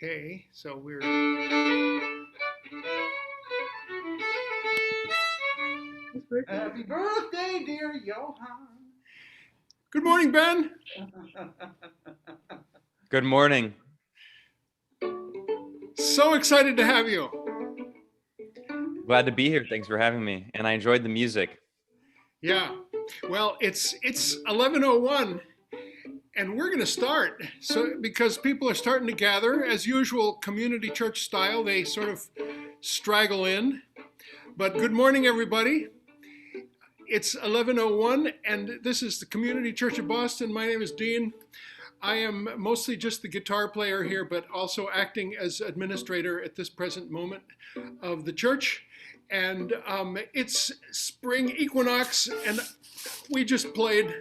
Okay, so we're. Happy birthday, dear Johan. Good morning, Ben. Good morning. So excited to have you. Glad to be here. Thanks for having me. And I enjoyed the music. Yeah. Well, it's 11:01 and we're going to start. So because people are starting to gather as usual, community church style, they sort of straggle in. But good morning, everybody. It's 11:01 and this is the Community Church of Boston. My name is Dean. I am mostly just the guitar player here, but also acting as administrator at this present moment of the church. And it's spring equinox, and we just played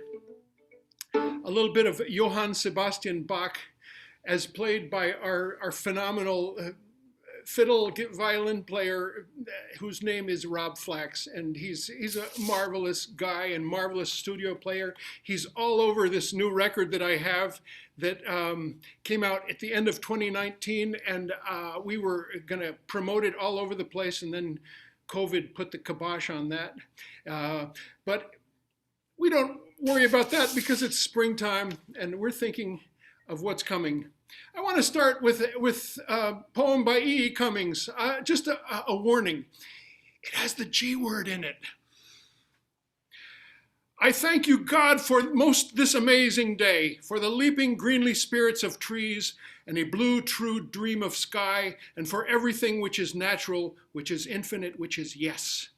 a little bit of Johann Sebastian Bach as played by our phenomenal fiddle violin player whose name is Rob Flax, and he's a marvelous guy and marvelous studio player. He's all over this new record that I have that came out at the end of 2019, and we were going to promote it all over the place, and then COVID put the kibosh on that. But we don't worry about that because it's springtime and we're thinking of what's coming. I want to start with a poem by E.E. Cummings, just a warning. It has the G word in it. I thank you, God, for this amazing day, for the leaping greenly spirits of trees and a blue true dream of sky, and for everything which is natural, which is infinite, which is yes.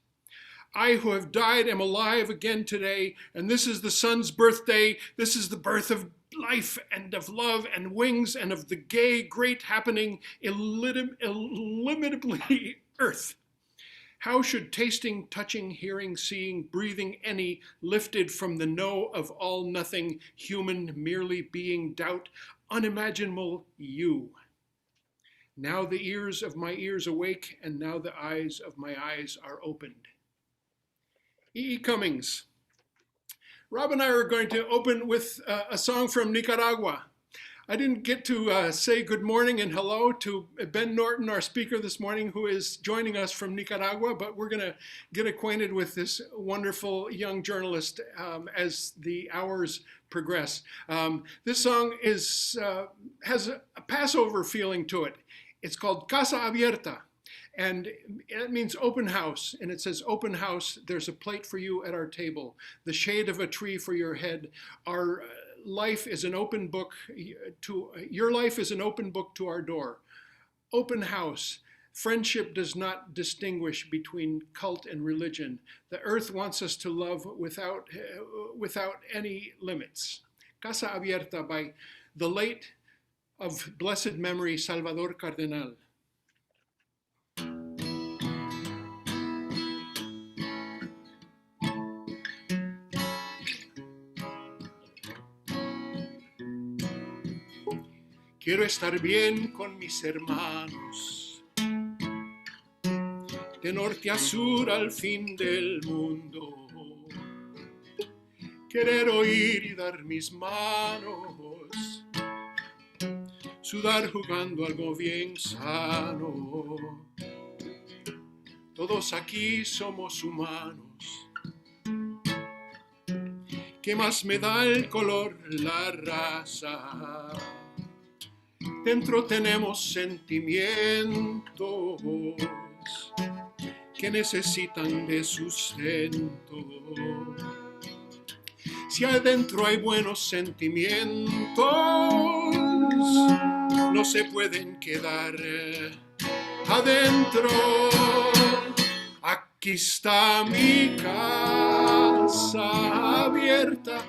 I who have died am alive again today, and this is the sun's birthday. This is the birth of life and of love and wings and of the gay, great happening, illimitably earth. How should tasting, touching, hearing, seeing, breathing any lifted from the know of all nothing, human, merely being doubt, unimaginable you? Now the ears of my ears awake, and now the eyes of my eyes are opened. E.E. Cummings. Rob and I are going to open with a song from Nicaragua. I didn't get to say good morning and hello to Ben Norton, our speaker this morning, who is joining us from Nicaragua, but we're going to get acquainted with this wonderful young journalist as the hours progress. This song has a Passover feeling to it. It's called Casa abierta. And it means open house, and it says, open house, there's a plate for you at our table, the shade of a tree for your head. Our life is an open book your life is an open book to our door. Open house. Friendship does not distinguish between cult and religion. The earth wants us to love without any limits. Casa Abierta by the late, of blessed memory, Salvador Cardenal. Quiero estar bien con mis hermanos, de norte a sur al fin del mundo. Querer oír y dar mis manos, sudar jugando algo bien sano. Todos aquí somos humanos. ¿Qué más me da el color, la raza? Dentro tenemos sentimientos que necesitan de sustento. Si adentro hay buenos sentimientos, no se pueden quedar adentro. Aquí está mi casa abierta.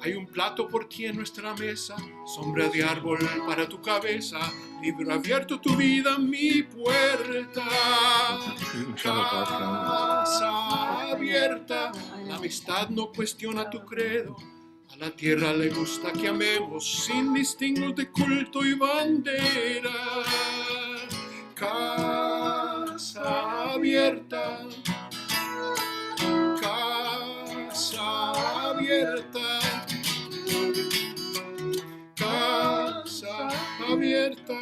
Hay un plato por ti en nuestra mesa, sombra de árbol para tu cabeza, libro abierto tu vida, mi puerta. Casa abierta, la amistad no cuestiona tu credo, a la tierra le gusta que amemos, sin distingos de culto y bandera. Casa abierta, casa abierta. Casa abierta.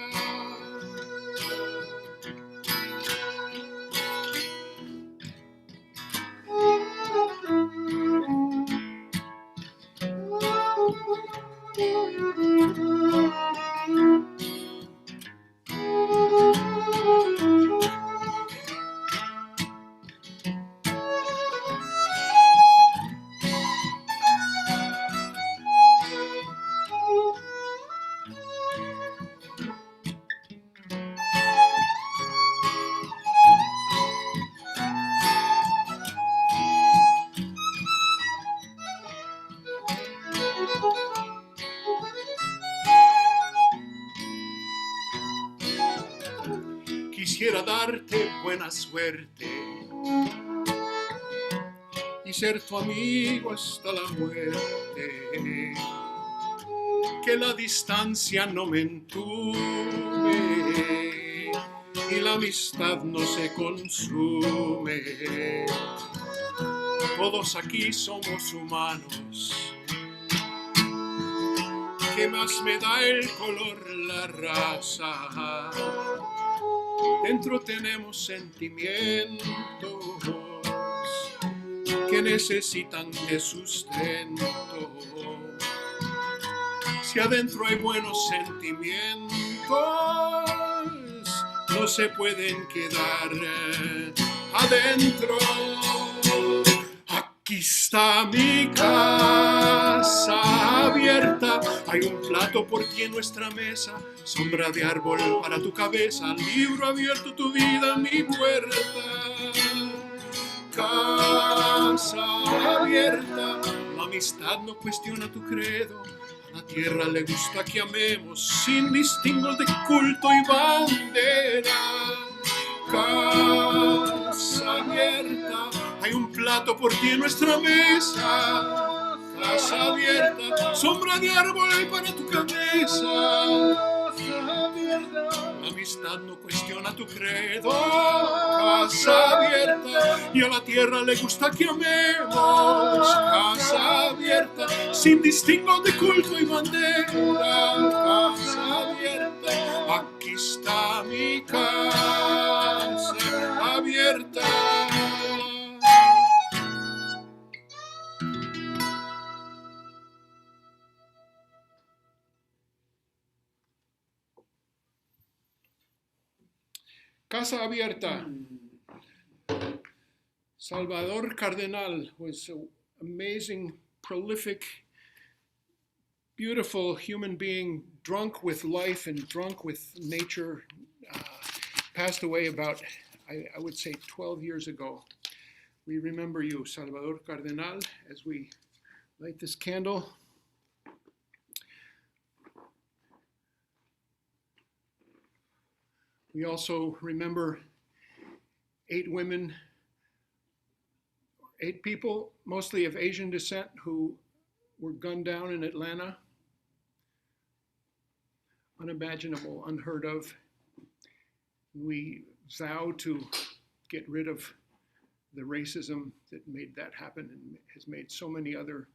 buena suerte y ser tu amigo hasta la muerte. Que la distancia no me entume y la amistad no se consume. Todos aquí somos humanos. ¿Qué más me da el color, la raza? Dentro tenemos sentimientos que necesitan de sustento. Si adentro hay buenos sentimientos, no se pueden quedar adentro. Aquí está mi casa abierta, hay un plato por ti en nuestra mesa, sombra de árbol para tu cabeza, libro abierto tu vida, mi puerta. Casa abierta, la amistad no cuestiona tu credo, a la tierra le gusta que amemos sin distingos de culto y bandera. Casa abierta, hay un plato por ti en nuestra mesa. Casa abierta, sombra de árbol para tu cabeza. La amistad no cuestiona tu credo. Casa abierta, y a la tierra le gusta que amemos. Casa abierta, sin distingo de culto y bandera. Casa abierta, aquí está mi casa abierta. Casa abierta. Salvador Cardenal was an amazing, prolific, beautiful human being, drunk with life and drunk with nature. Passed away about, I would say, 12 years ago. We remember you, Salvador Cardenal, as we light this candle. We also remember 8 people, mostly of Asian descent, who were gunned down in Atlanta. Unimaginable, unheard of. We vow to get rid of the racism that made that happen and has made so many other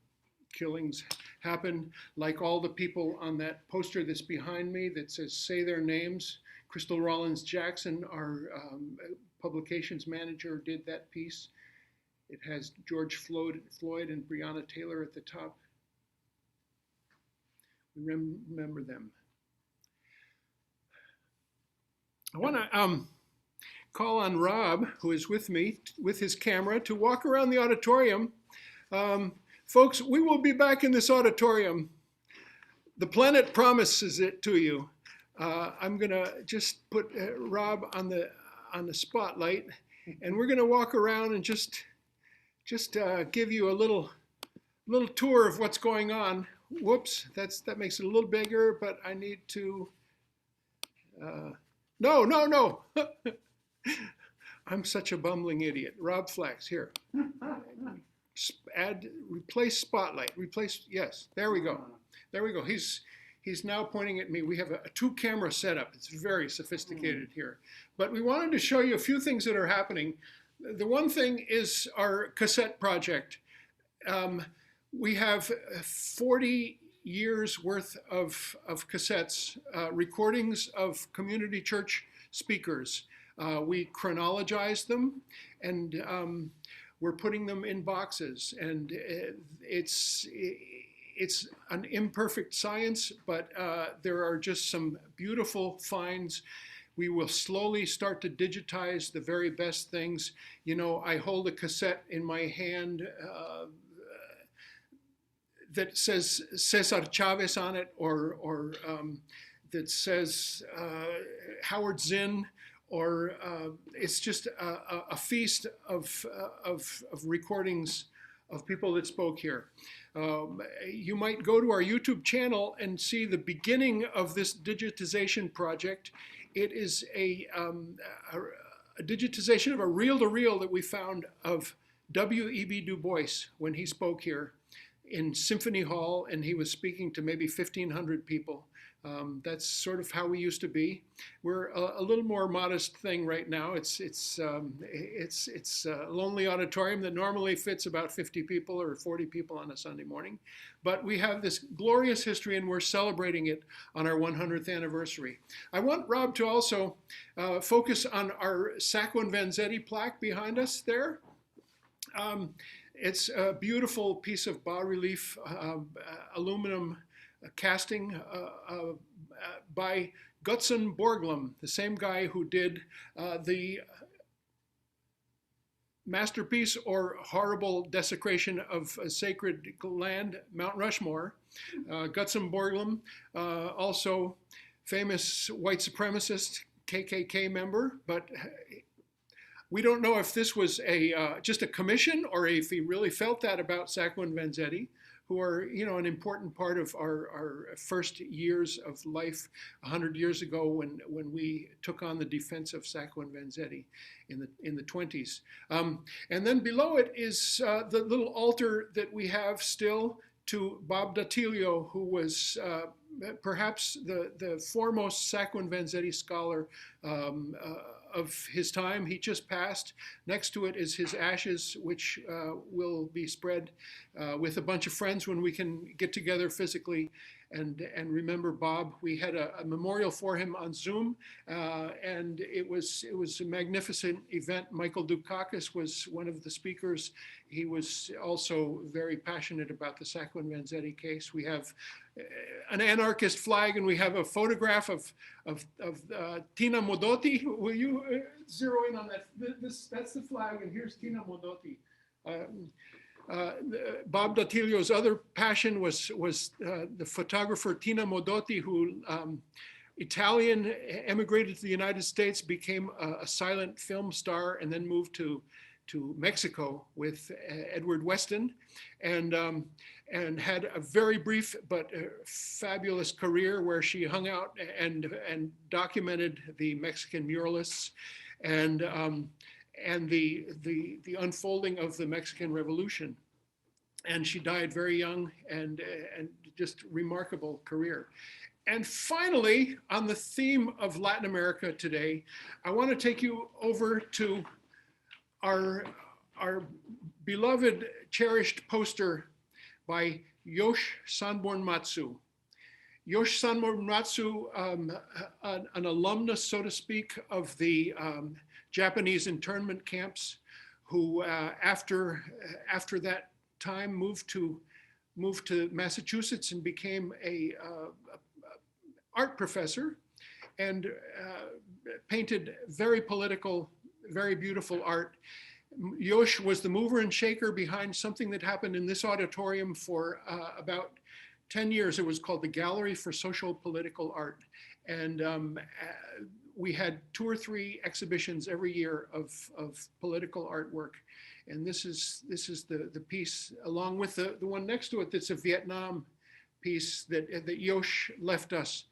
killings happen. Like all the people on that poster that's behind me that says, say their names. Crystal Rollins Jackson, our publications manager, did that piece. It has George Floyd and Breonna Taylor at the top. We remember them. I want to call on Rob, who is with me, with his camera, to walk around the auditorium. Folks, we will be back in this auditorium. The planet promises it to you. I'm gonna just put Rob on the spotlight, and we're gonna walk around and just give you a little tour of what's going on. Whoops, that makes it a little bigger, but I need to. No. I'm such a bumbling idiot. Rob Flax, here. Replace spotlight. Yes. There we go. He's now pointing at me. We have a 2-camera setup. It's very sophisticated here. But we wanted to show you a few things that are happening. The one thing is our cassette project. We have 40 years worth of cassettes, recordings of community church speakers. We chronologize them, and we're putting them in boxes. And it's an imperfect science, but there are just some beautiful finds. We will slowly start to digitize the very best things. You know, I hold a cassette in my hand that says Cesar Chavez on it, or that says Howard Zinn, or it's just a feast of recordings of people that spoke here. You might go to our YouTube channel and see the beginning of this digitization project. It is a a digitization of a reel-to-reel that we found of W.E.B. Du Bois when he spoke here in Symphony Hall, and he was speaking to maybe 1,500 people. That's sort of how we used to be. We're a little more modest thing right now. It's a lonely auditorium that normally fits about 50 people or 40 people on a Sunday morning. But we have this glorious history, and we're celebrating it on our 100th anniversary. I want Rob to also focus on our Sacco and Vanzetti plaque behind us there. It's a beautiful piece of bas-relief aluminum casting by Gutzon Borglum, the same guy who did the masterpiece or horrible desecration of a sacred land, Mount Rushmore. Gutzon Borglum, also famous white supremacist KKK member, but we don't know if this was just a commission or if he really felt that about Sacco and Vanzetti, who are, an important part of our first years of life 100 years ago when we took on the defense of Sacco and Vanzetti in the 20s. And then below it is the little altar that we have still to Bob Datilio, who was perhaps the foremost Sacco and Vanzetti scholar of his time. He just passed. Next to it is his ashes, which will be spread with a bunch of friends when we can get together physically and remember Bob. We had a memorial for him on Zoom, and it was a magnificent event. Michael Dukakis was one of the speakers. He was also very passionate about the Sacco and Vanzetti case. We have an anarchist flag, and we have a photograph of Tina Modotti. Will you zero in on that? That's the flag, and here's Tina Modotti. Bob Datilio's other passion was the photographer Tina Modotti, who Italian, emigrated to the United States, became a silent film star, and then moved to Mexico with Edward Weston, and had a very brief but fabulous career where she hung out and documented the Mexican muralists and the unfolding of the Mexican Revolution. And she died very young, and just remarkable career. And finally, on the theme of Latin America today, I want to take you over to our beloved, cherished poster by Yosh Sanborn Matsu. Yosh Sanborn Matsu, an alumnus, so to speak, of the Japanese internment camps, who after that time moved to Massachusetts and became a art professor, and painted very political, very beautiful art. Yosh was the mover and shaker behind something that happened in this auditorium for about 10 years. It was called the Gallery for Social Political Art. And we had 2 or 3 exhibitions every year of political artwork. And this is the piece, along with the one next to it, that's a Vietnam piece that Yosh left us.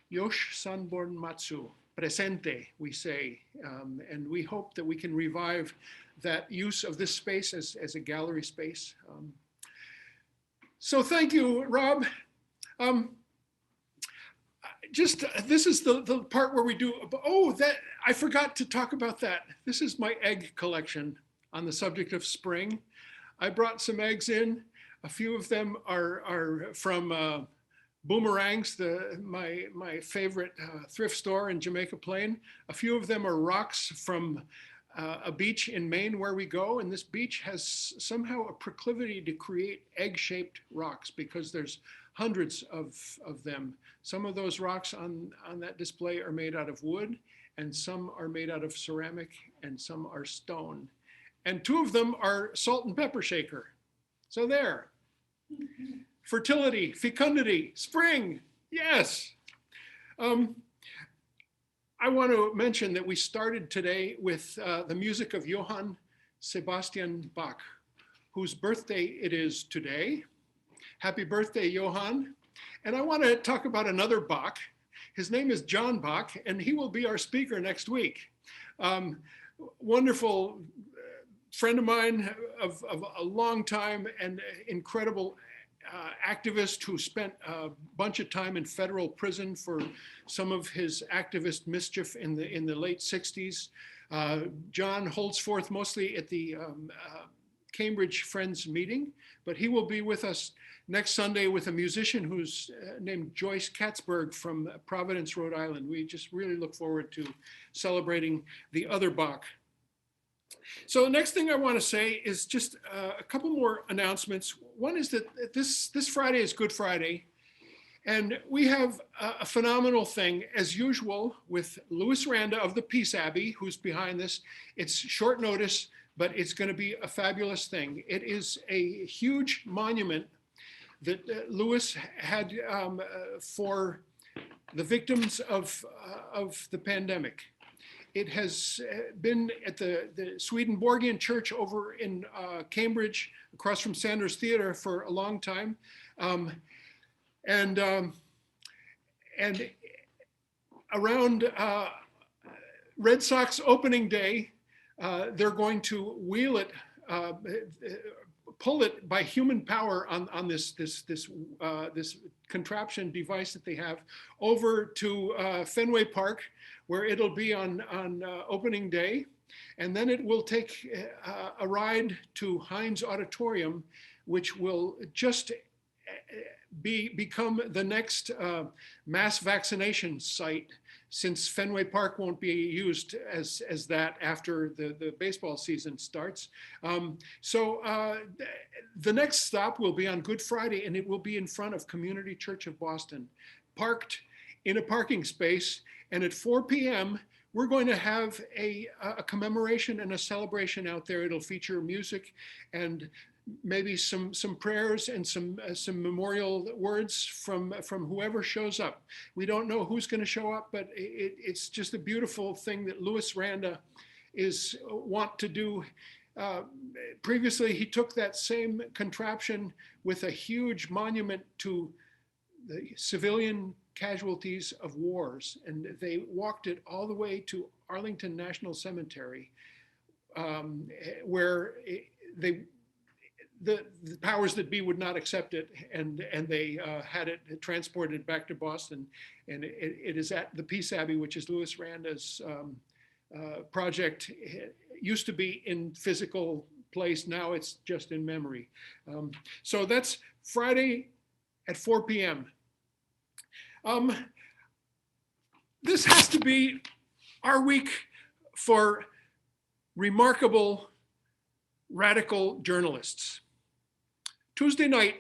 Yosh Sanborn Matsu, presente, we say. And we hope that we can revive that use of this space as a gallery space. So thank you, Rob. This is the part where we do, I forgot to talk about that. This is my egg collection on the subject of spring. I brought some eggs in. A few of them are from Boomerangs, my favorite thrift store in Jamaica Plain. A few of them are rocks from a beach in Maine where we go, and this beach has somehow a proclivity to create egg-shaped rocks because there's hundreds of them. Some of those rocks on that display are made out of wood, and some are made out of ceramic, and some are stone. And 2 of them are salt and pepper shaker. So there. Fertility, fecundity, spring, yes. I want to mention that we started today with the music of Johann Sebastian Bach, whose birthday it is today. Happy birthday, Johann. And I want to talk about another Bach. His name is John Bach, and he will be our speaker next week. Wonderful friend of mine of a long time and incredible activist who spent a bunch of time in federal prison for some of his activist mischief in the late 60s. John holds forth mostly at the Cambridge Friends meeting, but he will be with us next Sunday with a musician who's named Joyce Katzberg from Providence, Rhode Island. We just really look forward to celebrating the other Bach. So the next thing I want to say is just a couple more announcements. One is that this Friday is Good Friday, and we have a phenomenal thing, as usual, with Louis Randa of the Peace Abbey, who's behind this. It's short notice, but it's going to be a fabulous thing. It is a huge monument that Louis had for the victims of the pandemic. It has been at the Swedenborgian Church over in Cambridge, across from Sanders Theater, for a long time. And around Red Sox opening day, they're going to wheel it, pull it by human power on this contraption device that they have over to Fenway Park, where it'll be on opening day. And then it will take a ride to Heinz Auditorium, which will just become the next mass vaccination site, since Fenway Park won't be used as that after the baseball season starts. The next stop will be on Good Friday, and it will be in front of Community Church of Boston, parked in a parking space. And at 4 p.m., we're going to have a commemoration and a celebration out there. It'll feature music and maybe some prayers and some memorial words from whoever shows up. We don't know who's going to show up, but it's just a beautiful thing that Louis Randa want to do. Previously, he took that same contraption with a huge monument to the civilian casualties of wars, and they walked it all the way to Arlington National Cemetery, where the powers that be would not accept it, and they had it transported back to Boston. And it is at the Peace Abbey, which is Louis Randa's project. It used to be in physical place, now it's just in memory. So that's Friday at 4 p.m. This has to be our week for remarkable radical journalists. Tuesday night,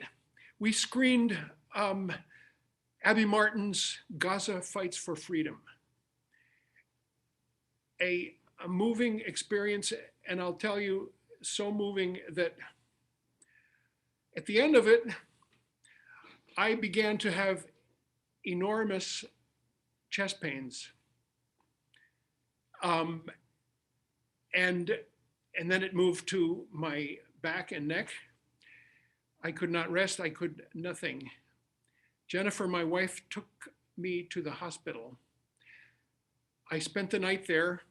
we screened Abby Martin's Gaza Fights for Freedom. A moving experience, and I'll tell you, so moving that at the end of it, I began to have enormous chest pains. And then it moved to my back and neck. I could not rest, I could nothing. Jennifer, my wife, took me to the hospital. I spent the night there,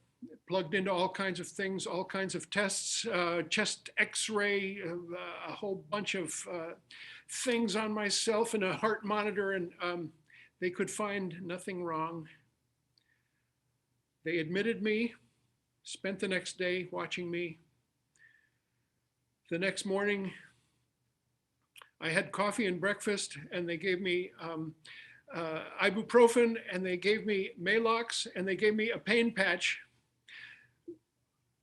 plugged into all kinds of things, all kinds of tests, chest x-ray, a whole bunch of things on myself, and a heart monitor, and they could find nothing wrong. They admitted me, spent the next day watching me. The next morning, I had coffee and breakfast, and they gave me ibuprofen, and they gave me Maalox, and they gave me a pain patch.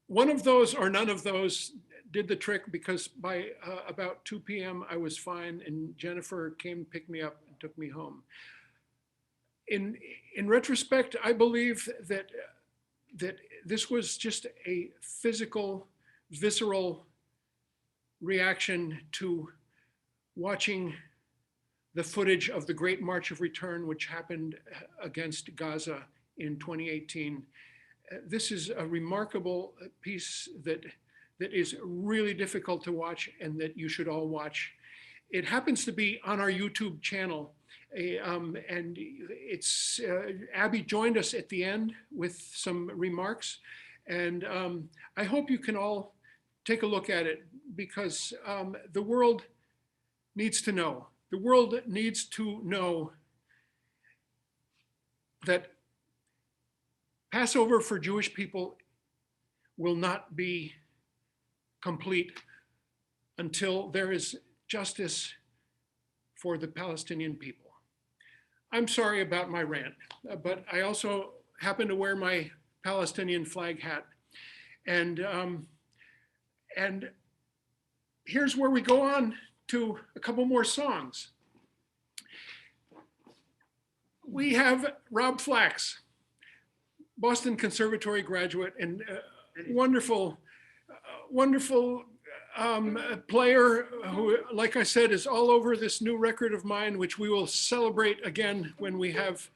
One of those or none of those did the trick, because by about 2 p.m. I was fine, and Jennifer came, picked me up, and took me home. In retrospect, I believe that this was just a physical, visceral reaction to watching the footage of the Great March of Return, which happened against Gaza in 2018. This is a remarkable piece that is really difficult to watch, and that you should all watch. It happens to be on our YouTube channel. And it's Abby joined us at the end with some remarks. And I hope you can all take a look at it, because the world needs to know. The world needs to know that Passover for Jewish people will not be complete until there is justice for the Palestinian people. I'm sorry about my rant, but I also happen to wear my Palestinian flag hat. And here's where we go on to a couple more songs. We have Rob Flax, Boston Conservatory graduate and wonderful player who, like I said, is all over this new record of mine, which we will celebrate again when we have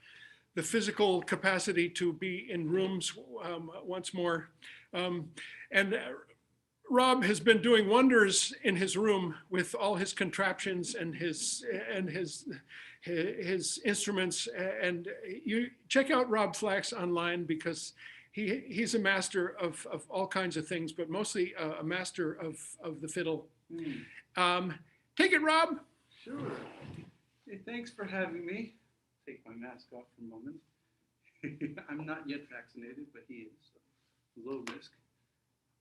the physical capacity to be in rooms once more. And Rob has been doing wonders in his room with all his contraptions and his instruments. And you check out Rob Flax online, because he's a master of all kinds of things, but mostly a master of the fiddle. Take it, Rob. Sure. Hey, thanks for having me. Take my mask off for a moment. I'm not yet vaccinated, but he is. So low risk.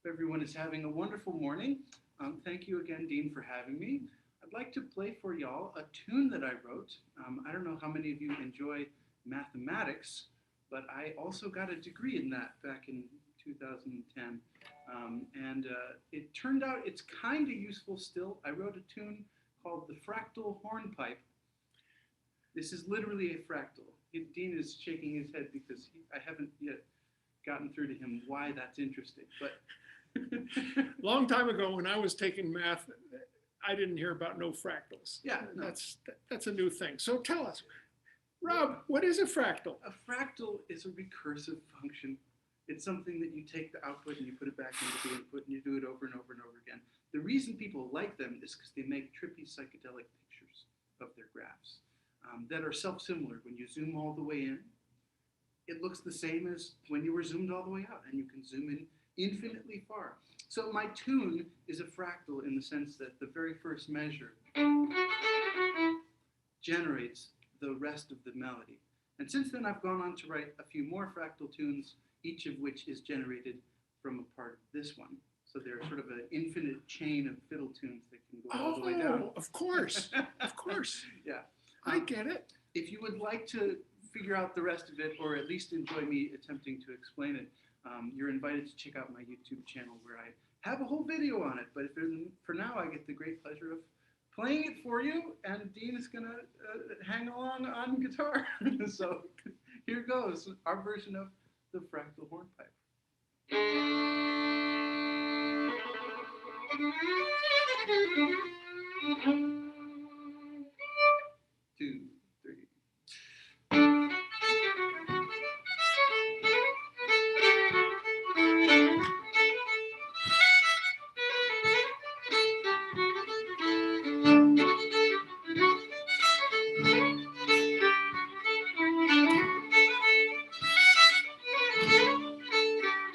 Everyone is having a wonderful morning. Thank you again, Dean, for having me. I'd like to play for y'all a tune that I wrote. I don't know how many of you enjoy mathematics, but I also got a degree in that back in 2010. It turned out it's kind of useful still. I wrote a tune called The Fractal Hornpipe. This is literally a fractal. Dean is shaking his head because I haven't yet gotten through to him why that's interesting. But long time ago, when I was taking math, I didn't hear about no fractals. Yeah, no. That's a new thing. So tell us, Rob, what is a fractal? A fractal is a recursive function. It's something that you take the output and you put it back into the input, and you do it over and over and over again. The reason people like them is because they make trippy psychedelic pictures of their graphs that are self-similar. When you zoom all the way in, it looks the same as when you were zoomed all the way out, and you can zoom in infinitely far. So my tune is a fractal in the sense that the very first measure generates the rest of the melody. And since then, I've gone on to write a few more fractal tunes, each of which is generated from a part of this one. So they're sort of an infinite chain of fiddle tunes that can go all the way down. Oh, of course, of course. Yeah. I get it. If you would like to figure out the rest of it, or at least enjoy me attempting to explain it, you're invited to check out my YouTube channel, where I have a whole video on it. But for now, I get the great pleasure of playing it for you, and Dean is going to hang along on guitar. So here goes our version of the Fractal Hornpipe. 2, 3.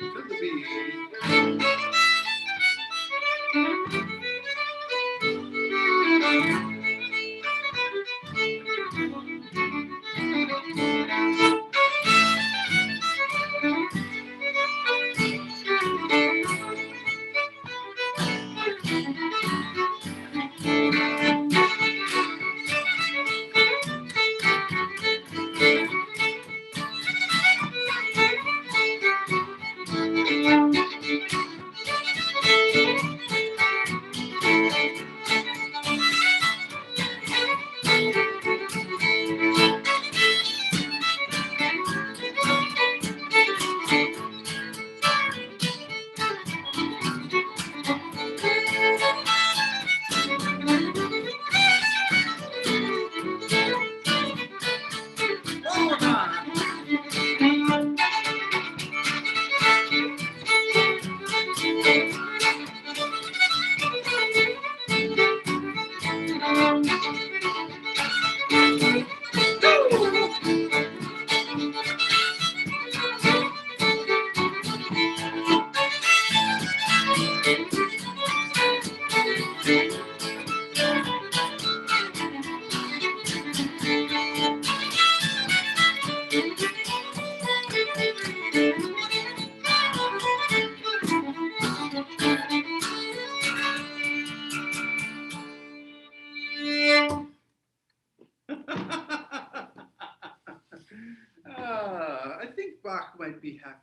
To the beat.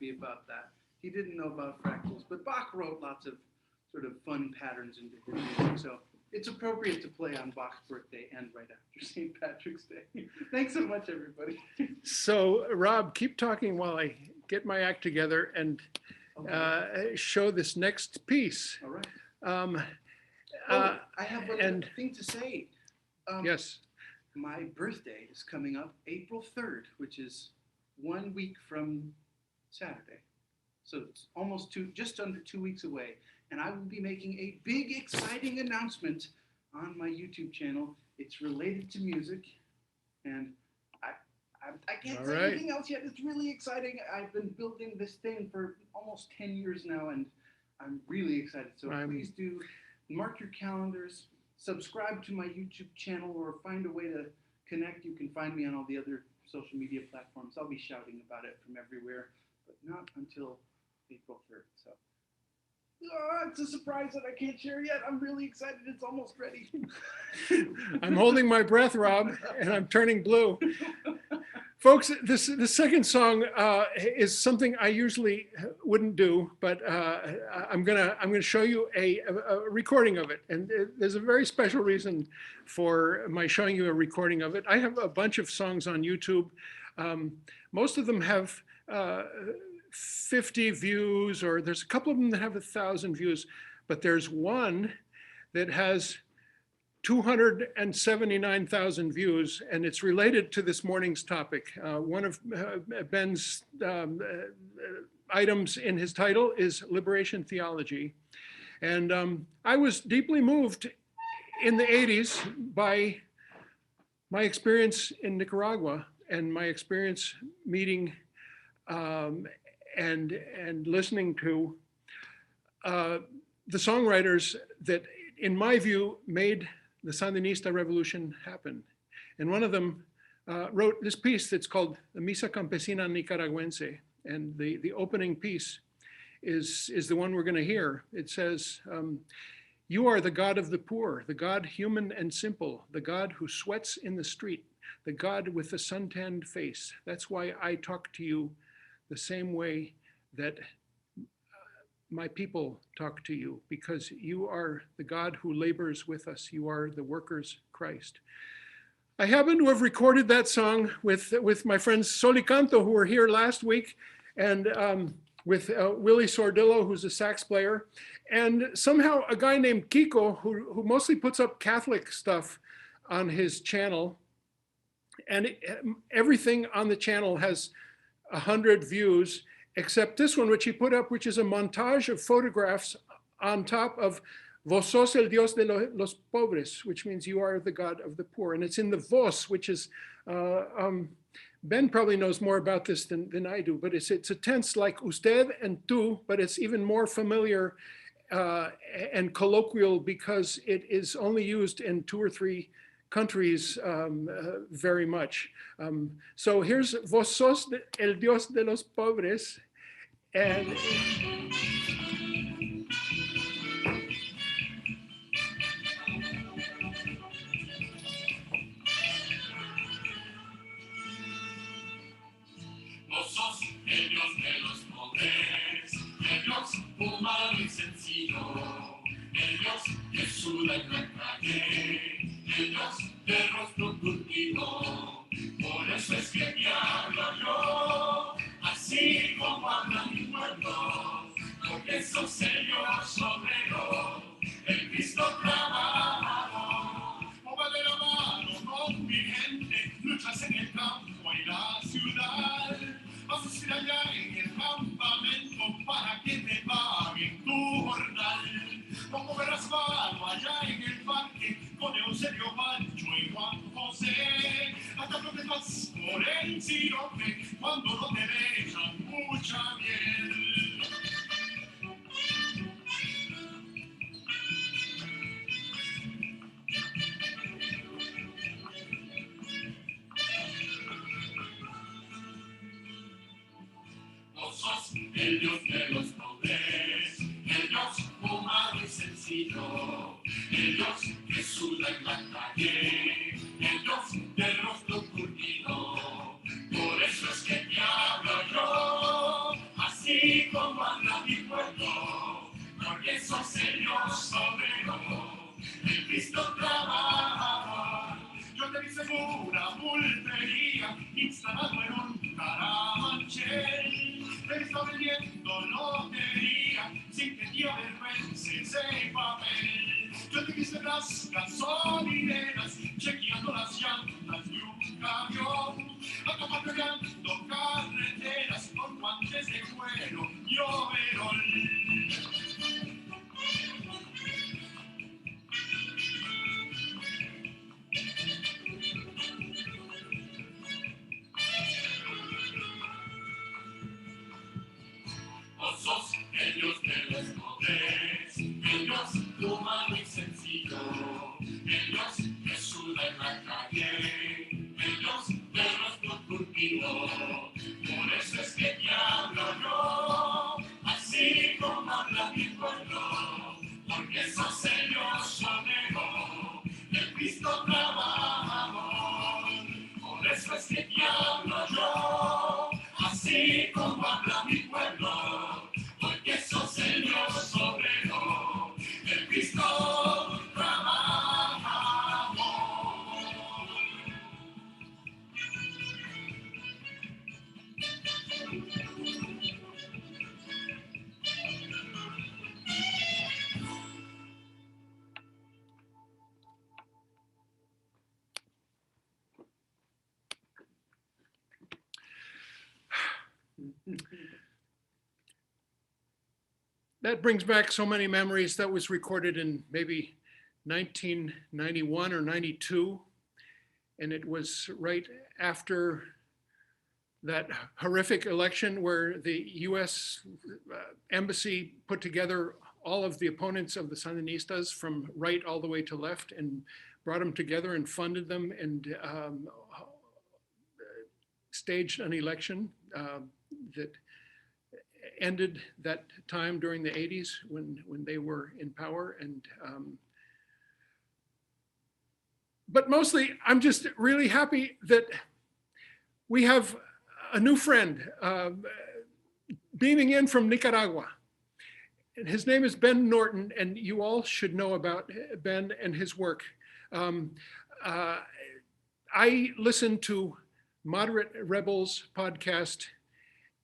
happy about that. He didn't know about fractals, but Bach wrote lots of sort of fun patterns in different music. So it's appropriate to play on Bach's birthday and right after St. Patrick's Day. Thanks so much, everybody. So, Rob, keep talking while I get my act together and show this next piece. All right. I have one thing to say. Yes. My birthday is coming up April 3rd, which is 1 week from Saturday. So it's almost just under 2 weeks away. And I will be making a big, exciting announcement on my YouTube channel. It's related to music. And I can't say anything else yet. It's really exciting. I've been building this thing for almost 10 years now, and I'm really excited. So please do mark your calendars, subscribe to my YouTube channel, or find a way to connect. You can find me on all the other social media platforms. I'll be shouting about it from everywhere, but not until April 3rd. So it's a surprise that I can't share yet. I'm really excited. It's almost ready. I'm holding my breath, Rob, and I'm turning blue. Folks, the second song is something I usually wouldn't do, but I'm gonna show you a recording of it, and there's a very special reason for my showing you a recording of it. I have a bunch of songs on YouTube. Most of them have 50 views, or there's a couple of them that have 1,000 views, but there's one that has 279,000 views, and it's related to this morning's topic. One of Ben's items in his title is Liberation Theology. And I was deeply moved in the 80s by my experience in Nicaragua and my experience meeting and listening to the songwriters that, in my view, made the Sandinista revolution happened. And one of them wrote this piece that's called the Misa Campesina Nicaragüense. And the opening piece is the one we're going to hear. It says, you are the God of the poor, the God human and simple, the God who sweats in the street, the God with the suntanned face. That's why I talk to you the same way that my people talk to you, because you are the God who labors with us. You are the workers' Christ. I happen to have recorded that song with my friends Solicanto, who were here last week, and with Willie Sordillo, who's a sax player, and somehow a guy named Kiko, who mostly puts up Catholic stuff on his channel, and everything on the channel has 100 views, except this one, which he put up, which is a montage of photographs on top of Vos sos el Dios de los pobres, which means you are the God of the poor. And it's in the vos, which is, Ben probably knows more about this than I do, but it's a tense like usted and tú, but it's even more familiar and colloquial because it is only used in 2 or 3 countries very much. So here's Vos sos el Dios de los pobres. And Vos sos el Dios de los pobres, el Dios humano y sencillo, el Dios que suda en la calle, el Dios de rostro curtido. Por eso es que te hablo yo, así como hablan mis pueblos, porque sos el Dios obrero, el Cristo clavado. Móvale la mano con mi gente, luchas en el campo y la ciudad. Vas a ir allá en el campamento para que te paguen tu jornal. Como verás mano allá en el parque con Eusebio, Pancho y Juan José. Hasta protestas por el sirope cuando no te dejan mucha miel. Vos sos el Dios de los pobres, el Dios humano y sencillo, el Dios que suda en la calle, el Dios del rostro curtido. Por eso es que te hablo yo, así cuando lo quería, sin que te avergüence ese papel. Yo te quise las gasolineras, chequeando las llantas de un camión, acomodando carreteras con guantes de cuero y overol. Vos sos el Dios de los poderes, el Dios humano y sencillo, el Dios que suda en la calle, el Dios del rostro curtido. Por eso es que te hablo yo, así como habla mi pueblo, porque sos el Dios obrero, el Cristo trabajador. Por eso es que te hablo yo, así como habla mi pueblo, porque sos el Dios obrero, el Cristo trabajador. That brings back so many memories. That was recorded in maybe 1991 or 92. And it was right after that horrific election where the US embassy put together all of the opponents of the Sandinistas from right all the way to left and brought them together and funded them and staged an election that ended that time during the 80s when they were in power. And but mostly I'm just really happy that we have a new friend beaming in from Nicaragua. And his name is Ben Norton, and you all should know about Ben and his work. I listen to Moderate Rebels podcast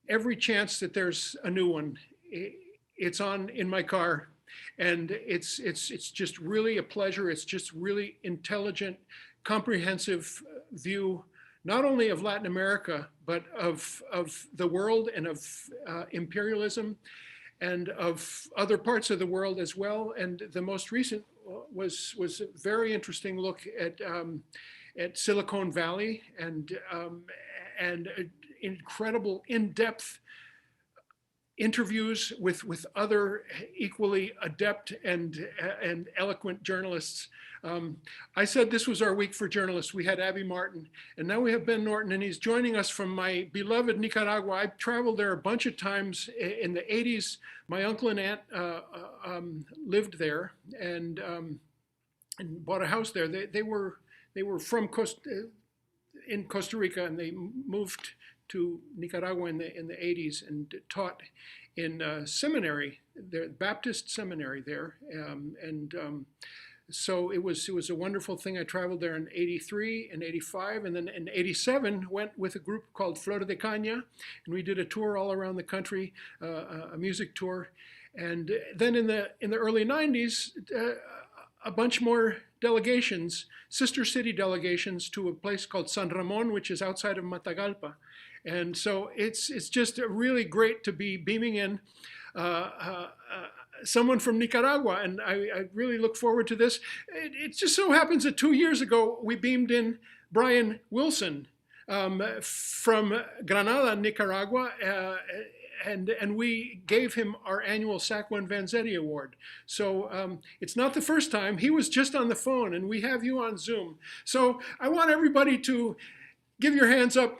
every chance that there's a new one. It's on in my car, and it's just really a pleasure. It's just really intelligent, comprehensive view, not only of Latin America, but of the world and of imperialism and of other parts of the world as well. And the most recent was a very interesting look at Silicon Valley and incredible in-depth interviews with other equally adept and eloquent journalists. I said this was our week for journalists. We had Abby Martin, and now we have Ben Norton, and he's joining us from my beloved Nicaragua. I traveled there a bunch of times in the 80s. My uncle and aunt lived there and bought a house there. They were from in Costa Rica, and they moved to Nicaragua in the 80s and taught in seminary, the Baptist seminary there. So it was a wonderful thing. I traveled there in 83 and 85, and then in 87 went with a group called Flor de Caña, and we did a tour all around the country, a music tour. And then in the early 90s, a bunch more delegations, sister city delegations, to a place called San Ramon, which is outside of Matagalpa. And so it's just really great to be beaming in someone from Nicaragua, and I really look forward to this. It just so happens that 2 years ago we beamed in Brian Wilson from Granada, Nicaragua, and we gave him our annual Sacco and Vanzetti Award. So it's not the first time. He was just on the phone, and we have you on Zoom. So I want everybody to give your hands up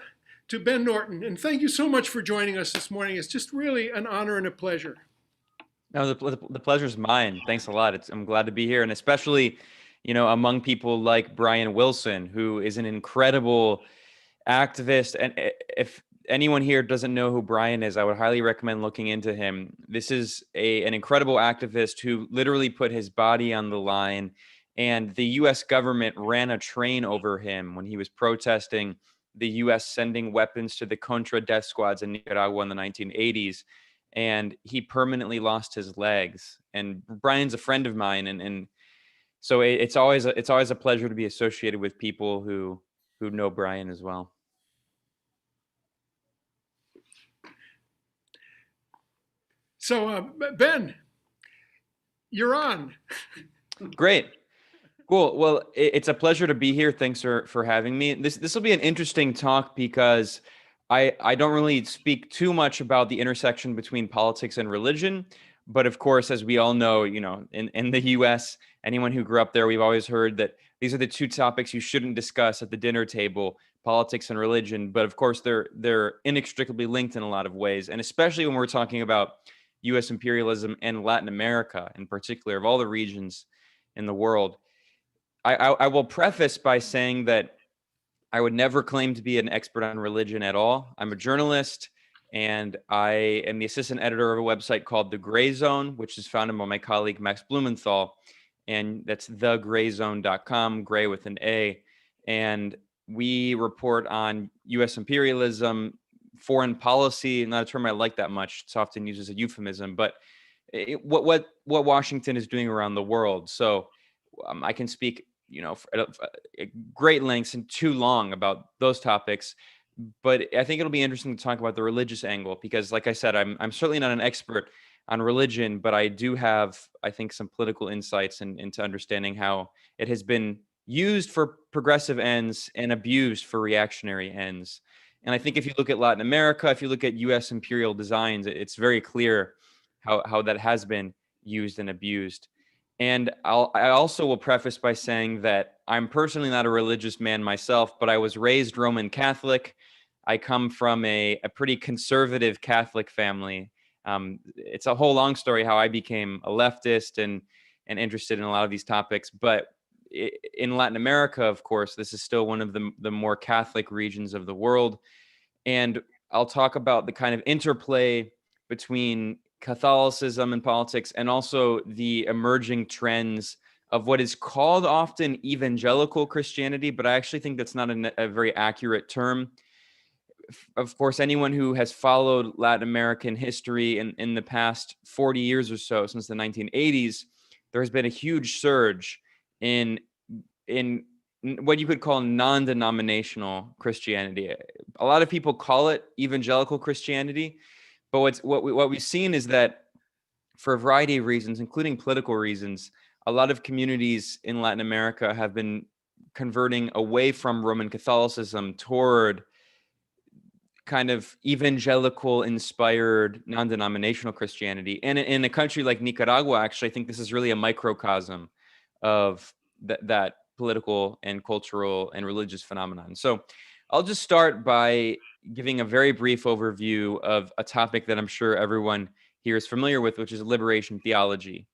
to Ben Norton, and thank you so much for joining us this morning. It's just really an honor and a pleasure. No, the pleasure's mine. Thanks a lot. I'm glad to be here, and especially, among people like Brian Wilson, who is an incredible activist. And if anyone here doesn't know who Brian is, I would highly recommend looking into him. This is an incredible activist who literally put his body on the line, and the U.S. government ran a train over him when he was protesting the U.S. sending weapons to the Contra death squads in Nicaragua in the 1980s. and he permanently lost his legs. And Brian's a friend of mine, and so it's always a pleasure to be associated with people who know Brian as well. So Ben, you're on. Great. Cool. Well, it's a pleasure to be here. Thanks for having me. This will be an interesting talk because I don't really speak too much about the intersection between politics and religion. But of course, as we all know, in the US, anyone who grew up there, we've always heard that these are the two topics you shouldn't discuss at the dinner table, politics and religion. But of course, they're inextricably linked in a lot of ways. And especially when we're talking about US imperialism and Latin America in particular, of all the regions in the world. I will preface by saying that I would never claim to be an expert on religion at all. I'm a journalist, and I am the assistant editor of a website called The Greyzone, which is founded by my colleague Max Blumenthal, and that's thegreyzone.com, gray with an A. And we report on U.S. imperialism, foreign policy, not a term I like that much. It's often used as a euphemism, but what Washington is doing around the world. So I can speak, at great lengths and too long about those topics, but I think it'll be interesting to talk about the religious angle because, like I said, I'm certainly not an expert on religion, but I do have, I think, some political insights into understanding how it has been used for progressive ends and abused for reactionary ends. And I think if you look at Latin America, if you look at U.S. imperial designs, it's very clear how that has been used and abused. And I also will preface by saying that I'm personally not a religious man myself, but I was raised Roman Catholic. I come from a pretty conservative Catholic family. It's a whole long story how I became a leftist and interested in a lot of these topics. But in Latin America, of course, this is still one of the more Catholic regions of the world. And I'll talk about the kind of interplay between Catholicism and politics, and also the emerging trends of what is called often evangelical Christianity, but I actually think that's not a very accurate term. Of course, anyone who has followed Latin American history in the past 40 years or so, since the 1980s, there has been a huge surge in what you could call non-denominational Christianity. A lot of people call it evangelical Christianity, but what we've seen is that for a variety of reasons, including political reasons, a lot of communities in Latin America have been converting away from Roman Catholicism toward kind of evangelical inspired non-denominational Christianity. And in a country like Nicaragua, actually, I think this is really a microcosm of that political and cultural and religious phenomenon. So I'll just start by giving a very brief overview of a topic that I'm sure everyone here is familiar with, which is liberation theology.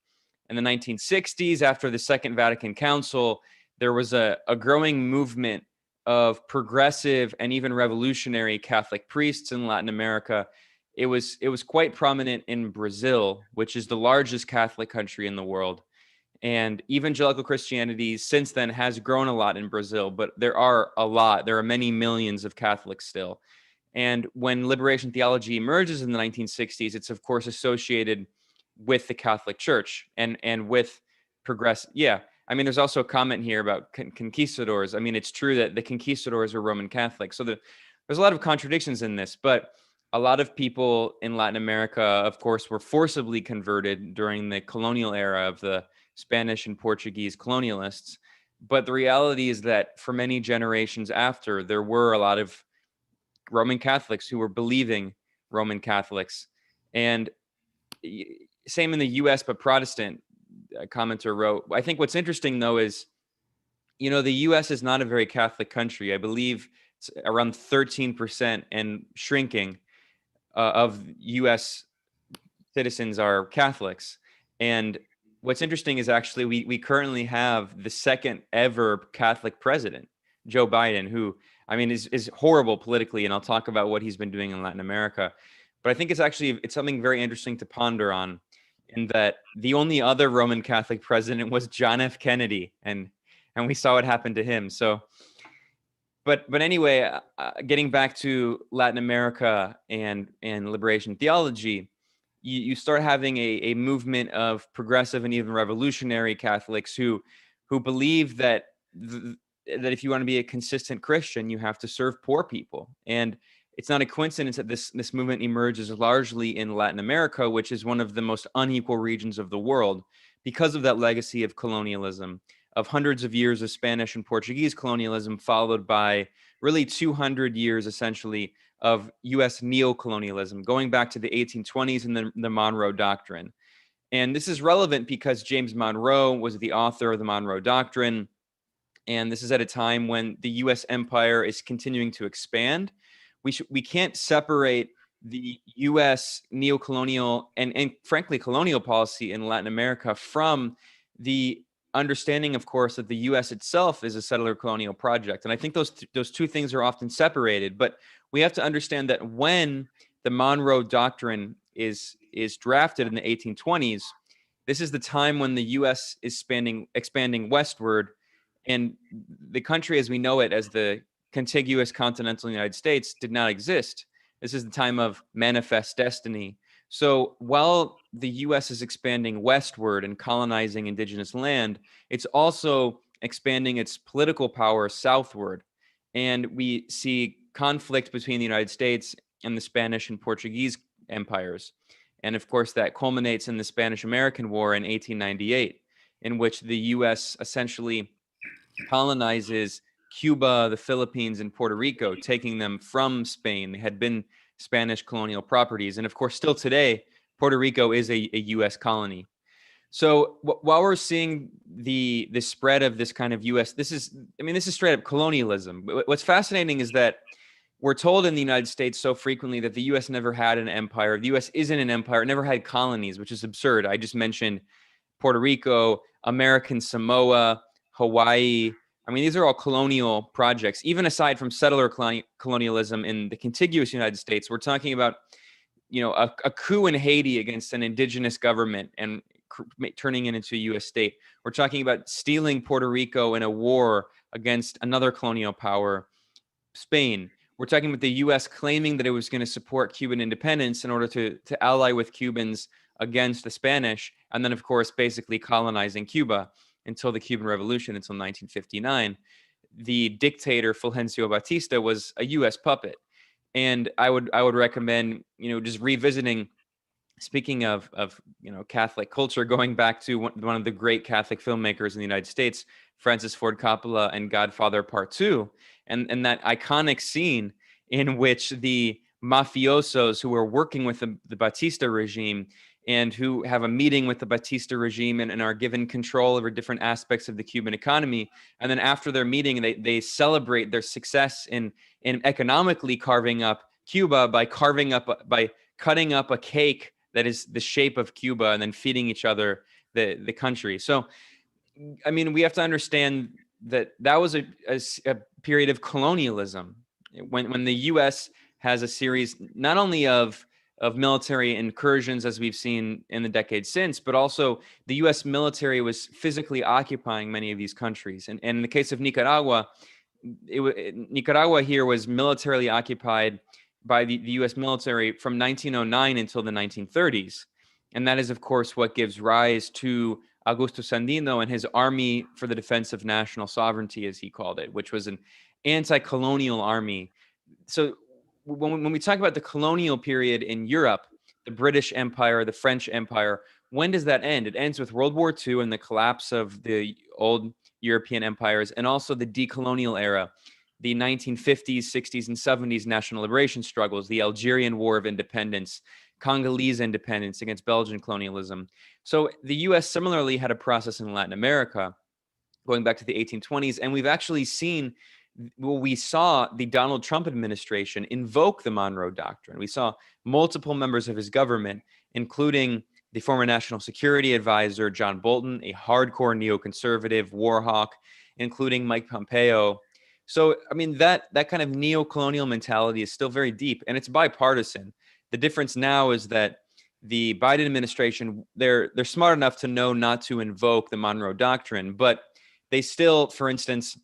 In the 1960s, after the Second Vatican Council, there was a growing movement of progressive and even revolutionary Catholic priests in Latin America. It was quite prominent in Brazil, which is the largest Catholic country in the world. And evangelical Christianity since then has grown a lot in Brazil, but there are many millions of Catholics still. And when liberation theology emerges in the 1960s, it's of course associated with the Catholic Church and with progress. Yeah. I mean, there's also a comment here about conquistadors. I mean, it's true that the conquistadors were Roman Catholics. So there's a lot of contradictions in this, but a lot of people in Latin America, of course, were forcibly converted during the colonial era of the Spanish and Portuguese colonialists. But the reality is that for many generations after, there were a lot of Roman Catholics who were believing Roman Catholics. And same in the US, but Protestant. A commenter wrote, I think what's interesting though is, the US is not a very Catholic country. I believe it's around 13% and shrinking of US citizens are Catholics. And what's interesting is actually we currently have the second ever Catholic president, Joe Biden, who I mean is horrible politically, and I'll talk about what he's been doing in Latin America. But I think it's something very interesting to ponder on, in that the only other Roman Catholic president was John F. Kennedy, and we saw what happened to him. So, but anyway, getting back to Latin America and liberation theology, you start having a movement of progressive and even revolutionary Catholics who believe that that if you want to be a consistent Christian, you have to serve poor people. And it's not a coincidence that this movement emerges largely in Latin America, which is one of the most unequal regions of the world, because of that legacy of colonialism, of hundreds of years of Spanish and Portuguese colonialism, followed by really 200 years essentially of U.S. neocolonialism, going back to the 1820s and the Monroe Doctrine. And this is relevant because James Monroe was the author of the Monroe Doctrine. And this is at a time when the U.S. empire is continuing to expand. We can't separate the U.S. neocolonial and frankly colonial policy in Latin America from the understanding, of course, that the U.S. itself is a settler colonial project. And I think those two things are often separated. But we have to understand that when the Monroe Doctrine is drafted in the 1820s, this is the time when the U.S. is expanding westward, and the country as we know it, as the contiguous continental United States, did not exist. This is the time of manifest destiny. So while the U.S. is expanding westward and colonizing indigenous land, it's also expanding its political power southward. And we see conflict between the United States and the Spanish and Portuguese empires. And of course, that culminates in the Spanish-American War in 1898, in which the U.S. essentially colonizes Cuba, the Philippines, and Puerto Rico, taking them from Spain. They had been Spanish colonial properties. And of course, still today, Puerto Rico is a U.S. colony. So while we're seeing the spread of this kind of U.S., this is straight up colonialism. What's fascinating is that we're told in the United States so frequently that the U.S. never had an empire. The U.S. isn't an empire. It never had colonies, which is absurd. I just mentioned Puerto Rico, American Samoa, Hawaii. I mean, these are all colonial projects. Even aside from settler colonialism in the contiguous United States, we're talking about, a coup in Haiti against an indigenous government and turning it into a U.S. state. We're talking about stealing Puerto Rico in a war against another colonial power, Spain. We're talking about the U.S. claiming that it was going to support Cuban independence in order to ally with Cubans against the Spanish, and then, of course, basically colonizing Cuba until the Cuban Revolution, until 1959. The dictator Fulgencio Batista was a U.S. puppet. And I would recommend, just revisiting, speaking of Catholic culture, going back to one of the great Catholic filmmakers in the United States, Francis Ford Coppola, and Godfather Part 2, and that iconic scene in which the mafiosos who were working with the Batista regime and who have a meeting with the Batista regime and are given control over different aspects of the Cuban economy. And then after their meeting, they celebrate their success in economically carving up Cuba by cutting up a cake that is the shape of Cuba and then feeding each other the country. So, I mean, we have to understand that was a period of colonialism when the U.S. has a series not only of military incursions, as we've seen in the decades since, but also the U.S. military was physically occupying many of these countries. And in the case of Nicaragua, Nicaragua here was militarily occupied by the U.S. military from 1909 until the 1930s. And that is, of course, what gives rise to Augusto Sandino and his Army for the Defense of National Sovereignty, as he called it, which was an anti-colonial army. So when we talk about the colonial period in Europe, the British Empire, the French Empire, when does that end? It ends with World War II and the collapse of the old European empires, and also the decolonial era, the 1950s, 60s, and 70s national liberation struggles, the Algerian War of Independence, Congolese independence against Belgian colonialism. So the U.S. similarly had a process in Latin America going back to the 1820s, and we've actually seen, we saw the Donald Trump administration invoke the Monroe Doctrine. We saw multiple members of his government, including the former National Security Advisor, John Bolton, a hardcore neoconservative war hawk, including Mike Pompeo. So, I mean, that kind of neo-colonial mentality is still very deep, and it's bipartisan. The difference now is that the Biden administration, they're smart enough to know not to invoke the Monroe Doctrine, but they still, for instance,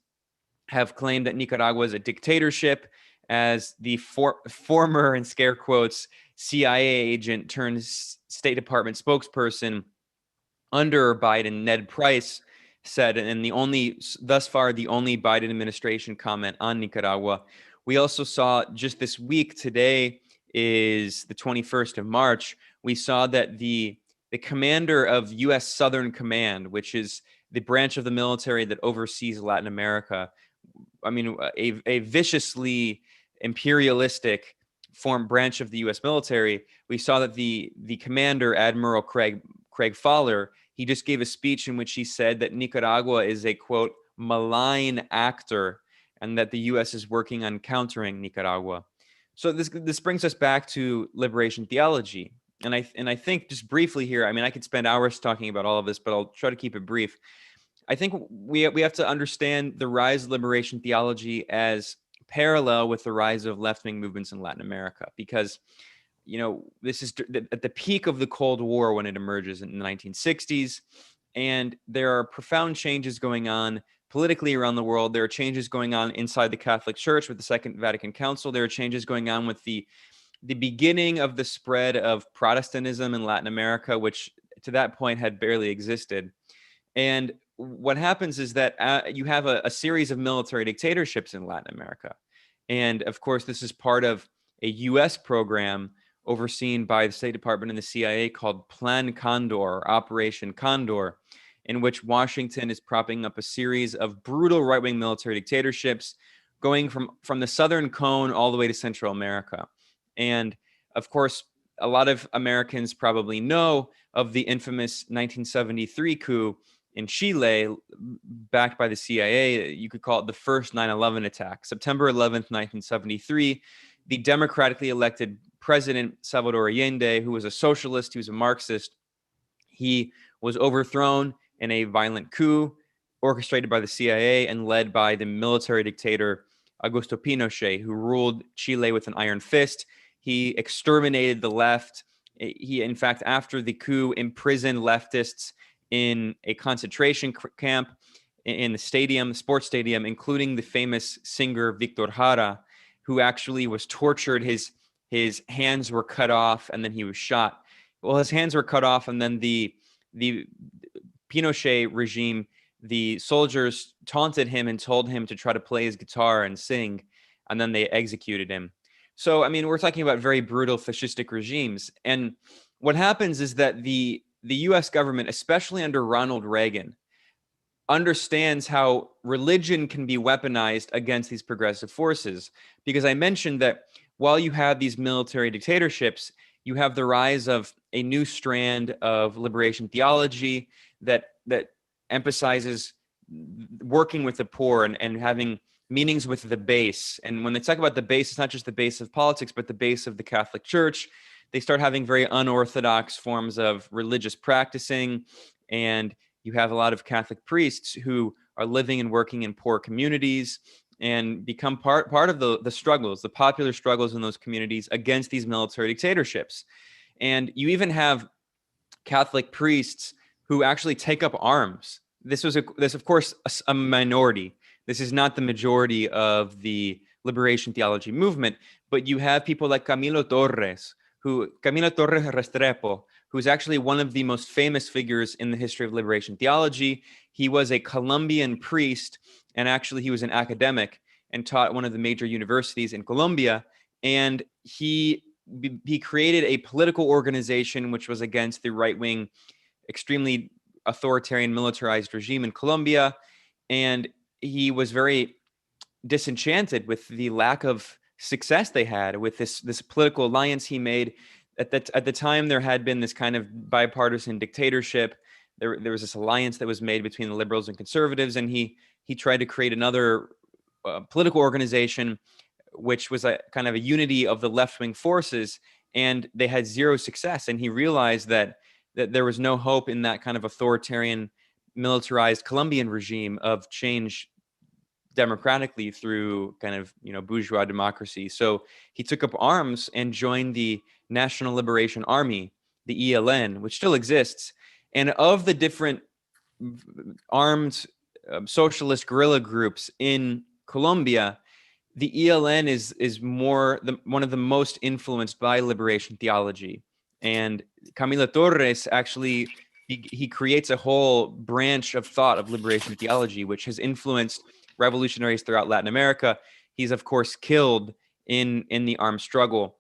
have claimed that Nicaragua is a dictatorship, as the former, in scare quotes, CIA agent turned State Department spokesperson under Biden, Ned Price, said, and thus far, the only Biden administration comment on Nicaragua. We also saw just this week, today is the 21st of March, we saw that the commander of U.S. Southern Command, which is the branch of the military that oversees Latin America, I mean, a viciously imperialistic branch of the U.S. military, we saw that the commander, Admiral Craig Fowler, he just gave a speech in which he said that Nicaragua is a, quote, malign actor, and that the U.S. is working on countering Nicaragua. So this brings us back to liberation theology. And I think just briefly here, I mean, I could spend hours talking about all of this, but I'll try to keep it brief. I think we have to understand the rise of liberation theology as parallel with the rise of left-wing movements in Latin America, because, you know, this is at the peak of the Cold War when it emerges in the 1960s, and there are profound changes going on politically around the world. There are changes going on inside the Catholic Church with the Second Vatican Council. There are changes going on with the beginning of the spread of Protestantism in Latin America, which to that point had barely existed. And what happens is that you have a series of military dictatorships in Latin America. And of course, this is part of a U.S. program overseen by the State Department and the CIA called Plan Condor, or Operation Condor, in which Washington is propping up a series of brutal right-wing military dictatorships going from the Southern Cone all the way to Central America. And of course, a lot of Americans probably know of the infamous 1973 coup in Chile, backed by the CIA. You could call it the first 9/11 attack. September 11th, 1973, the democratically elected president, Salvador Allende, who was a socialist, he was a Marxist, he was overthrown in a violent coup orchestrated by the CIA and led by the military dictator Augusto Pinochet, who ruled Chile with an iron fist. He exterminated the left. He, in fact, after the coup, imprisoned leftists in a concentration camp in the sports stadium, including the famous singer Victor Jara, who actually was tortured. His hands were cut off and then he was shot. Well, his hands were cut off, and then the Pinochet regime, the soldiers taunted him and told him to try to play his guitar and sing, and then they executed him. So, I mean, we're talking about very brutal fascistic regimes. And what happens is that the U.S. government, especially under Ronald Reagan, understands how religion can be weaponized against these progressive forces. Because I mentioned that while you have these military dictatorships, you have the rise of a new strand of liberation theology that emphasizes working with the poor and having meetings with the base. And when they talk about the base, it's not just the base of politics, but the base of the Catholic Church. They start having very unorthodox forms of religious practicing, and you have a lot of Catholic priests who are living and working in poor communities and become part of the struggles, the popular struggles in those communities against these military dictatorships. And you even have Catholic priests who actually take up arms. This, of course, a minority. This is not the majority of the liberation theology movement, but you have people like Camilo Torres Restrepo, who's actually one of the most famous figures in the history of liberation theology. He was a Colombian priest, and actually he was an academic and taught at one of the major universities in Colombia. And he created a political organization which was against the right-wing, extremely authoritarian militarized regime in Colombia. And he was very disenchanted with the lack of success they had with this political alliance he made. At the time, there had been this kind of bipartisan dictatorship. There was this alliance that was made between the liberals and conservatives, and he tried to create another political organization, which was a kind of a unity of the left-wing forces, and they had zero success. And he realized that there was no hope in that kind of authoritarian, militarized Colombian regime of change democratically through kind of, bourgeois democracy. So he took up arms and joined the National Liberation Army, the ELN, which still exists. And of the different armed socialist guerrilla groups in Colombia, the ELN is one of the most influenced by liberation theology. And Camila Torres actually, he creates a whole branch of thought of liberation theology, which has influenced revolutionaries throughout Latin America. He's, of course, killed in the armed struggle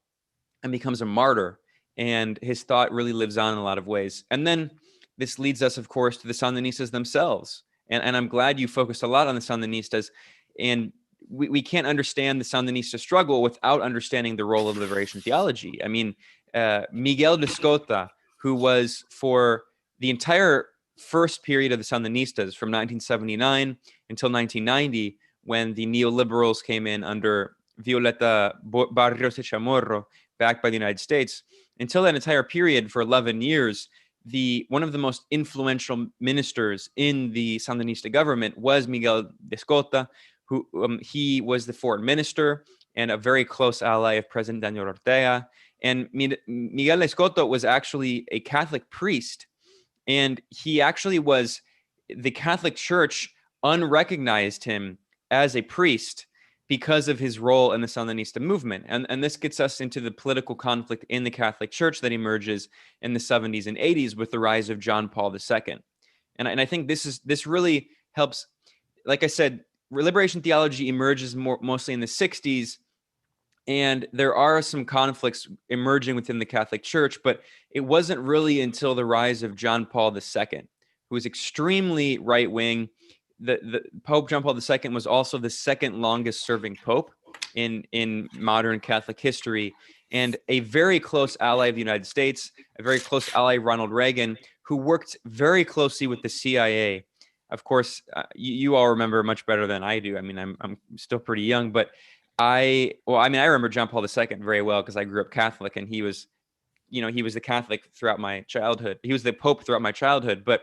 and becomes a martyr. And his thought really lives on in a lot of ways. And then this leads us, of course, to the Sandinistas themselves. And I'm glad you focused a lot on the Sandinistas. And we can't understand the Sandinista struggle without understanding the role of liberation theology. I mean, Miguel de Escota, who was for the entire first period of the Sandinistas from 1979 until 1990, when the neoliberals came in under Violeta Barrios de Chamorro, backed by the United States. Until that entire period, for 11 years, one of the most influential ministers in the Sandinista government was Miguel de Escota, who he was the foreign minister and a very close ally of President Daniel Ortega. And Miguel de Escota was actually a Catholic priest, and he actually was, the Catholic Church unrecognized him as a priest because of his role in the Sandinista movement. And this gets us into the political conflict in the Catholic Church that emerges in the 70s and 80s with the rise of John Paul II. And I think this really helps. Like I said, liberation theology emerges mostly in the 60s, and there are some conflicts emerging within the Catholic Church, but it wasn't really until the rise of John Paul II, who was extremely right-wing. The Pope John Paul II was also the second longest serving pope in modern Catholic history, and a very close ally of the United States, a very close ally, Ronald Reagan, who worked very closely with the CIA. Of course, you all remember much better than I do. I mean, I'm still pretty young, but I remember John Paul II very well because I grew up Catholic, and he was the Catholic throughout my childhood. He was the Pope throughout my childhood, but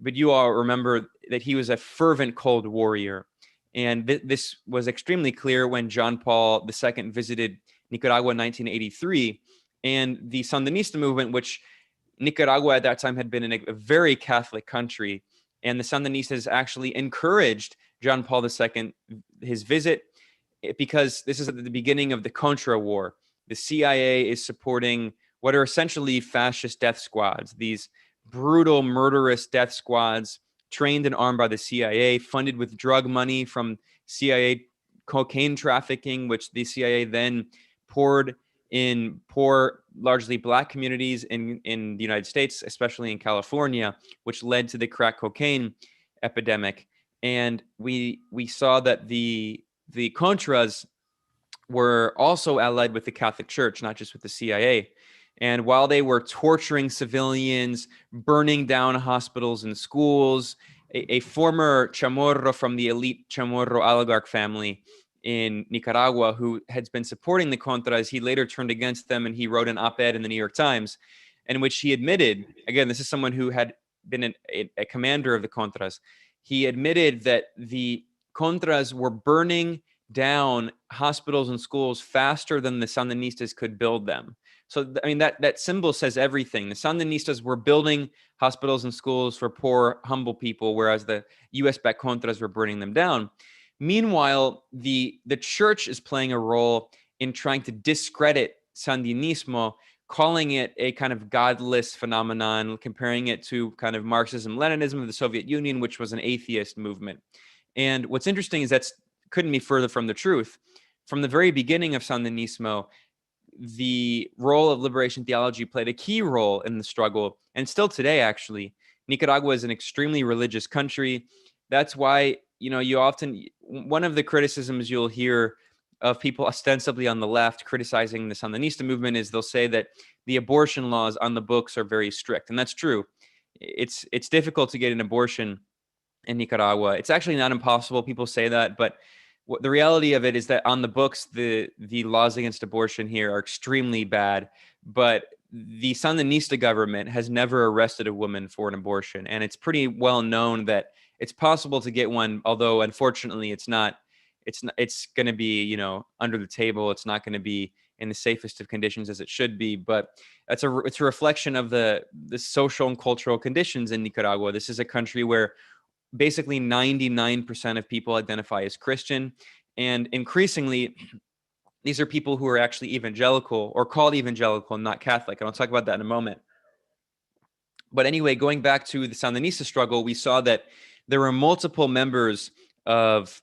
you all remember that he was a fervent Cold Warrior. And this was extremely clear when John Paul II visited Nicaragua in 1983. And the Sandinista movement, which Nicaragua at that time had been in a very Catholic country, and the Sandinistas actually encouraged John Paul II, his visit, because this is at the beginning of the Contra War. The CIA is supporting what are essentially fascist death squads, these brutal, murderous death squads trained and armed by the CIA, funded with drug money from CIA cocaine trafficking, which the CIA then poured in poor, largely Black communities in the United States, especially in California, which led to the crack cocaine epidemic. And we saw that the Contras were also allied with the Catholic Church, not just with the CIA. And while they were torturing civilians, burning down hospitals and schools, a former Chamorro from the elite Chamorro oligarch family in Nicaragua, who had been supporting the Contras, he later turned against them, and he wrote an op-ed in the New York Times in which he admitted, again, this is someone who had been a commander of the Contras, he admitted that the Contras were burning down hospitals and schools faster than the Sandinistas could build them. So, I mean, that symbol says everything. The Sandinistas were building hospitals and schools for poor, humble people, whereas the US-backed Contras were burning them down. Meanwhile, the church is playing a role in trying to discredit Sandinismo, calling it a kind of godless phenomenon, comparing it to kind of Marxism-Leninism of the Soviet Union, which was an atheist movement. And what's interesting is that couldn't be further from the truth. From the very beginning of Sandinismo, the role of liberation theology played a key role in the struggle, and still today, actually. Nicaragua is an extremely religious country. That's why, you often, one of the criticisms you'll hear of people ostensibly on the left criticizing the Sandinista movement is they'll say that the abortion laws on the books are very strict, and that's true. It's difficult to get an abortion in Nicaragua. It's actually not impossible. People say that, but the reality of it is that on the books, the laws against abortion here are extremely bad, but the Sandinista government has never arrested a woman for an abortion. And it's pretty well known that it's possible to get one, although unfortunately it's going to be, under the table. It's not going to be in the safest of conditions as it should be, but it's a reflection of the social and cultural conditions in Nicaragua. This is a country where basically 99% of people identify as Christian. And increasingly, these are people who are actually evangelical or called evangelical, not Catholic. And I'll talk about that in a moment. But anyway, going back to the Sandinista struggle, we saw that there were multiple members of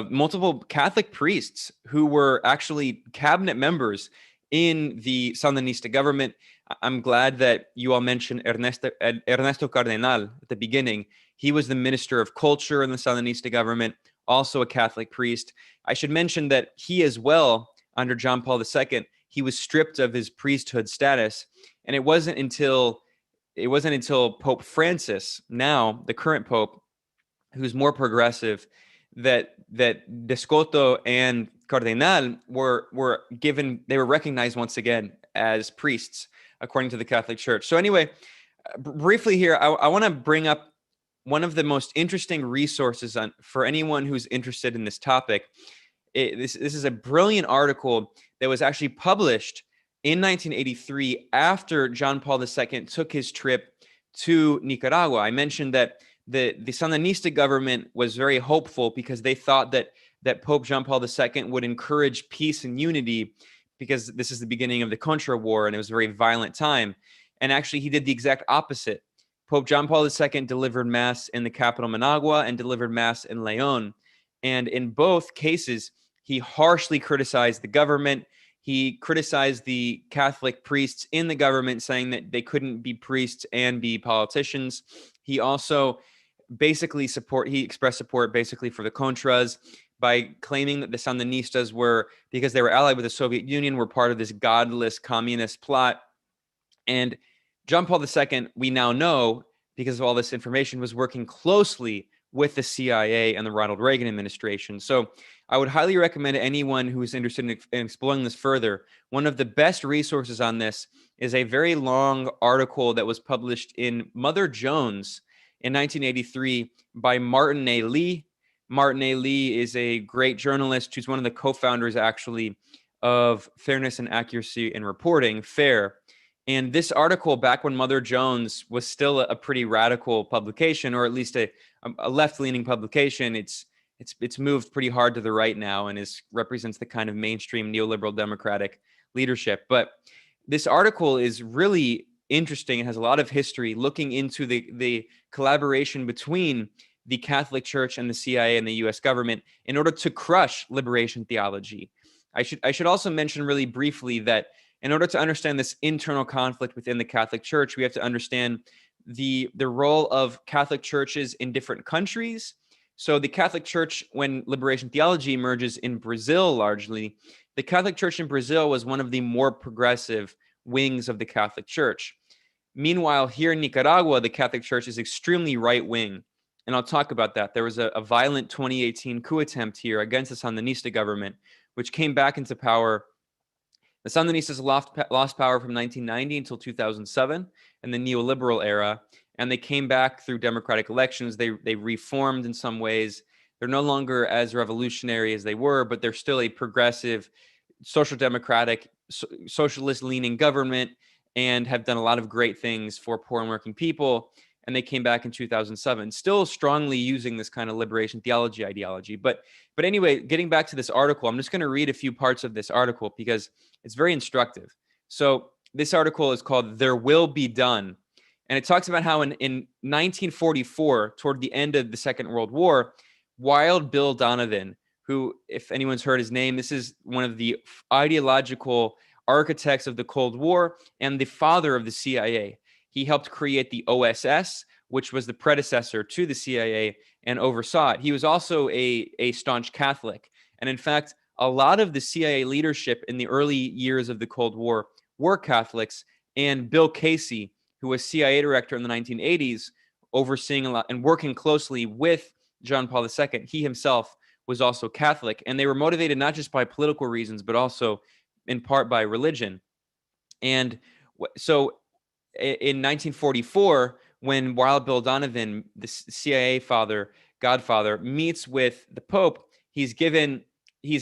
multiple Catholic priests who were actually cabinet members in the Sandinista government. I'm glad that you all mentioned Ernesto Cardenal at the beginning. He was the Minister of Culture in the Sandinista government, also a Catholic priest. I should mention that he as well, under John Paul II, he was stripped of his priesthood status. And it wasn't until Pope Francis, now the current Pope, who's more progressive, that Descoto and Cardenal were recognized once again as priests according to the Catholic Church. So anyway, briefly here, I want to bring up one of the most interesting resources for anyone who's interested in this topic. This is a brilliant article that was actually published in 1983 after John Paul II took his trip to Nicaragua. I mentioned that the Sandinista government was very hopeful because they thought that Pope John Paul II would encourage peace and unity, because this is the beginning of the Contra War and it was a very violent time. And actually, he did the exact opposite. Pope John Paul II delivered Mass in the capital Managua and delivered Mass in León. And in both cases, he harshly criticized the government. He criticized the Catholic priests in the government, saying that they couldn't be priests and be politicians. He also expressed support basically for the Contras by claiming that the Sandinistas were, because they were allied with the Soviet Union, were part of this godless communist plot. And John Paul II, we now know, because of all this information, was working closely with the CIA and the Ronald Reagan administration. So I would highly recommend anyone who is interested in exploring this further. One of the best resources on this is a very long article that was published in Mother Jones in 1983 by Martin A. Lee. Martin A. Lee is a great journalist who's one of the co-founders, actually, of Fairness and Accuracy in Reporting, FAIR. And this article, back when Mother Jones was still a pretty radical publication, or at least a left-leaning publication, it's moved pretty hard to the right now and represents the kind of mainstream neoliberal democratic leadership. But this article is really interesting. It has a lot of history looking into the collaboration between the Catholic Church and the CIA and the U.S. government in order to crush liberation theology. I should also mention really briefly that in order to understand this internal conflict within the Catholic Church, we have to understand the role of Catholic churches in different countries. So the Catholic Church, when liberation theology emerges in Brazil largely, the Catholic Church in Brazil was one of the more progressive wings of the Catholic Church. Meanwhile, here in Nicaragua, the Catholic Church is extremely right-wing. And I'll talk about that. There was a violent 2018 coup attempt here against the Sandinista government, which came back into power. The Sandinistas lost power from 1990 until 2007 in the neoliberal era, and they came back through democratic elections. They reformed in some ways. They're no longer as revolutionary as they were, but they're still a progressive, social democratic, socialist-leaning government, and have done a lot of great things for poor and working people. And they came back in 2007, still strongly using this kind of liberation theology ideology. But anyway, getting back to this article, I'm just going to read a few parts of this article because it's very instructive. So this article is called "There Will Be Done." And it talks about how in 1944, toward the end of the Second World War, Wild Bill Donovan, who, if anyone's heard his name, this is one of the ideological architects of the Cold War and the father of the CIA. He helped create the OSS, which was the predecessor to the CIA, and oversaw it. He was also a staunch Catholic. And in fact, a lot of the CIA leadership in the early years of the Cold War were Catholics. And Bill Casey, who was CIA director in the 1980s, overseeing a lot and working closely with John Paul II, he himself was also Catholic. And they were motivated not just by political reasons, but also in part by religion. And so in 1944, when Wild Bill Donovan, the CIA godfather, meets with the Pope, he's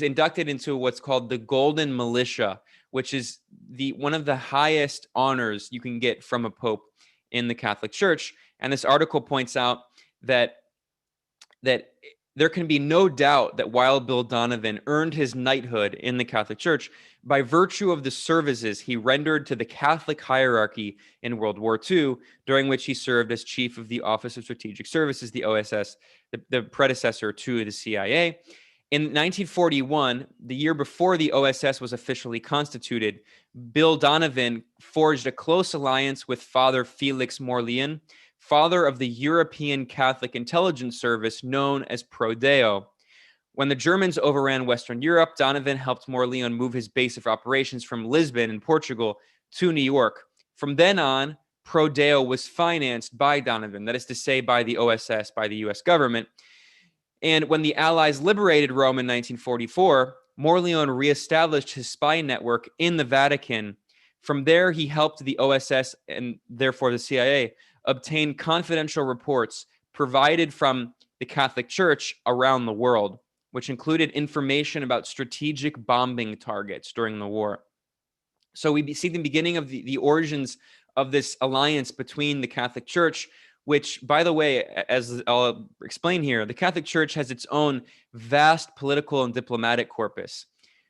inducted into what's called the Golden Militia, which is one of the highest honors you can get from a Pope in the Catholic Church. And this article points out that there can be no doubt that Wild Bill Donovan earned his knighthood in the Catholic Church by virtue of the services he rendered to the Catholic hierarchy in World War II, during which he served as chief of the Office of Strategic Services, the OSS, the predecessor to the CIA. In 1941, the year before the OSS was officially constituted, Bill Donovan forged a close alliance with Father Felix Morlean, father of the European Catholic Intelligence Service known as Prodeo. When the Germans overran Western Europe, Donovan helped Morlean move his base of operations from Lisbon in Portugal to New York. From then on, Prodeo was financed by Donovan, that is to say, by the OSS, by the US government. And when the Allies liberated Rome in 1944, Morleone reestablished his spy network in the Vatican. From there, he helped the OSS and therefore the CIA obtain confidential reports provided from the Catholic Church around the world, which included information about strategic bombing targets during the war. So we see the beginning of the origins of this alliance between the Catholic Church, which, by the way, as I'll explain here, the Catholic Church has its own vast political and diplomatic corpus.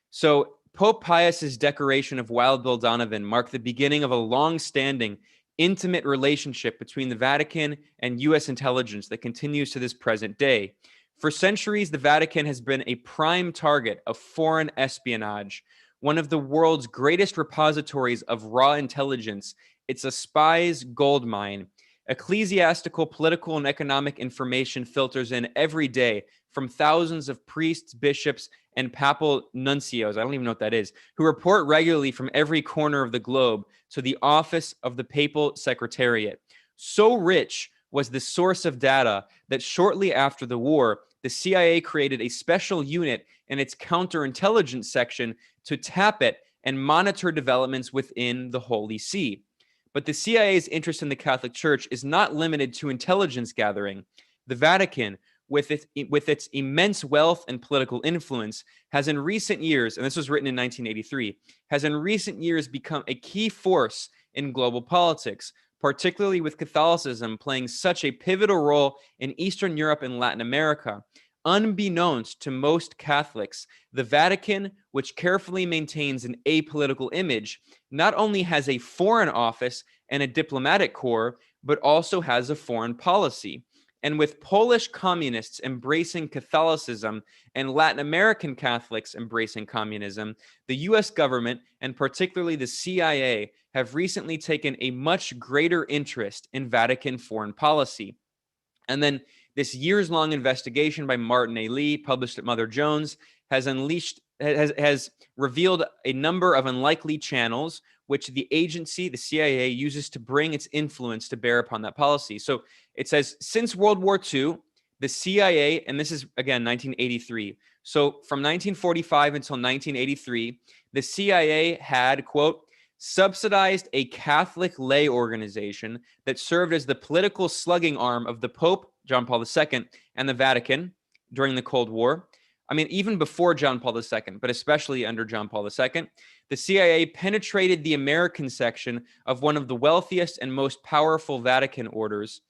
So Pope Pius's decoration of Wild Bill Donovan marked the beginning of a long-standing, intimate relationship between the Vatican and U.S. intelligence that continues to this present day. For centuries, the Vatican has been a prime target of foreign espionage, one of the world's greatest repositories of raw intelligence. It's a spy's goldmine. Ecclesiastical, political, and economic information filters in every day from thousands of priests, bishops, and papal nuncios, I don't even know what that is, who report regularly from every corner of the globe to the office of the papal secretariat. So rich was the source of data that shortly after the war, the CIA created a special unit in its counterintelligence section to tap it and monitor developments within the Holy See. But the CIA's interest in the Catholic Church is not limited to intelligence gathering. The Vatican, with its immense wealth and political influence, has in recent years, and this was written in 1983, has in recent years become a key force in global politics, particularly with Catholicism playing such a pivotal role in Eastern Europe and Latin America. Unbeknownst to most Catholics, the Vatican, which carefully maintains an apolitical image, not only has a foreign office and a diplomatic corps, but also has a foreign policy. And with Polish communists embracing Catholicism and Latin American Catholics embracing communism, the US government, and particularly the CIA, have recently taken a much greater interest in Vatican foreign policy. And then this years-long investigation by Martin A. Lee, published at Mother Jones, has revealed a number of unlikely channels which the agency, the CIA, uses to bring its influence to bear upon that policy. So it says, since World War II, the CIA, and this is, again, 1983. So from 1945 until 1983, the CIA had, quote, subsidized a Catholic lay organization that served as the political slugging arm of the Pope, John Paul II, and the Vatican during the Cold War. I mean, even before John Paul II, but especially under John Paul II, the CIA penetrated the American section of one of the wealthiest and most powerful Vatican orders.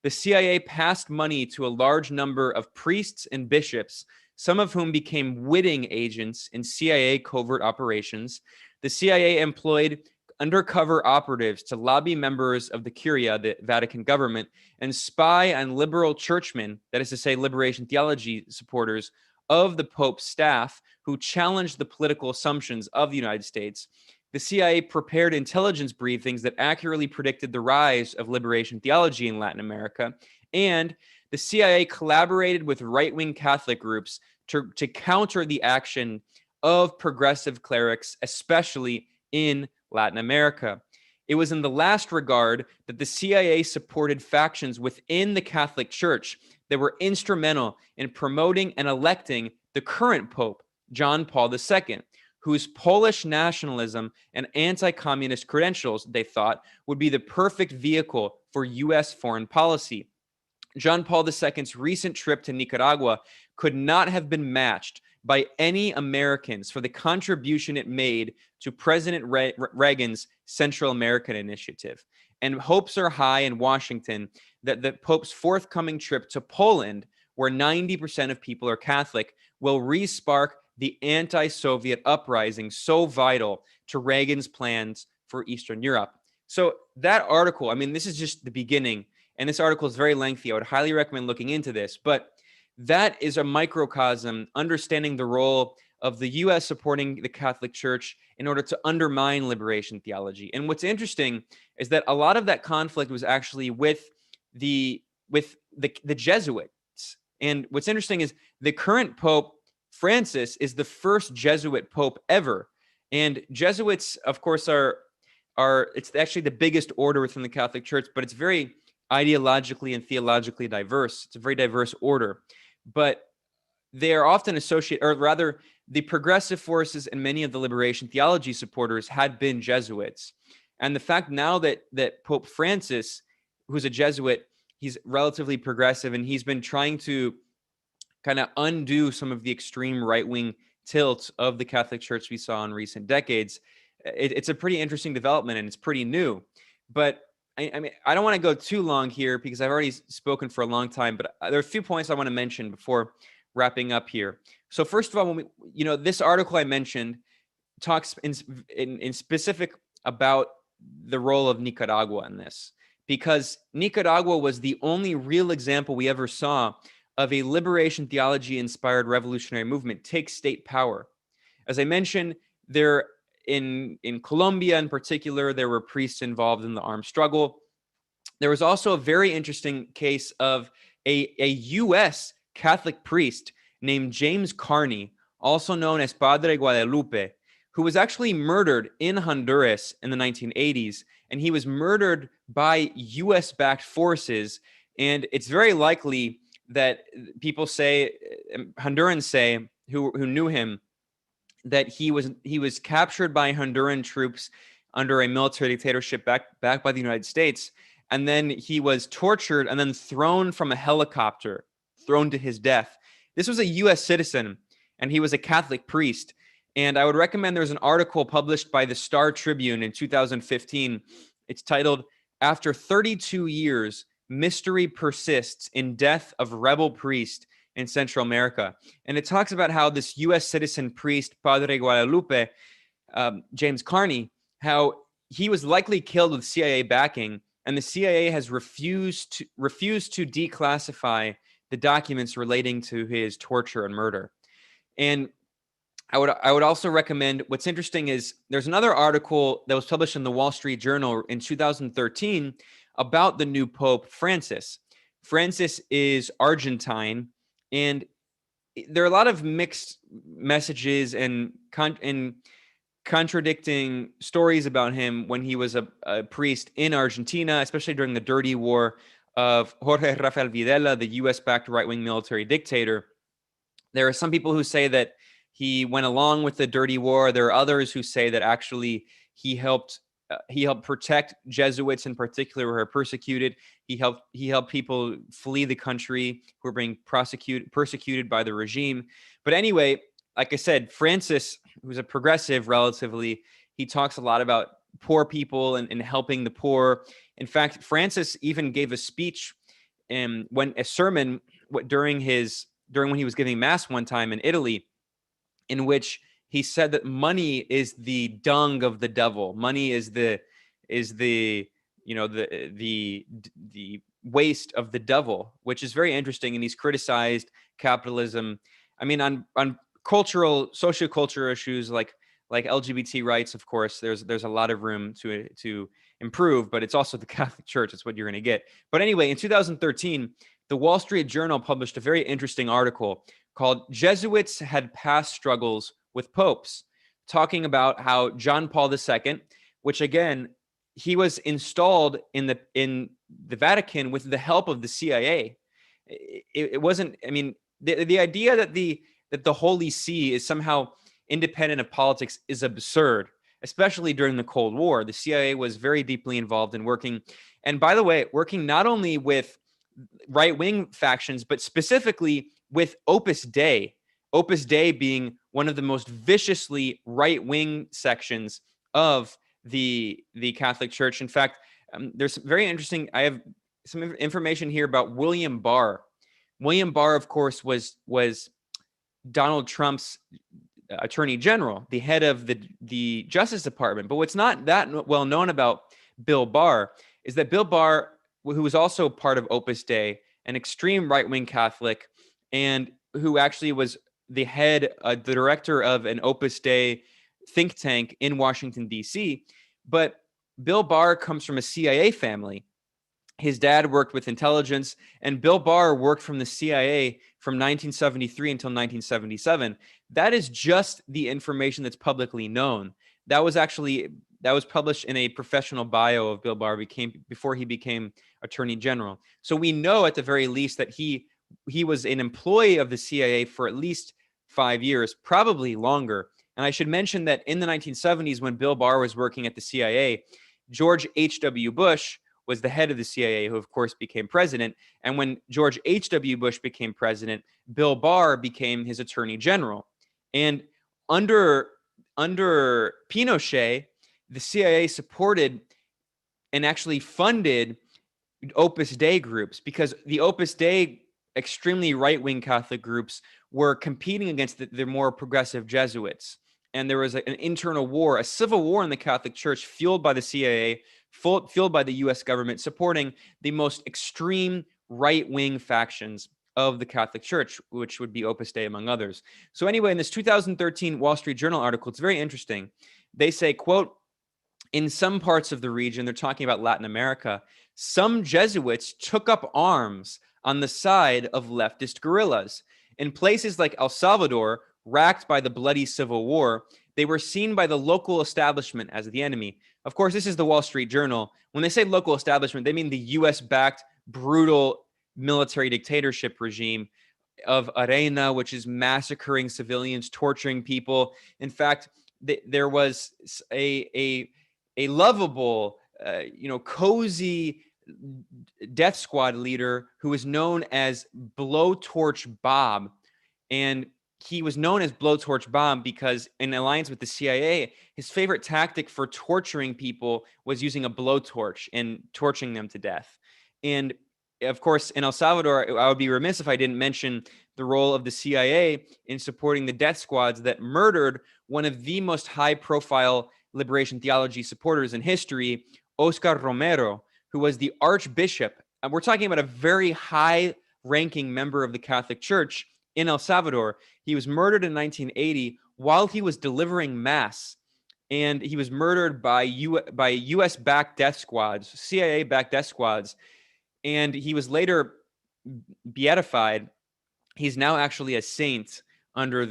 The CIA passed money to a large number of priests and bishops, some of whom became witting agents in CIA covert operations. The CIA employed undercover operatives to lobby members of the Curia, the Vatican government, and spy on liberal churchmen, that is to say, liberation theology supporters of the Pope's staff, who challenged the political assumptions of the United States. The CIA prepared intelligence briefings that accurately predicted the rise of liberation theology in Latin America, and the CIA collaborated with right-wing Catholic groups to counter the action of progressive clerics, especially in Latin America. It was in the last regard that the CIA supported factions within the Catholic Church that were instrumental in promoting and electing the current Pope, John Paul II, whose Polish nationalism and anti-communist credentials, they thought, would be the perfect vehicle for U.S. foreign policy. John Paul II's recent trip to Nicaragua could not have been matched by any Americans for the contribution it made to President Reagan's Central American initiative. And hopes are high in Washington that the Pope's forthcoming trip to Poland where 90% of people are Catholic, will re-spark the anti-Soviet uprising so vital to Reagan's plans for Eastern Europe. So that article, I mean, this is just the beginning, and this article is very lengthy. I would highly recommend looking into this, but that is a microcosm, understanding the role of the U.S. supporting the Catholic Church in order to undermine liberation theology. And what's interesting is that a lot of that conflict was actually with the Jesuits. And what's interesting is the current Pope Francis is the first Jesuit Pope ever. And Jesuits, of course, are it's actually the biggest order within the Catholic Church, but it's very ideologically and theologically diverse. It's a very diverse order. But they are often associated, or rather, the progressive forces and many of the liberation theology supporters had been Jesuits. And the fact now that Pope Francis, who's a Jesuit, he's relatively progressive, and he's been trying to kind of undo some of the extreme right-wing tilt of the Catholic Church we saw in recent decades. It's a pretty interesting development, and it's pretty new. But I mean, I don't want to go too long here because I've already spoken for a long time, but there are a few points I want to mention before wrapping up here. So first of all, when this article I mentioned talks in specific about the role of Nicaragua in this, because Nicaragua was the only real example we ever saw of a liberation theology inspired revolutionary movement take state power. As I mentioned, there in Colombia in particular, there were priests involved in the armed struggle. There was also a very interesting case of a U.S. Catholic priest named James Carney, also known as Padre Guadalupe, who was actually murdered in Honduras in the 1980s. And he was murdered by U.S.-backed forces. And it's very likely that people say, Hondurans say, who knew him, that he was captured by Honduran troops under a military dictatorship backed by the United States. And then he was tortured and then thrown from a helicopter, thrown to his death. This was a U.S. citizen, and he was a Catholic priest. And I would recommend there's an article published by the Star Tribune in 2015. It's titled, "After 32 Years, Mystery Persists in Death of Rebel Priest in Central America." And it talks about how this U.S. citizen priest, Padre Guadalupe, James Carney, how he was likely killed with CIA backing, and the CIA has refused to declassify the documents relating to his torture and murder. And I would also recommend, what's interesting is there's another article that was published in the Wall Street Journal in 2013 about the new Pope Francis. Francis is Argentine, and there are a lot of mixed messages and contradicting stories about him when he was a priest in Argentina, especially during the dirty war of Jorge Rafael Videla, the U.S.-backed right-wing military dictator. There are some people who say that he went along with the dirty war. There are others who say that actually he helped protect Jesuits in particular who are persecuted. He helped people flee the country who were being persecuted by the regime. But anyway, like I said, Francis, who's a progressive relatively, he talks a lot about poor people and helping the poor. In fact, Francis even gave a speech during when he was giving mass one time in Italy, in which he said that money is the dung of the devil. Money is the waste of the devil, which is very interesting. And he's criticized capitalism. I mean, on sociocultural issues like LGBT rights, of course, there's a lot of room to improve, but it's also the Catholic Church. It's what you're going to get. But anyway, in 2013, the Wall Street Journal published a very interesting article called "Jesuits Had Past Struggles with Popes," talking about how John Paul II, which again, he was installed in the Vatican with the help of the CIA. It wasn't, I mean, the idea that the Holy See is somehow independent of politics is absurd, especially during the Cold War. The CIA was very deeply involved in working, and by the way, working not only with right-wing factions, but specifically with Opus Dei. Opus Dei being one of the most viciously right-wing sections of the Catholic Church. In fact, there's very interesting, I have some information here about William Barr. William Barr, of course, was Donald Trump's attorney general, the head of the Justice Department. But what's not that well known about Bill Barr is that Bill Barr, who was also part of Opus Dei, an extreme right-wing Catholic, and who actually was the head, the director of an Opus Dei think tank in Washington, D.C. But Bill Barr comes from a CIA family. His dad worked with intelligence, and Bill Barr worked from the CIA from 1973 until 1977. That is just the information that's publicly known. That was published in a professional bio of Bill Barr before he became Attorney General. So we know at the very least that he was an employee of the CIA for at least 5 years, probably longer. And I should mention that in the 1970s, when Bill Barr was working at the CIA, George H.W. Bush was the head of the CIA, who of course became president. And when George H.W. Bush became president, Bill Barr became his attorney general. And under Pinochet, the CIA supported and actually funded Opus Dei groups, because the Opus Dei extremely right-wing Catholic groups were competing against the more progressive Jesuits. And there was an internal war, a civil war in the Catholic Church, fueled by the CIA, fueled by the U.S. government, supporting the most extreme right-wing factions of the Catholic Church, which would be Opus Dei, among others. So anyway, in this 2013 Wall Street Journal article, it's very interesting. They say, quote, in some parts of the region, they're talking about Latin America, some Jesuits took up arms on the side of leftist guerrillas. In places like El Salvador, racked by the bloody civil war, they were seen by the local establishment as the enemy. Of course, this is the Wall Street Journal. When they say local establishment, they mean the U.S.-backed, brutal military dictatorship regime of Arena, which is massacring civilians, torturing people. In fact, there was a lovable, cozy death squad leader who was known as Blowtorch Bob. And he was known as Blowtorch Bob because, in alliance with the CIA, his favorite tactic for torturing people was using a blowtorch and torching them to death. And of course, in El Salvador, I would be remiss if I didn't mention the role of the CIA in supporting the death squads that murdered one of the most high-profile liberation theology supporters in history, Oscar Romero, who was the Archbishop. And we're talking about a very high-ranking member of the Catholic Church in El Salvador. He was murdered in 1980 while he was delivering mass, and he was murdered by U.S.-backed death squads, CIA-backed death squads, and he was later beatified. He's now actually a saint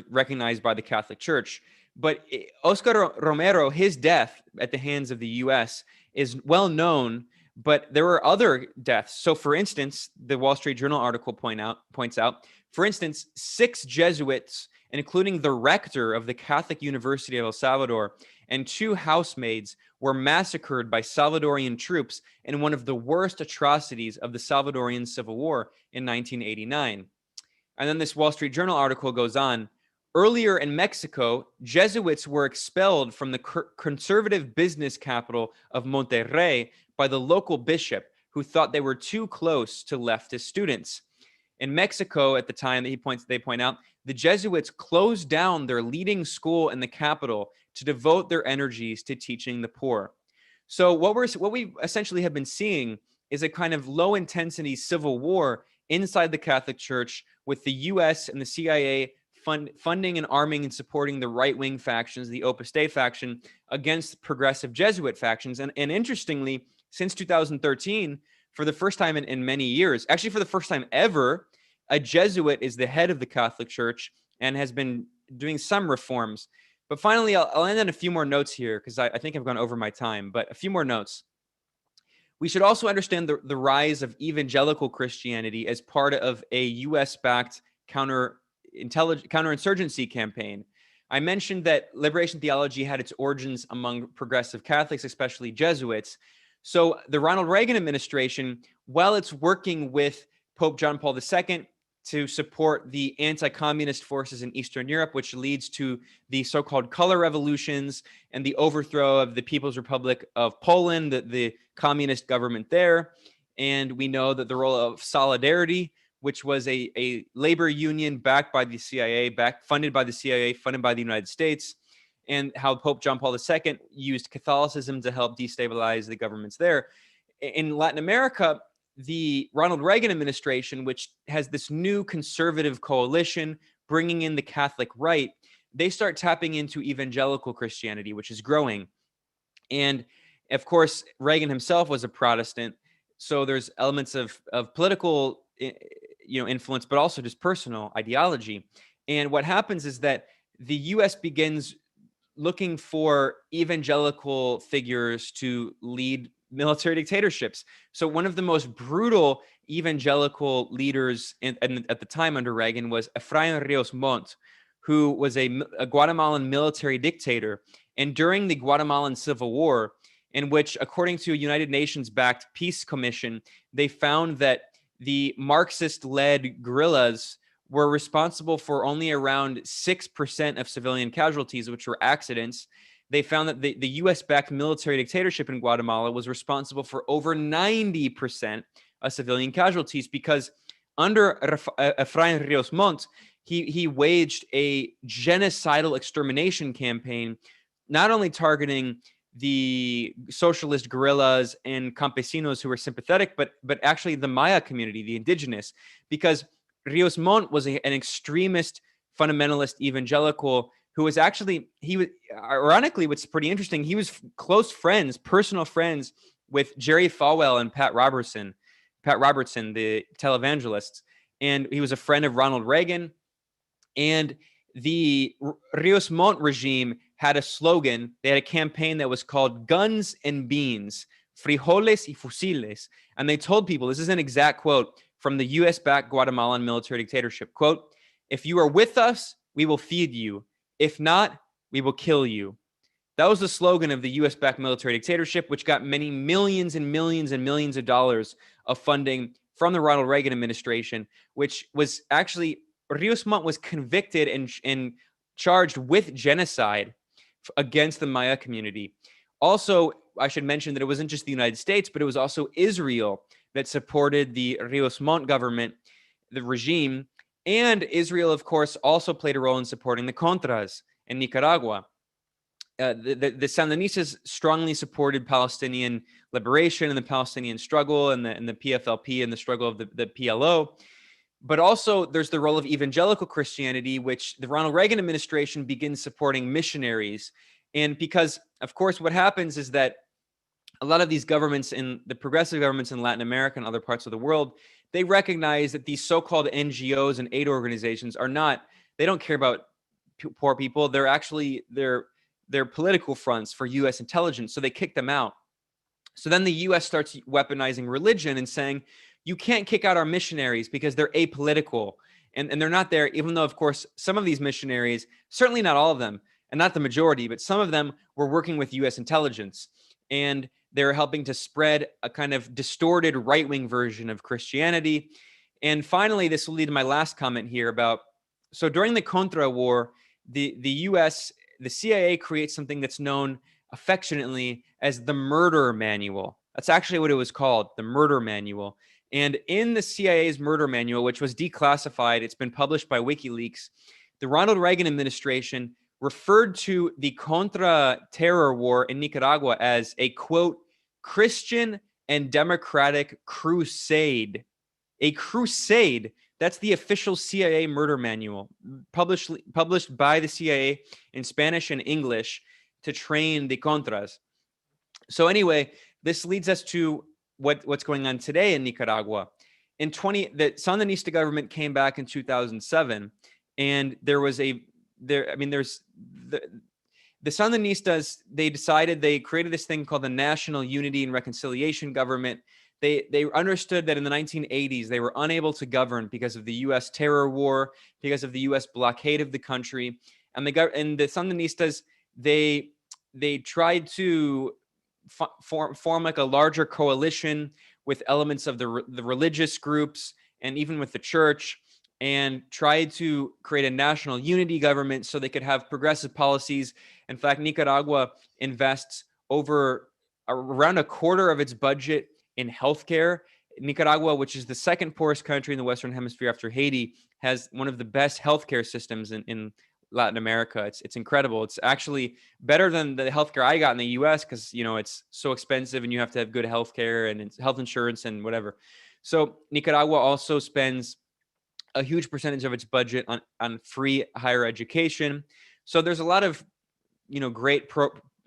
recognized by the Catholic Church. But Oscar Romero, his death at the hands of the U.S. is well known, but there were other deaths. So, for instance, the Wall Street Journal article points out, for instance, 6 Jesuits, including the rector of the Catholic University of El Salvador, and 2 housemaids were massacred by Salvadorian troops in one of the worst atrocities of the Salvadorian Civil War in 1989. And then this Wall Street Journal article goes on. Earlier in Mexico, Jesuits were expelled from the conservative business capital of Monterrey by the local bishop, who thought they were too close to leftist students. In Mexico, at the time they point out, the Jesuits closed down their leading school in the capital to devote their energies to teaching the poor. So what we essentially have been seeing is a kind of low-intensity civil war inside the Catholic Church, with the U.S. and the CIA funding and arming and supporting the right-wing factions, the Opus Dei faction, against progressive Jesuit factions. And interestingly, since 2013, for the first time in many years, actually for the first time ever, a Jesuit is the head of the Catholic Church and has been doing some reforms. But finally, I'll end on a few more notes here, because I think I've gone over my time, but a few more notes. We should also understand the rise of evangelical Christianity as part of a U.S.-backed counterinsurgency campaign. I mentioned that liberation theology had its origins among progressive Catholics, especially Jesuits. So the Ronald Reagan administration, while it's working with Pope John Paul II to support the anti-communist forces in Eastern Europe, which leads to the so-called color revolutions and the overthrow of the People's Republic of Poland, the communist government there. And we know that the role of solidarity which was a labor union backed by the CIA, funded by the CIA, funded by the United States, and how Pope John Paul II used Catholicism to help destabilize the governments there. In Latin America, the Ronald Reagan administration, which has this new conservative coalition bringing in the Catholic right, they start tapping into evangelical Christianity, which is growing. And of course, Reagan himself was a Protestant, so there's elements of political influence, but also just personal ideology. And what happens is that the U.S. begins looking for evangelical figures to lead military dictatorships. So one of the most brutal evangelical leaders at the time under Reagan was Efrain Rios Montt, who was a Guatemalan military dictator. And during the Guatemalan Civil War, in which, according to a United Nations-backed peace commission, they found that the Marxist-led guerrillas were responsible for only around 6% of civilian casualties, which were accidents. They found that the U.S.-backed military dictatorship in Guatemala was responsible for over 90% of civilian casualties, because under Efrain Rios Montt, he waged a genocidal extermination campaign, not only targeting the socialist guerrillas and campesinos who were sympathetic, but actually the Maya community, the indigenous, because Rios Montt was an extremist fundamentalist evangelical who was actually, ironically, what's pretty interesting, he was close friends, personal friends with Jerry Falwell and Pat Robertson, the televangelists. And he was a friend of Ronald Reagan. And the Rios Montt regime had a slogan. They had a campaign that was called Guns and Beans, Frijoles y Fusiles. And they told people, this is an exact quote from the US-backed Guatemalan military dictatorship, quote, "If you are with us, we will feed you. If not, we will kill you." That was the slogan of the US-backed military dictatorship, which got many millions and millions and millions of dollars of funding from the Ronald Reagan administration, which was actually, Rios Montt was convicted and charged with genocide against the Maya community. Also, I should mention that it wasn't just the United States, but it was also Israel that supported the Rios Montt government, the regime. And Israel, of course, also played a role in supporting the Contras in Nicaragua. The Sandinistas strongly supported Palestinian liberation and the Palestinian struggle and the PFLP and the struggle of the PLO. But also there's the role of evangelical Christianity, which the Ronald Reagan administration begins supporting missionaries. And because, of course, what happens is that a lot of these governments, in the progressive governments in Latin America and other parts of the world, they recognize that these so-called NGOs and aid organizations they don't care about poor people. They're actually, they're political fronts for U.S. intelligence. So they kick them out. So then the U.S. starts weaponizing religion and saying, you can't kick out our missionaries because they're apolitical. And they're not there, even though, of course, some of these missionaries, certainly not all of them, and not the majority, but some of them were working with U.S. intelligence. And they're helping to spread a kind of distorted right-wing version of Christianity. And finally, this will lead to my last comment here about, so during the Contra War, the U.S., the CIA creates something that's known affectionately as the Murder Manual. That's actually what it was called, the Murder Manual. And in the CIA's Murder Manual, which was declassified, it's been published by WikiLeaks, the Ronald Reagan administration referred to the Contra-Terror War in Nicaragua as a, quote, Christian and democratic crusade. A crusade. That's the official CIA Murder Manual, published by the CIA in Spanish and English to train the Contras. So anyway, this leads us to what's going on today in Nicaragua. The Sandinista government came back in 2007, and the Sandinistas, they created this thing called the National Unity and Reconciliation Government. They understood that in the 1980s, they were unable to govern because of the U.S. terror war, because of the U.S. blockade of the country. And the Sandinistas, they tried to form like a larger coalition with elements of the religious groups and even with the church, and tried to create a national unity government so they could have progressive policies. In fact, Nicaragua invests around a quarter of its budget in healthcare. Nicaragua, which is the second poorest country in the Western Hemisphere after Haiti, has one of the best healthcare systems in Latin America. It's incredible. It's actually better than the healthcare I got in the U.S. because it's so expensive and you have to have good healthcare and it's health insurance and whatever. So Nicaragua also spends a huge percentage of its budget on free higher education. So there's a lot of great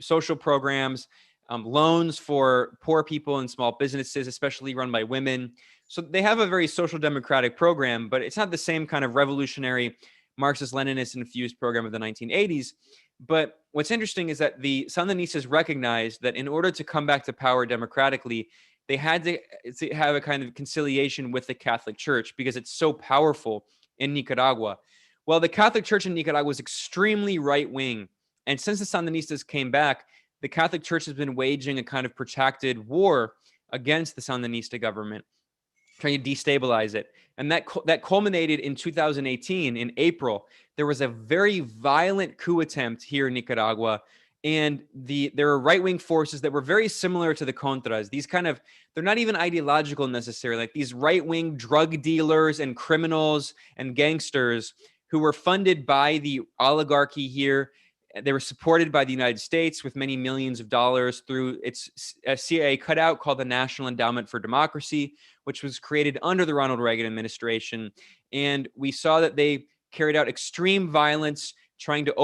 social programs, loans for poor people and small businesses, especially run by women. So they have a very social democratic program, but it's not the same kind of revolutionary Marxist-Leninist infused program of the 1980s. But what's interesting is that the Sandinistas recognized that in order to come back to power democratically, they had to have a kind of conciliation with the Catholic Church because it's so powerful in Nicaragua. Well, the Catholic Church in Nicaragua was extremely right-wing. And since the Sandinistas came back, the Catholic Church has been waging a kind of protracted war against the Sandinista government, trying to destabilize it. And that culminated in 2018, in April. There was a very violent coup attempt here in Nicaragua. And there were right-wing forces that were very similar to the Contras. They're not even ideological necessarily. Like these right-wing drug dealers and criminals and gangsters who were funded by the oligarchy here. They were supported by the United States with many millions of dollars through its CIA cutout called the National Endowment for Democracy, which was created under the Ronald Reagan administration. And we saw that they carried out extreme violence, trying to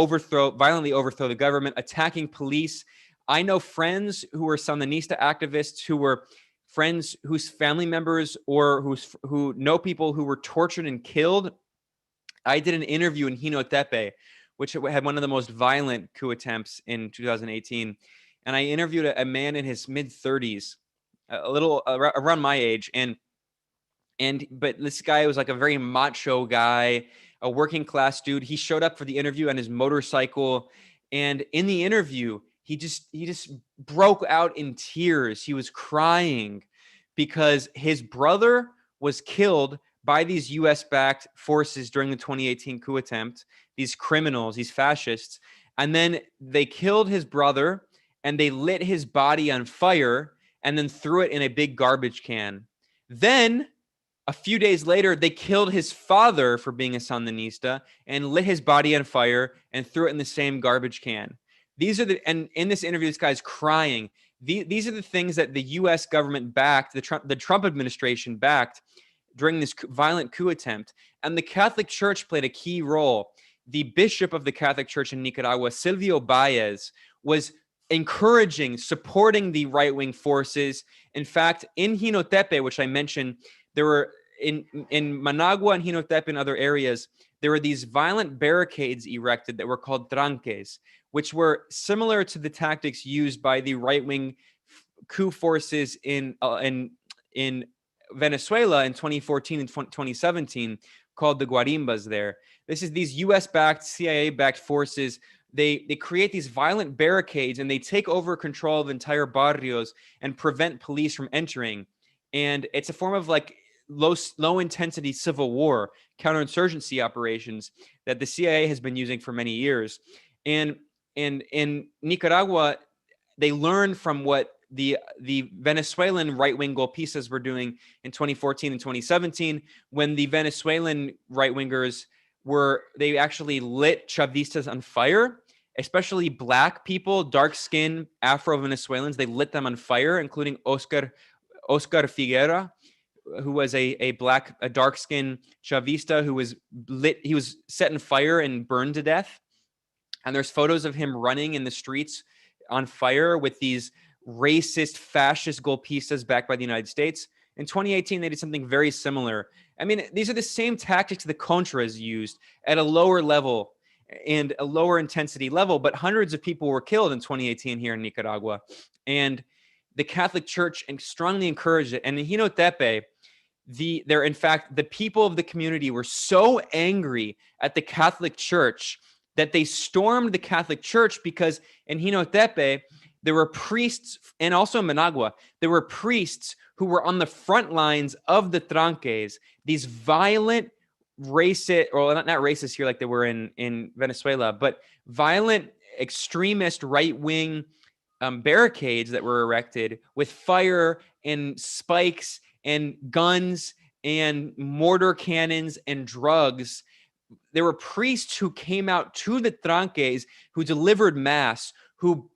violently overthrow the government, attacking police. I know friends who were Sandinista activists who were friends whose family members or who know people who were tortured and killed. I did an interview in Jinotepe, which had one of the most violent coup attempts in 2018. And I interviewed a man in his mid-30s, a little around my age. But this guy was like a very macho guy, a working class dude. He showed up for the interview on his motorcycle. And in the interview, he just broke out in tears. He was crying because his brother was killed by these US-backed forces during the 2018 coup attempt, these criminals, these fascists. And then they killed his brother and they lit his body on fire and then threw it in a big garbage can. Then a few days later, they killed his father for being a Sandinista and lit his body on fire and threw it in the same garbage can. And in this interview, this guy's crying. These are the things that the US government backed, the Trump administration backed during this violent coup attempt. And the Catholic Church played a key role. The bishop of the Catholic Church in Nicaragua, Silvio Baez, was encouraging, supporting the right-wing forces. In fact, in Jinotepe, which I mentioned, there were in Managua and Jinotepe and other areas, there were these violent barricades erected that were called tranques, which were similar to the tactics used by the right-wing coup forces in Venezuela in 2014 and 2017, called the Guarimbas there. This is these US-backed, CIA-backed forces. They create these violent barricades and they take over control of entire barrios and prevent police from entering. And it's a form of like low intensity civil war, counterinsurgency operations that the CIA has been using for many years. And in Nicaragua, they learned from what the Venezuelan right-wing golpistas were doing in 2014 and 2017, when the Venezuelan right-wingers they actually lit Chavistas on fire, especially black people, dark-skinned Afro-Venezuelans. They lit them on fire, including Oscar Figuera, who was a dark-skinned Chavista who was lit. He was set on fire and burned to death. And there's photos of him running in the streets on fire with these racist, fascist golpistas backed by the United States. In 2018, they did something very similar. I mean, these are the same tactics the Contras used at a lower level and a lower intensity level, but hundreds of people were killed in 2018 here in Nicaragua. And the Catholic Church strongly encouraged it. And in Jinotepe, in fact, the people of the community were so angry at the Catholic Church that they stormed the Catholic Church because in Jinotepe, there were priests, and also in Managua, there were priests who were on the front lines of the tranques, these violent racist, or not racist here like they were in Venezuela, but violent extremist right-wing barricades that were erected with fire and spikes and guns and mortar cannons and drugs. There were priests who came out to the tranques, who delivered mass, who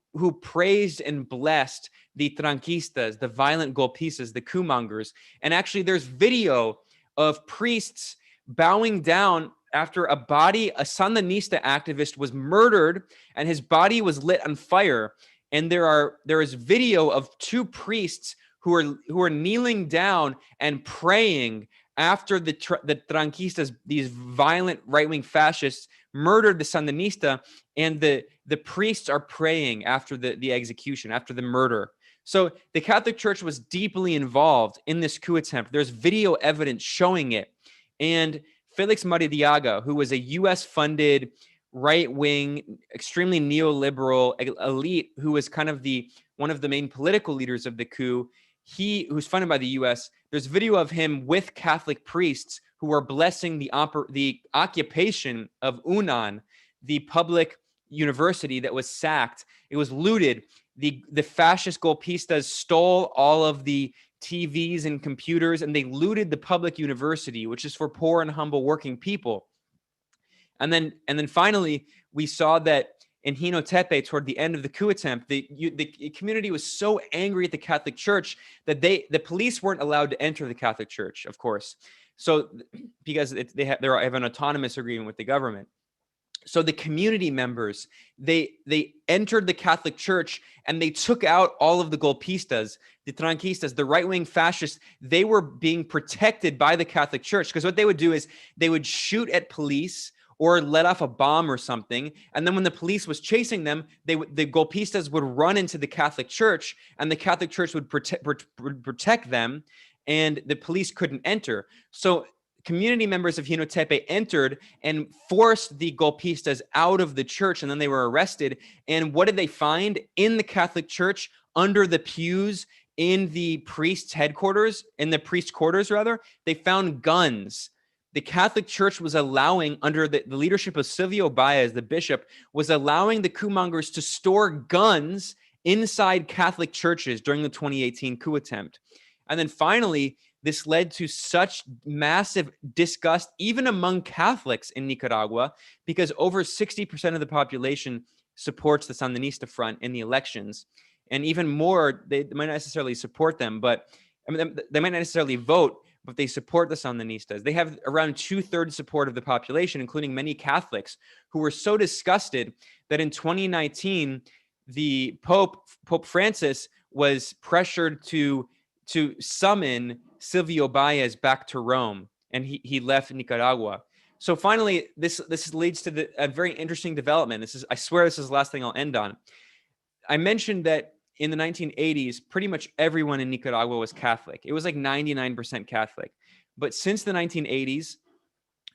praised and blessed the tranquistas, the violent golpistas, the coup mongers. And actually, there's video of priests bowing down after a Sandinista activist was murdered and his body was lit on fire. And there is video of two priests who are kneeling down and praying after the tranquistas, these violent right-wing fascists, murdered the Sandinista, and the priests are praying after the execution, after the murder. So the Catholic Church was deeply involved in this coup attempt. There's video evidence showing it. And Felix Maradiaga, who was a US-funded right-wing, extremely neoliberal elite, who was kind of one of the main political leaders of the coup, who's funded by the US, there's video of him with Catholic priests who are blessing the occupation of UNAN, the public university that was sacked. It was looted. The fascist golpistas stole all of the TVs and computers, and they looted the public university, which is for poor and humble working people. And then finally, we saw that in Jinotepe, toward the end of the coup attempt, the community was so angry at the Catholic Church that the police weren't allowed to enter the Catholic Church, of course. So because they have an autonomous agreement with the government. So the community members, they entered the Catholic Church and they took out all of the golpistas, the tranquistas, the right-wing fascists. They were being protected by the Catholic Church, because what they would do is they would shoot at police or let off a bomb or something. And then when the police was chasing them, the golpistas would run into the Catholic Church, and the Catholic Church would protect them, and the police couldn't enter. So community members of Jinotepe entered and forced the golpistas out of the church, and then they were arrested. And what did they find in the Catholic Church, under the pews in the priest's headquarters, in the priest's quarters rather? They found guns. The Catholic Church was allowing, under the leadership of Silvio Baez, the bishop, was allowing the coup mongers to store guns inside Catholic churches during the 2018 coup attempt. And then finally, this led to such massive disgust, even among Catholics in Nicaragua, because over 60% of the population supports the Sandinista front in the elections. And even more, they might not necessarily support them, but they might not necessarily vote, but they support the Sandinistas. They have around 2/3 support of the population, including many Catholics, who were so disgusted that in 2019, the Pope Francis, was pressured to summon Silvio Baez back to Rome, and he left Nicaragua. So finally, this leads to a very interesting development. I swear this is the last thing I'll end on. I mentioned that in the 1980s, pretty much everyone in Nicaragua was Catholic. It was like 99% Catholic. But since the 1980s,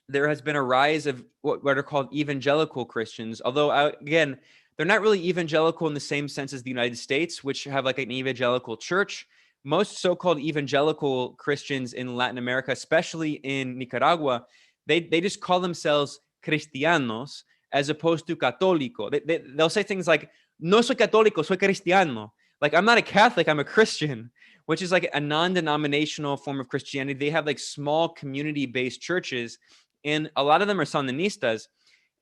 there has been a rise of what are called evangelical Christians. Although, again, they're not really evangelical in the same sense as the United States, which have like an evangelical church. Most so-called evangelical Christians in Latin America, especially in Nicaragua, they just call themselves cristianos as opposed to católico. They'll say things like, no soy católico, soy cristiano. Like, I'm not a Catholic, I'm a Christian, which is like a non-denominational form of Christianity. They have like small community-based churches, and a lot of them are Sandinistas,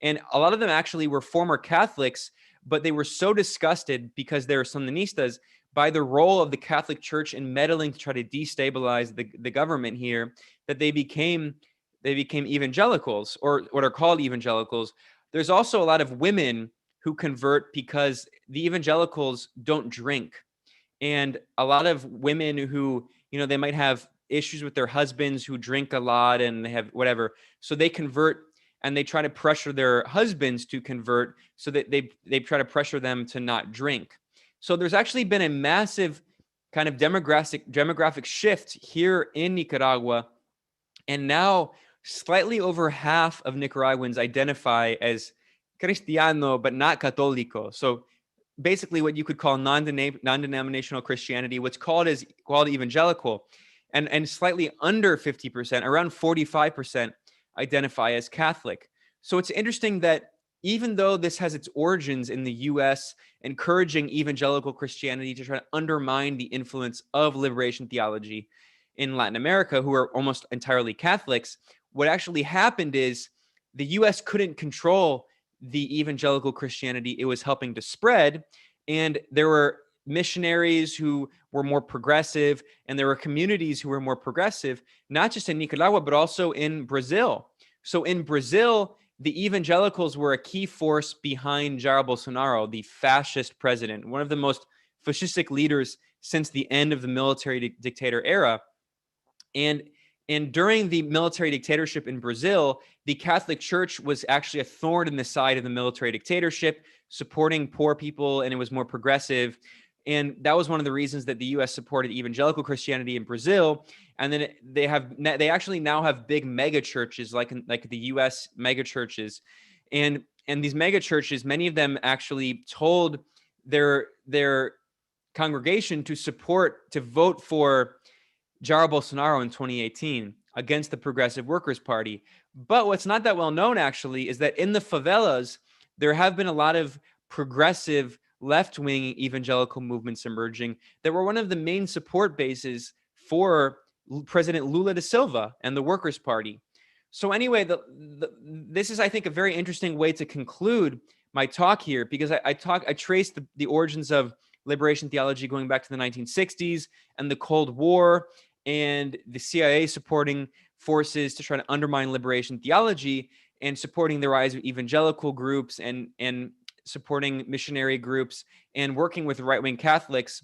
and a lot of them actually were former Catholics, but they were so disgusted because they were Sandinistas by the role of the Catholic Church in meddling to try to destabilize the government here, that they became evangelicals, or what are called evangelicals. There's also a lot of women who convert because the evangelicals don't drink. And a lot of women who, they might have issues with their husbands who drink a lot and they have whatever. So they convert, and they try to pressure their husbands to convert, so that they try to pressure them to not drink. So there's actually been a massive kind of demographic shift here in Nicaragua. And now slightly over half of Nicaraguans identify as Cristiano, but not Católico. So basically what you could call non-denominational Christianity, what's called evangelical, and slightly under 50%, around 45%, identify as Catholic. So it's interesting that even though this has its origins in the US, encouraging evangelical Christianity to try to undermine the influence of liberation theology, in Latin America who are almost entirely Catholics, what actually happened is the U.S. couldn't control the evangelical Christianity it was helping to spread. And there were missionaries who were more progressive, and there were communities who were more progressive, not just in Nicaragua, but also in Brazil. So in Brazil, the evangelicals were a key force behind Jair Bolsonaro, the fascist president, one of the most fascistic leaders since the end of the military dictator era. And during the military dictatorship in Brazil, the Catholic Church was actually a thorn in the side of the military dictatorship, supporting poor people, and it was more progressive. And that was one of the reasons that the U.S. supported evangelical Christianity in Brazil. And then they actually now have big mega churches like the U.S. mega churches, and these mega churches, many of them actually told their congregation to vote for Jair Bolsonaro in 2018 against the Progressive Workers' Party. But what's not that well known, actually, is that in the favelas, there have been a lot of progressive left-wing evangelical movements emerging that were one of the main support bases for President Lula da Silva and the Workers' Party. So anyway, this is, I think, a very interesting way to conclude my talk here, because I trace the origins of liberation theology going back to the 1960s and the Cold War, and the CIA supporting forces to try to undermine liberation theology, and supporting the rise of evangelical groups and supporting missionary groups and working with right-wing Catholics.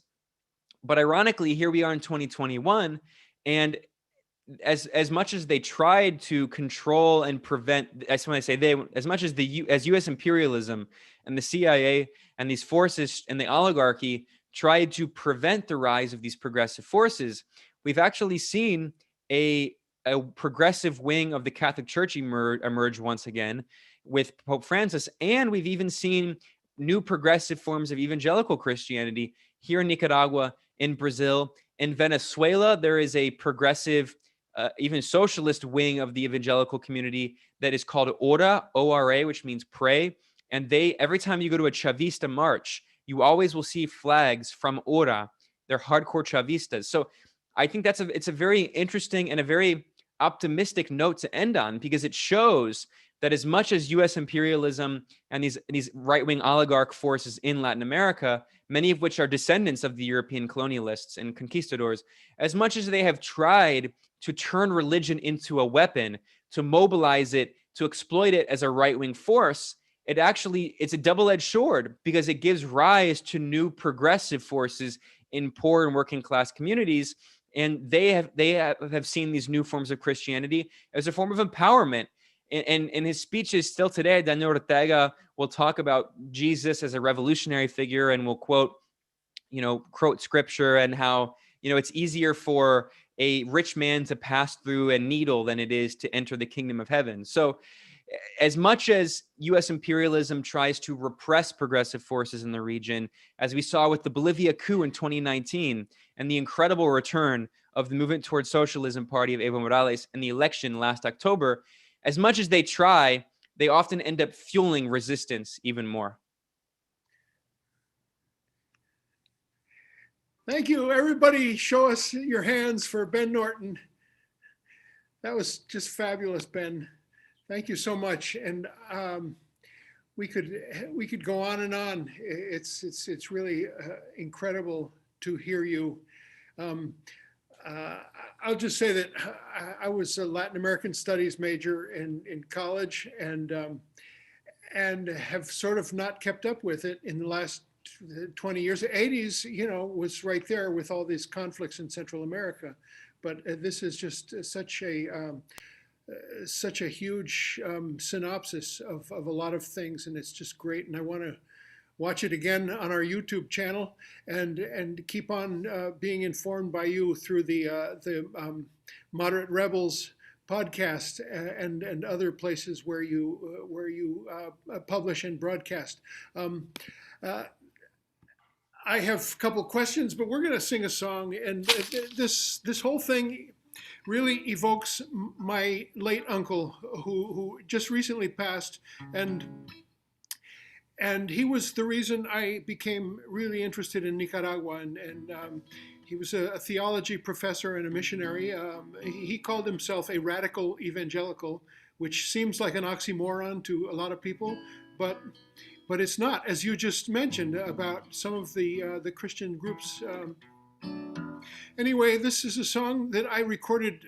But ironically, here we are in 2021, and as much as they tried to control and prevent, as when I say they, as much as as U.S. imperialism and the CIA and these forces and the oligarchy tried to prevent the rise of these progressive forces, we've actually seen a progressive wing of the Catholic Church emerge once again with Pope Francis, and we've even seen new progressive forms of evangelical Christianity here in Nicaragua, in Brazil, in Venezuela. There is a progressive, even socialist wing of the evangelical community that is called Ora, O-R-A, which means pray. And every time you go to a Chavista march, you always will see flags from Ora. They're hardcore Chavistas. So I think it's a very interesting and a very optimistic note to end on, because it shows that as much as U.S. imperialism and these right-wing oligarch forces in Latin America, many of which are descendants of the European colonialists and conquistadors, as much as they have tried to turn religion into a weapon, to mobilize it, to exploit it as a right-wing force, it's a double-edged sword, because it gives rise to new progressive forces in poor and working class communities. And they have seen these new forms of Christianity as a form of empowerment. And in his speeches still today, Daniel Ortega will talk about Jesus as a revolutionary figure, and will quote scripture, and how, it's easier for a rich man to pass through a needle than it is to enter the kingdom of heaven. So as much as U.S. imperialism tries to repress progressive forces in the region, as we saw with the Bolivia coup in 2019 and the incredible return of the Movement Towards Socialism party of Evo Morales in the election last October, as much as they try, they often end up fueling resistance even more. Thank you. Everybody show us your hands for Ben Norton. That was just fabulous, Ben. Thank you so much. And we could go on and on. It's really incredible to hear you. I'll just say that I was a Latin American studies major in college, and have sort of not kept up with it in the last 20 years. The 80s, was right there with all these conflicts in Central America. But this is just such a huge synopsis of a lot of things, and it's just great. And I want to watch it again on our YouTube channel, and keep on being informed by you through the Moderate Rebels podcast and other places where you publish and broadcast. I have a couple questions, but we're going to sing a song, and this whole thing really evokes my late uncle, who just recently passed, and he was the reason I became really interested in Nicaragua, and he was a theology professor and a missionary. He called himself a radical evangelical, which seems like an oxymoron to a lot of people, but it's not, as you just mentioned about some of the Christian groups. Anyway, this is a song that I recorded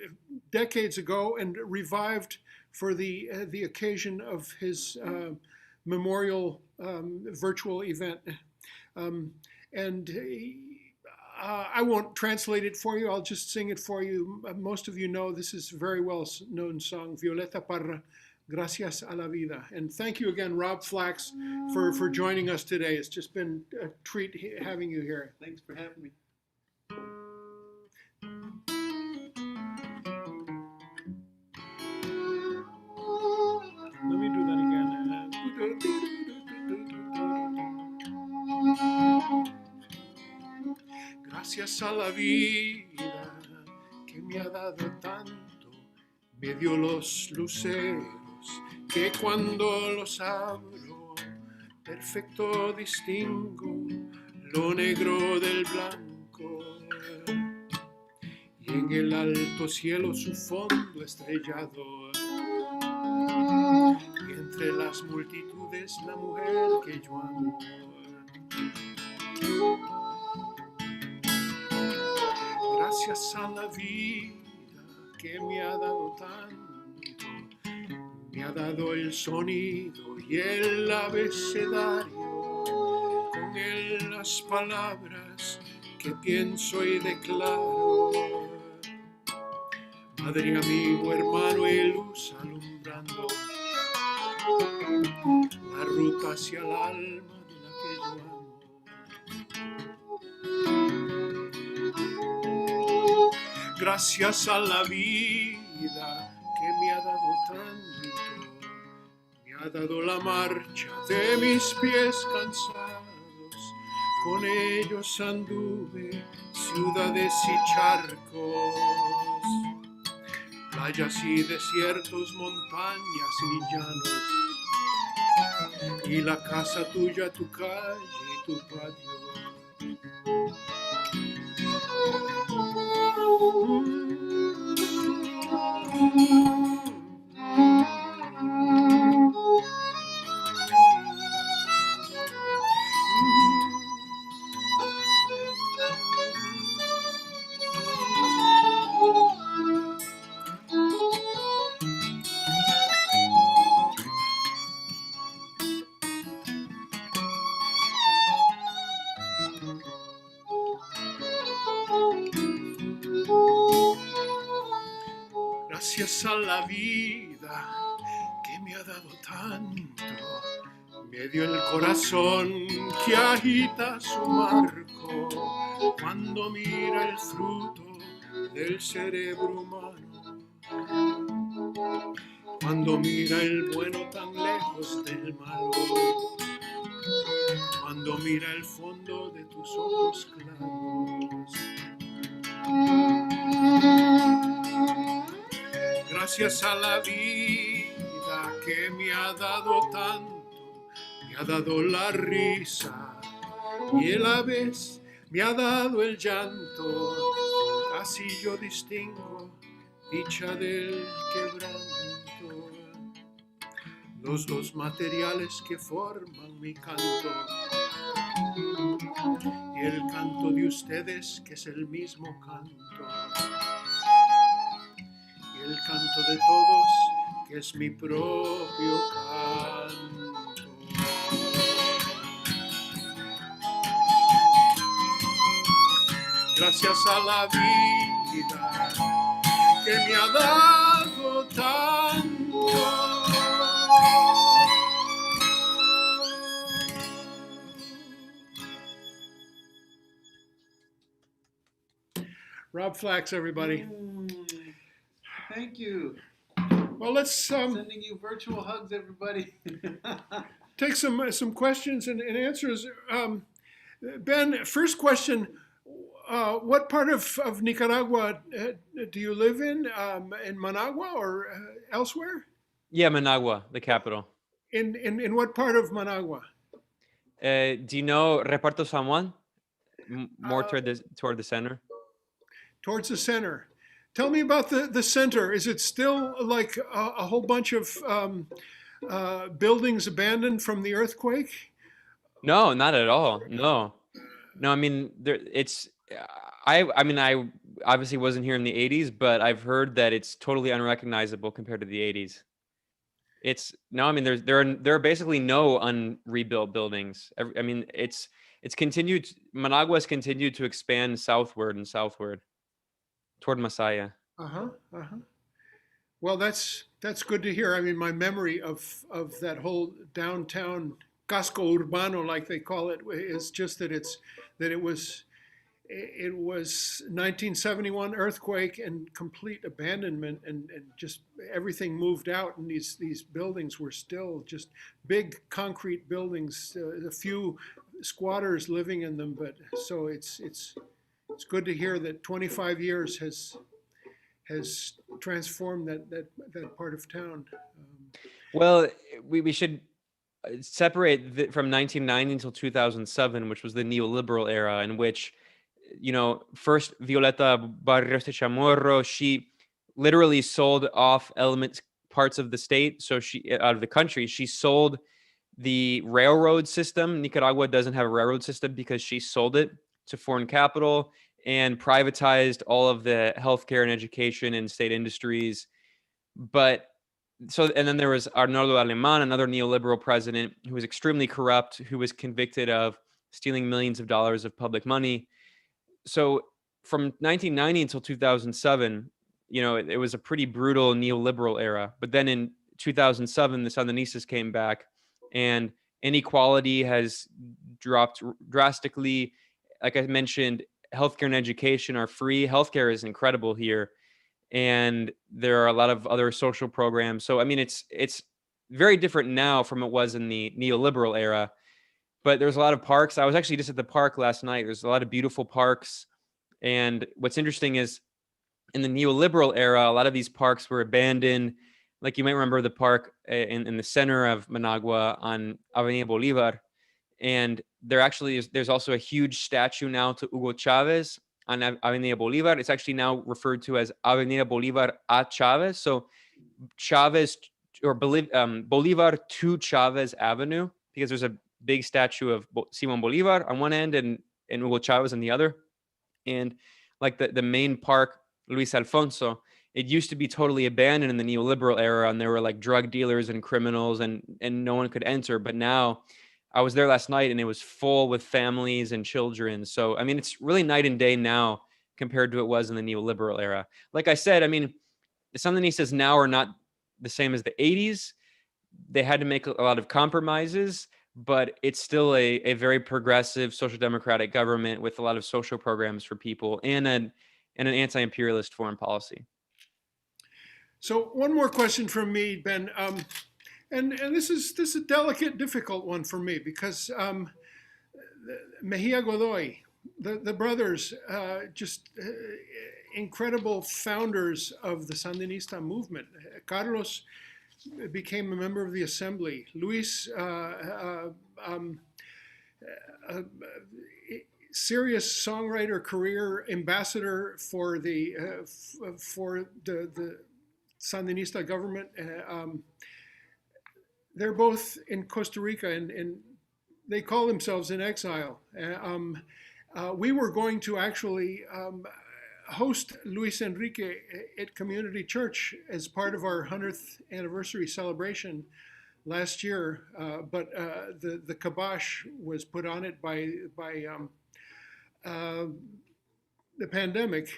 decades ago and revived for the occasion of his memorial virtual event. And I won't translate it for you. I'll just sing it for you. Most of you know this is a very well known song, Violeta Parra, Gracias a la Vida. And thank you again, Rob Flax, for joining us today. It's just been a treat having you here. Thanks for having me. Let me do that again. Gracias a la vida que me ha dado tanto, me dio los luceros que cuando los abro, perfecto distingo lo negro del blanco. Y en el alto cielo su fondo estrellado, y entre las multitudes la mujer que yo amo. Gracias a la vida que me ha dado tanto, me ha dado el sonido y el abecedario, con él las palabras que pienso y declaro. Madre, amigo, hermano y luz alumbrando la ruta hacia el alma de la que yo amo. Gracias a la vida que me ha dado tanto, me ha dado la marcha de mis pies cansados, con ellos anduve ciudades y charcos, playas y desiertos, montañas y llanos, y la casa tuya, tu calle y tu patio. Gracias a la vida que me ha dado tanto, me dio el corazón que agita su marco cuando mira el fruto del cerebro humano, cuando mira el bueno tan lejos del malo, cuando mira el fondo de tus ojos claros. Gracias a la vida que me ha dado tanto, me ha dado la risa y a la vez me ha dado el llanto, así yo distingo dicha del quebranto, los dos materiales que forman mi canto, y el canto de ustedes que es el mismo canto, el canto de todos, que es mi propio canto. Gracias a la vida que me ha dado tanto. Rob Flax, everybody. Thank you. Well, let's Sending you virtual hugs, everybody. take some questions and answers. Ben, first question: what part of Nicaragua do you live in Managua or elsewhere? Yeah, Managua, the capital. In what part of Managua? Do you know Reparto San Juan? More toward the center. towards the center. Tell me about the center. Is it still like a whole bunch of buildings abandoned from the earthquake? No, not at all. No, no. I mean, I obviously wasn't here in the '80s, but I've heard that it's totally unrecognizable compared to the '80s. It's no. I mean, there are basically no unrebuilt buildings. I mean, it's continued. Managua's continued to expand southward and southward toward Masaya. Uh-huh. Uh-huh. Well, that's good to hear. I mean, my memory of that whole downtown casco urbano, like they call it, is just that it was 1971 earthquake and complete abandonment, and just everything moved out, and these buildings were still just big concrete buildings, a few squatters living in them. But so it's good to hear that 25 years has transformed that part of town. Well, we should separate from 1990 until 2007, which was the neoliberal era, in which, first Violeta Barrios de Chamorro, she literally sold off parts of the state. So out of the country, she sold the railroad system. Nicaragua doesn't have a railroad system because she sold it to foreign capital and privatized all of the healthcare and education and state industries. And then there was Arnoldo Alemán, another neoliberal president who was extremely corrupt, who was convicted of stealing millions of dollars of public money. So from 1990 until 2007, it was a pretty brutal neoliberal era. But then in 2007, the Sandinistas came back, and inequality has dropped drastically. Like I mentioned, healthcare and education are free. Healthcare is incredible here, and there are a lot of other social programs. So I mean, it's very different now from it was in the neoliberal era. But there's a lot of parks. I was actually just at the park last night. There's a lot of beautiful parks. And what's interesting is in the neoliberal era, a lot of these parks were abandoned. Like you might remember the park in the center of Managua on Avenida Bolivar. And there's also a huge statue now to Hugo Chavez on Avenida Bolivar. It's actually now referred to as Avenida Bolivar a Chavez. So Chavez or Bolivar to Chavez Avenue, because there's a big statue of Simon Bolivar on one end and Hugo Chavez on the other. And like the main park, Luis Alfonso, it used to be totally abandoned in the neoliberal era, and there were like drug dealers and criminals, and no one could enter. But now I was there last night and it was full with families and children. So, I mean, it's really night and day now compared to it was in the neoliberal era. Like I said, I mean, the Sandinistas now are not the same as the 80s. They had to make a lot of compromises, but it's still a very progressive social democratic government with a lot of social programs for people and an anti-imperialist foreign policy. So one more question from me, Ben. And this is a delicate, difficult one for me because Mejia Godoy, the brothers, just incredible founders of the Sandinista movement. Carlos became a member of the assembly. Luis, serious songwriter career, ambassador for the Sandinista government. They're both in Costa Rica, and they call themselves in exile. We were going to actually host Luis Enrique at Community Church as part of our 100th anniversary celebration last year, but the kibosh was put on it by the pandemic,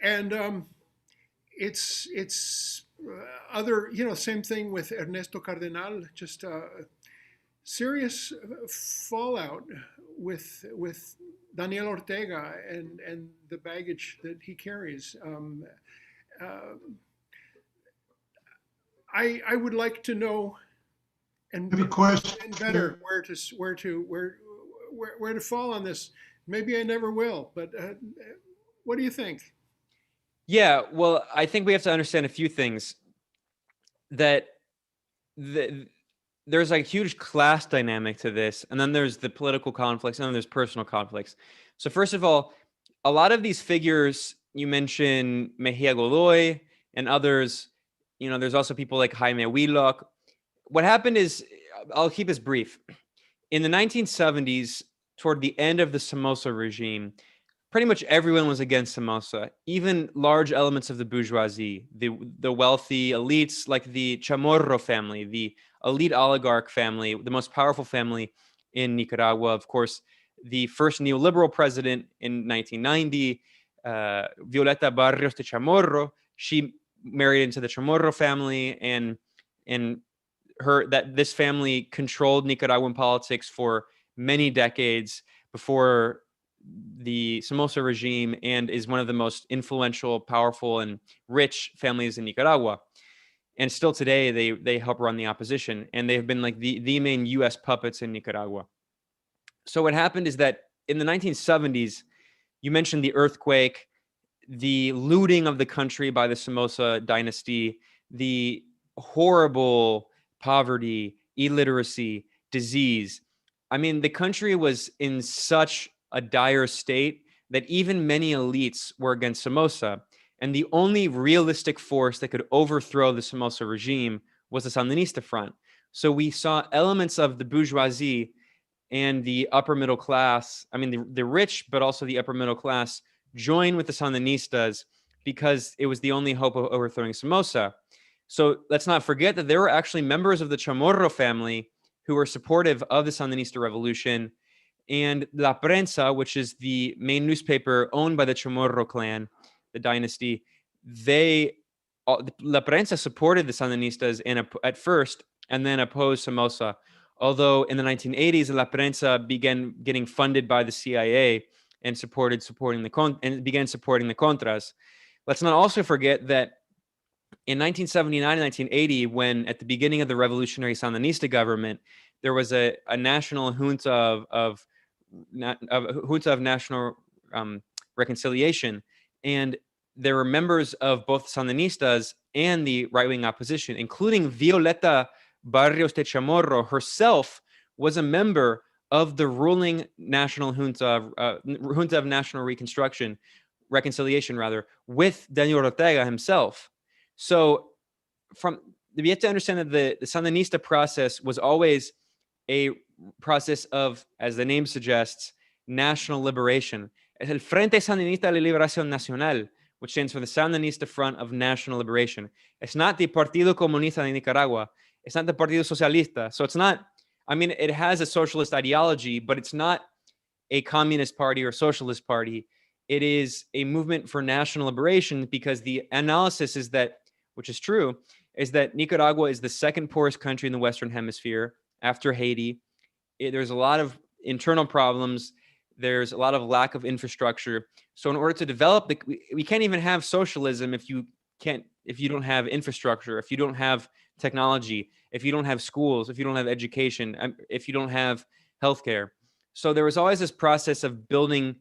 and it's other, same thing with Ernesto Cardenal, just serious fallout with Daniel Ortega and the baggage that he carries. I would like to know and better where to fall on this. Maybe I never will, but what do you think? Yeah, well, I think we have to understand a few things. That there's a huge class dynamic to this, and then there's the political conflicts, and then there's personal conflicts. So first of all, a lot of these figures, you mentioned Mejia Godoy and others, there's also people like Jaime Wheelock. What happened is, I'll keep this brief. In the 1970s, toward the end of the Somoza regime, pretty much everyone was against Somoza, even large elements of the bourgeoisie, the wealthy elites like the Chamorro family, the elite oligarch family, the most powerful family in Nicaragua. Of course, the first neoliberal president in 1990, Violeta Barrios de Chamorro, she married into the Chamorro family, and this family controlled Nicaraguan politics for many decades before the Somoza regime, and is one of the most influential, powerful, and rich families in Nicaragua. And still today, they help run the opposition, and they have been like the main U.S. puppets in Nicaragua. So what happened is that in the 1970s, you mentioned the earthquake, the looting of the country by the Somoza dynasty, the horrible poverty, illiteracy, disease. I mean, the country was in such a dire state that even many elites were against Somoza. And the only realistic force that could overthrow the Somoza regime was the Sandinista front. So we saw elements of the bourgeoisie and the upper middle class, I mean, the rich, but also the upper middle class, join with the Sandinistas because it was the only hope of overthrowing Somoza. So let's not forget that there were actually members of the Chamorro family who were supportive of the Sandinista revolution. And La Prensa, which is the main newspaper owned by the Chamorro clan, the dynasty, La Prensa supported the Sandinistas at first and then opposed Somoza. Although in the 1980s, La Prensa began getting funded by the CIA and began supporting the Contras. Let's not also forget that in 1979 and 1980, when at the beginning of the revolutionary Sandinista government, there was a national junta of national reconciliation, and there were members of both Sandinistas and the right-wing opposition, including Violeta Barrios de Chamorro herself was a member of the ruling national junta of national reconciliation, with Daniel Ortega himself. So you have to understand that the Sandinista process was always a process of, as the name suggests, national liberation. Es el Frente Sandinista de Liberación Nacional, which stands for the Sandinista Front of National Liberation. It's not the Partido Comunista de Nicaragua. It's not the Partido Socialista. So it's not, I mean, it has a socialist ideology, but it's not a communist party or socialist party. It is a movement for national liberation, because the analysis is that, which is true, is that Nicaragua is the second poorest country in the Western Hemisphere after Haiti. There's a lot of internal problems. There's a lot of lack of infrastructure. So in order to develop, we can't even have socialism if you don't have infrastructure, if you don't have technology, if you don't have schools, if you don't have education, if you don't have healthcare. So there was always this process of going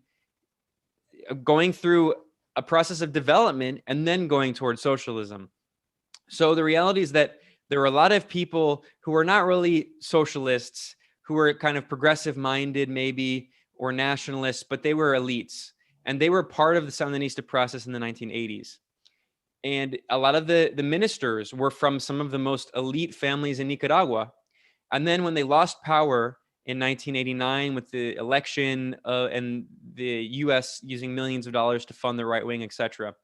through a process of development and then going towards socialism. So the reality is that there were a lot of people who were not really socialists, who were kind of progressive minded maybe, or nationalists, but they were elites. And they were part of the Sandinista process in the 1980s. And a lot of the ministers were from some of the most elite families in Nicaragua. And then when they lost power in 1989 with the election and the U.S. using millions of dollars to fund the right wing, etc.,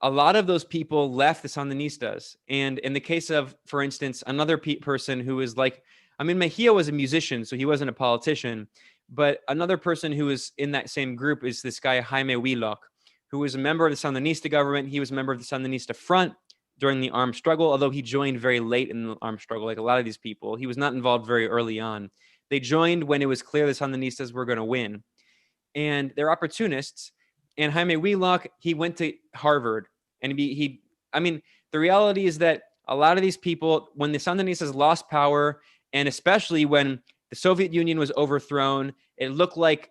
a lot of those people left the Sandinistas. And in the case of, for instance, another person who is like, I mean, Mejia was a musician, so he wasn't a politician. But another person who is in that same group is this guy, Jaime Wheelock, who was a member of the Sandinista government. He was a member of the Sandinista front during the armed struggle, although he joined very late in the armed struggle, like a lot of these people. He was not involved very early on. They joined when it was clear the Sandinistas were going to win. And they're opportunists. And Jaime Wheelock, he went to Harvard. And the reality is that a lot of these people, when the Sandinistas lost power, and especially when the Soviet Union was overthrown, it looked like,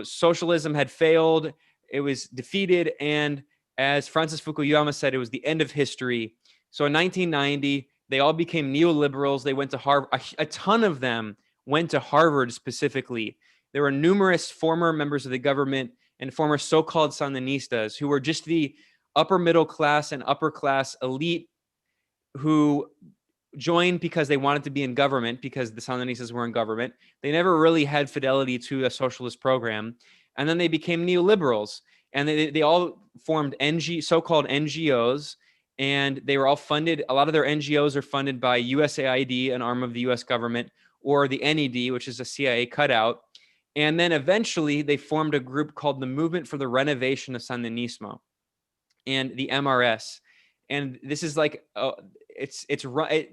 socialism had failed. It was defeated. And as Francis Fukuyama said, it was the end of history. So in 1990, they all became neoliberals. They went to Harvard. A ton of them went to Harvard specifically. There were numerous former members of the government and former so-called Sandinistas, who were just the upper middle class and upper class elite who joined because they wanted to be in government, because the Sandinistas were in government. They never really had fidelity to a socialist program. And then they became neoliberals, and they all formed so-called NGOs, and they were all funded. A lot of their NGOs are funded by USAID, an arm of the US government, or the NED, which is a CIA cutout. And then eventually they formed a group called the Movement for the Renovation of Sandinismo, and the MRS. And this is like,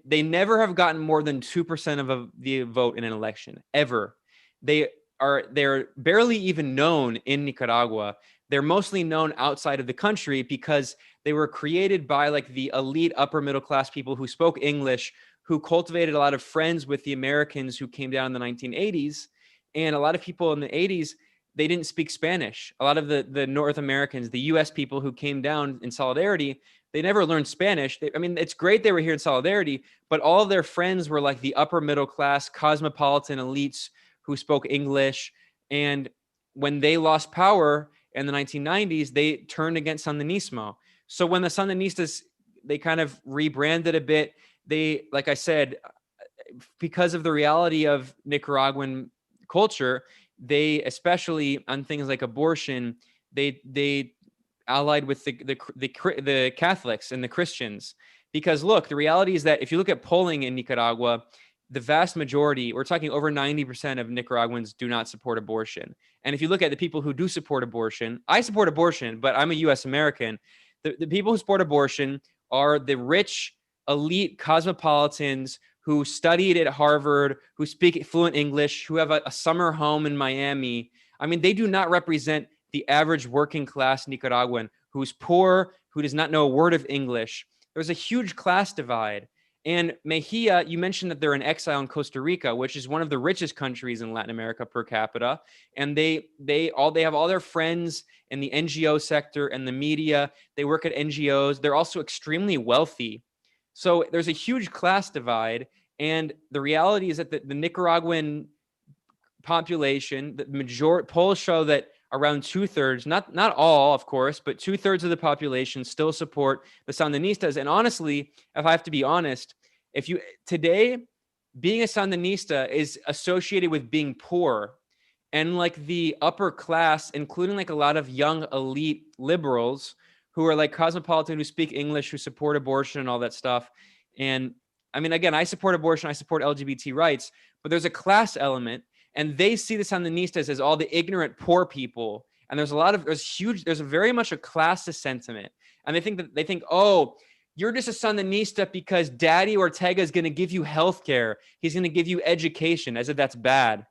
they never have gotten more than 2% of the vote in an election, ever. They're barely even known in Nicaragua. They're mostly known outside of the country because they were created by like the elite upper middle class people who spoke English, who cultivated a lot of friends with the Americans who came down in the 1980s. And a lot of people in the 80s, they didn't speak Spanish. A lot of the North Americans, the US people who came down in solidarity, they never learned Spanish. I mean, it's great they were here in solidarity, but all of their friends were like the upper middle class, cosmopolitan elites who spoke English. And when they lost power in the 1990s, they turned against Sandinismo. So when the Sandinistas, they kind of rebranded a bit. They, like I said, because of the reality of Nicaraguan culture, they, especially on things like abortion, they allied with the Catholics and the Christians. Because look, the reality is that if you look at polling in Nicaragua, the vast majority, we're talking over 90% of Nicaraguans do not support abortion. And if you look at the people who do support abortion, I support abortion, but I'm a US American. The people who support abortion are the rich, elite cosmopolitans who studied at Harvard, who speak fluent English, who have a summer home in Miami. I mean, they do not represent the average working class Nicaraguan who's poor, who does not know a word of English. There's a huge class divide. And Mejia, you mentioned that they're in exile in Costa Rica, which is one of the richest countries in Latin America per capita. And they have all their friends in the NGO sector and the media. They work at NGOs. They're also extremely wealthy. So there's a huge class divide. And the reality is that the Nicaraguan population, polls show that around 2/3, not all, of course, but 2/3 of the population still support the Sandinistas. And honestly, if I have to be honest, today, being a Sandinista is associated with being poor. And like the upper class, including like a lot of young elite liberals who are like cosmopolitan, who speak English, who support abortion and all that stuff. And I mean, again, I support abortion, I support LGBT rights, but there's a class element. And they see the Sandinistas as all the ignorant poor people. And there's very much a classist sentiment. And they think, oh, you're just a Sandinista because Daddy Ortega is going to give you healthcare. He's going to give you education, as if that's bad.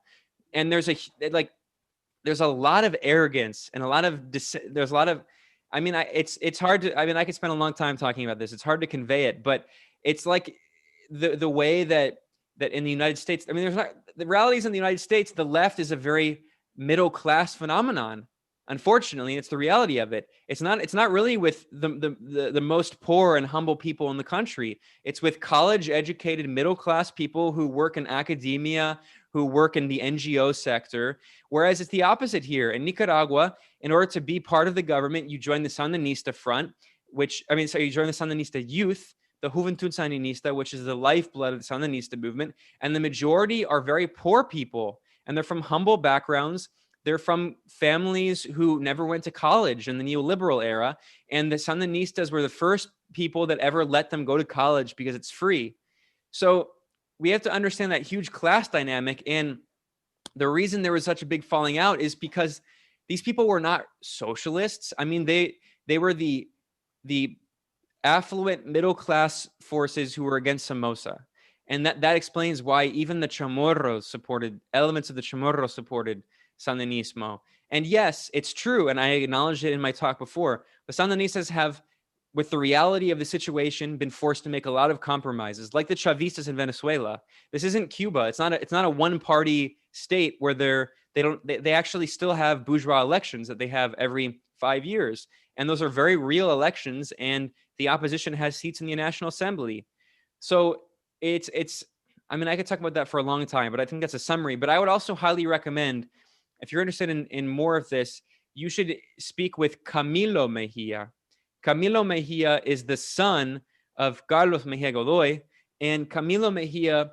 And there's a lot of arrogance and I mean, it's hard to, I mean, I could spend a long time talking about this. It's hard to convey it, but it's like the way that in the United States, I mean, the realities in the United States, the left is a very middle class phenomenon. Unfortunately, it's the reality of it. It's not really with the most poor and humble people in the country. It's with college educated middle class people who work in academia, who work in the NGO sector. Whereas it's the opposite here in Nicaragua. In order to be part of the government, you join the Sandinista front, you join the Sandinista youth, the Juventud Sandinista, which is the lifeblood of the Sandinista movement. And the majority are very poor people, and they're from humble backgrounds. They're from families who never went to college in the neoliberal era. And the Sandinistas were the first people that ever let them go to college because it's free. So we have to understand that huge class dynamic. And the reason there was such a big falling out is because these people were not socialists. I mean, they were the affluent middle class forces who were against Somoza. And that explains why even the elements of the Chamorros supported Sandinismo. And yes, it's true, and I acknowledged it in my talk before, the Sandinistas have, with the reality of the situation, been forced to make a lot of compromises, like the Chavistas in Venezuela. This isn't Cuba. It's not a one-party state where they actually still have bourgeois elections that they have every 5 years. And those are very real elections, and the opposition has seats in the National Assembly. So I mean, I could talk about that for a long time, but I think that's a summary. But I would also highly recommend, if you're interested in more of this, you should speak with Camilo Mejia. Camilo Mejia is the son of Carlos Mejia Godoy, and Camilo Mejia,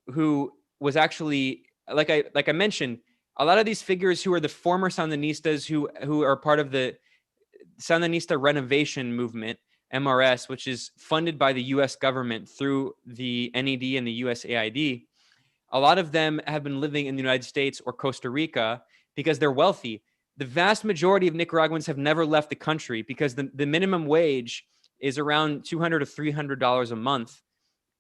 who was actually, like I mentioned, a lot of these figures who are the former Sandinistas who are part of the Sandinista renovation movement, MRS, which is funded by the US government through the NED and the USAID. A lot of them have been living in the United States or Costa Rica because they're wealthy. The vast majority of Nicaraguans have never left the country because the minimum wage is around $200 to $300 a month.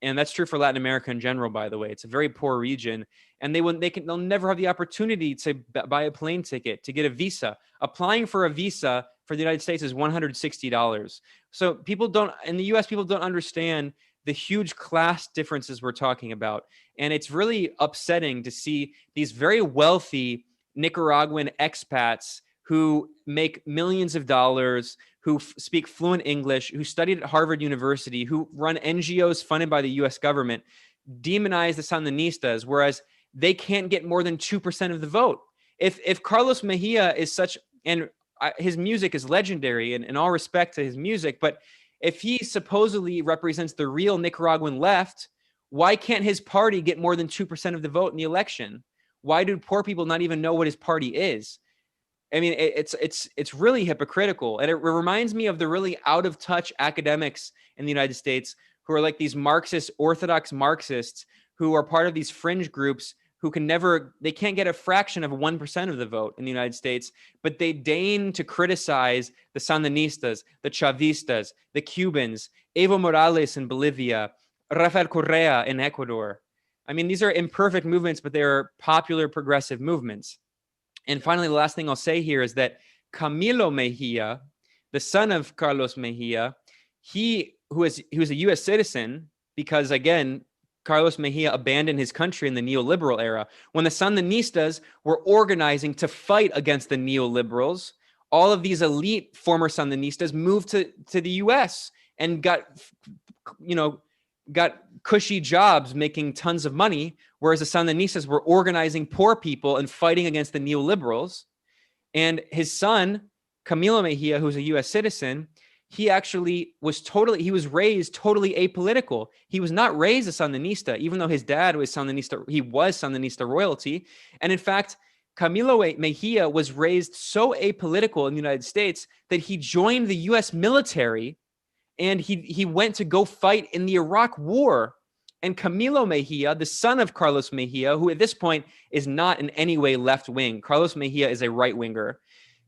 And that's true for Latin America in general, by the way. It's a very poor region, and they'll never have the opportunity to buy a plane ticket, to get a visa. Applying for a visa for the United States is $160. So people in the US, people don't understand the huge class differences we're talking about. And it's really upsetting to see these very wealthy Nicaraguan expats who make millions of dollars, who speak fluent English, who studied at Harvard University, who run NGOs funded by the US government, demonize the Sandinistas, whereas they can't get more than 2% of the vote. If Carlos Mejia is such, and his music is legendary, and in all respect to his music, but if he supposedly represents the real Nicaraguan left, why can't his party get more than 2% of the vote in the election? Why do poor people not even know what his party is? I mean, it's really hypocritical. And it reminds me of the really out of touch academics in the United States who are like these Marxist, Orthodox Marxists who are part of these fringe groups who they can't get a fraction of 1% of the vote in the United States, but they deign to criticize the Sandinistas, the Chavistas, the Cubans, Evo Morales in Bolivia, Rafael Correa in Ecuador. I mean, these are imperfect movements, but they are popular progressive movements. And finally, the last thing I'll say here is that Camilo Mejia, the son of Carlos Mejia, he was a U.S. citizen because, again, Carlos Mejia abandoned his country in the neoliberal era. When the Sandinistas were organizing to fight against the neoliberals, all of these elite former Sandinistas moved to the U.S. and got cushy jobs making tons of money, whereas the Sandinistas were organizing poor people and fighting against the neoliberals. And his son, Camilo Mejia, who's a U.S. citizen, he was raised totally apolitical. He was not raised a Sandinista, even though his dad was Sandinista. He was Sandinista royalty. And in fact, Camilo Mejia was raised so apolitical in the United States that he joined the U.S. military and he went to go fight in the Iraq War. And Camilo Mejia, the son of Carlos Mejia, who at this point is not in any way left wing. Carlos Mejia is a right winger.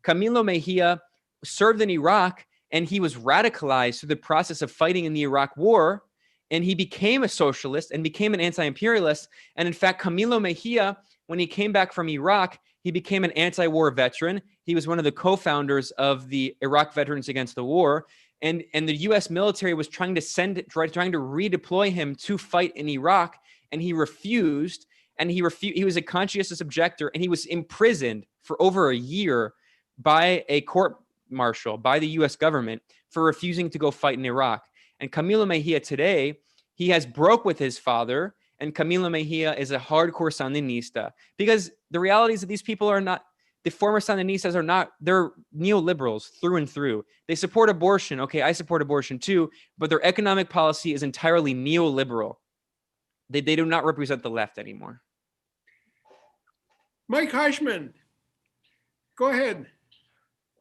Camilo Mejia served in Iraq, and he was radicalized through the process of fighting in the Iraq War. And he became a socialist and became an anti-imperialist. And in fact, Camilo Mejia, when he came back from Iraq, he became an anti-war veteran. He was one of the co-founders of the Iraq Veterans Against the War. And the U.S. military was trying to redeploy him to fight in Iraq, and he refused. And he was a conscientious objector, and he was imprisoned for over a year by a court-martial, by the U.S. government, for refusing to go fight in Iraq. And Camilo Mejia today, he has broke with his father, and Camilo Mejia is a hardcore Sandinista, because the reality is that these people are not. The former Sandinistas are not, they're neoliberals through and through. They support abortion. Okay, I support abortion too, but their economic policy is entirely neoliberal. They do not represent the left anymore. Mike Heichman, go ahead.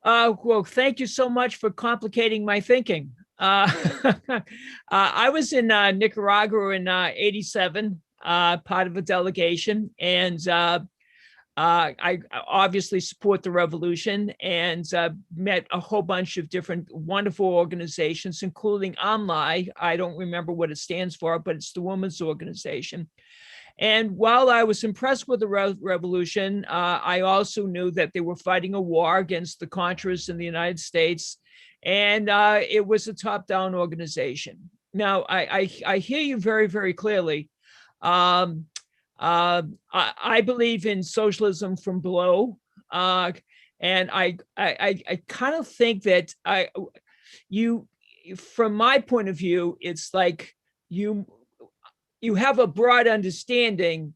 Well, thank you so much for complicating my thinking. I was in Nicaragua in '87, part of a delegation, and I obviously support the revolution and met a whole bunch of different wonderful organizations, including AMLAI. I don't remember what it stands for, but it's the women's organization. And while I was impressed with the revolution, I also knew that they were fighting a war against the Contras in the United States, and it was a top-down organization. Now, I hear you very, very clearly. I believe in socialism from below, and I kind of think that from my point of view, it's like you have a broad understanding,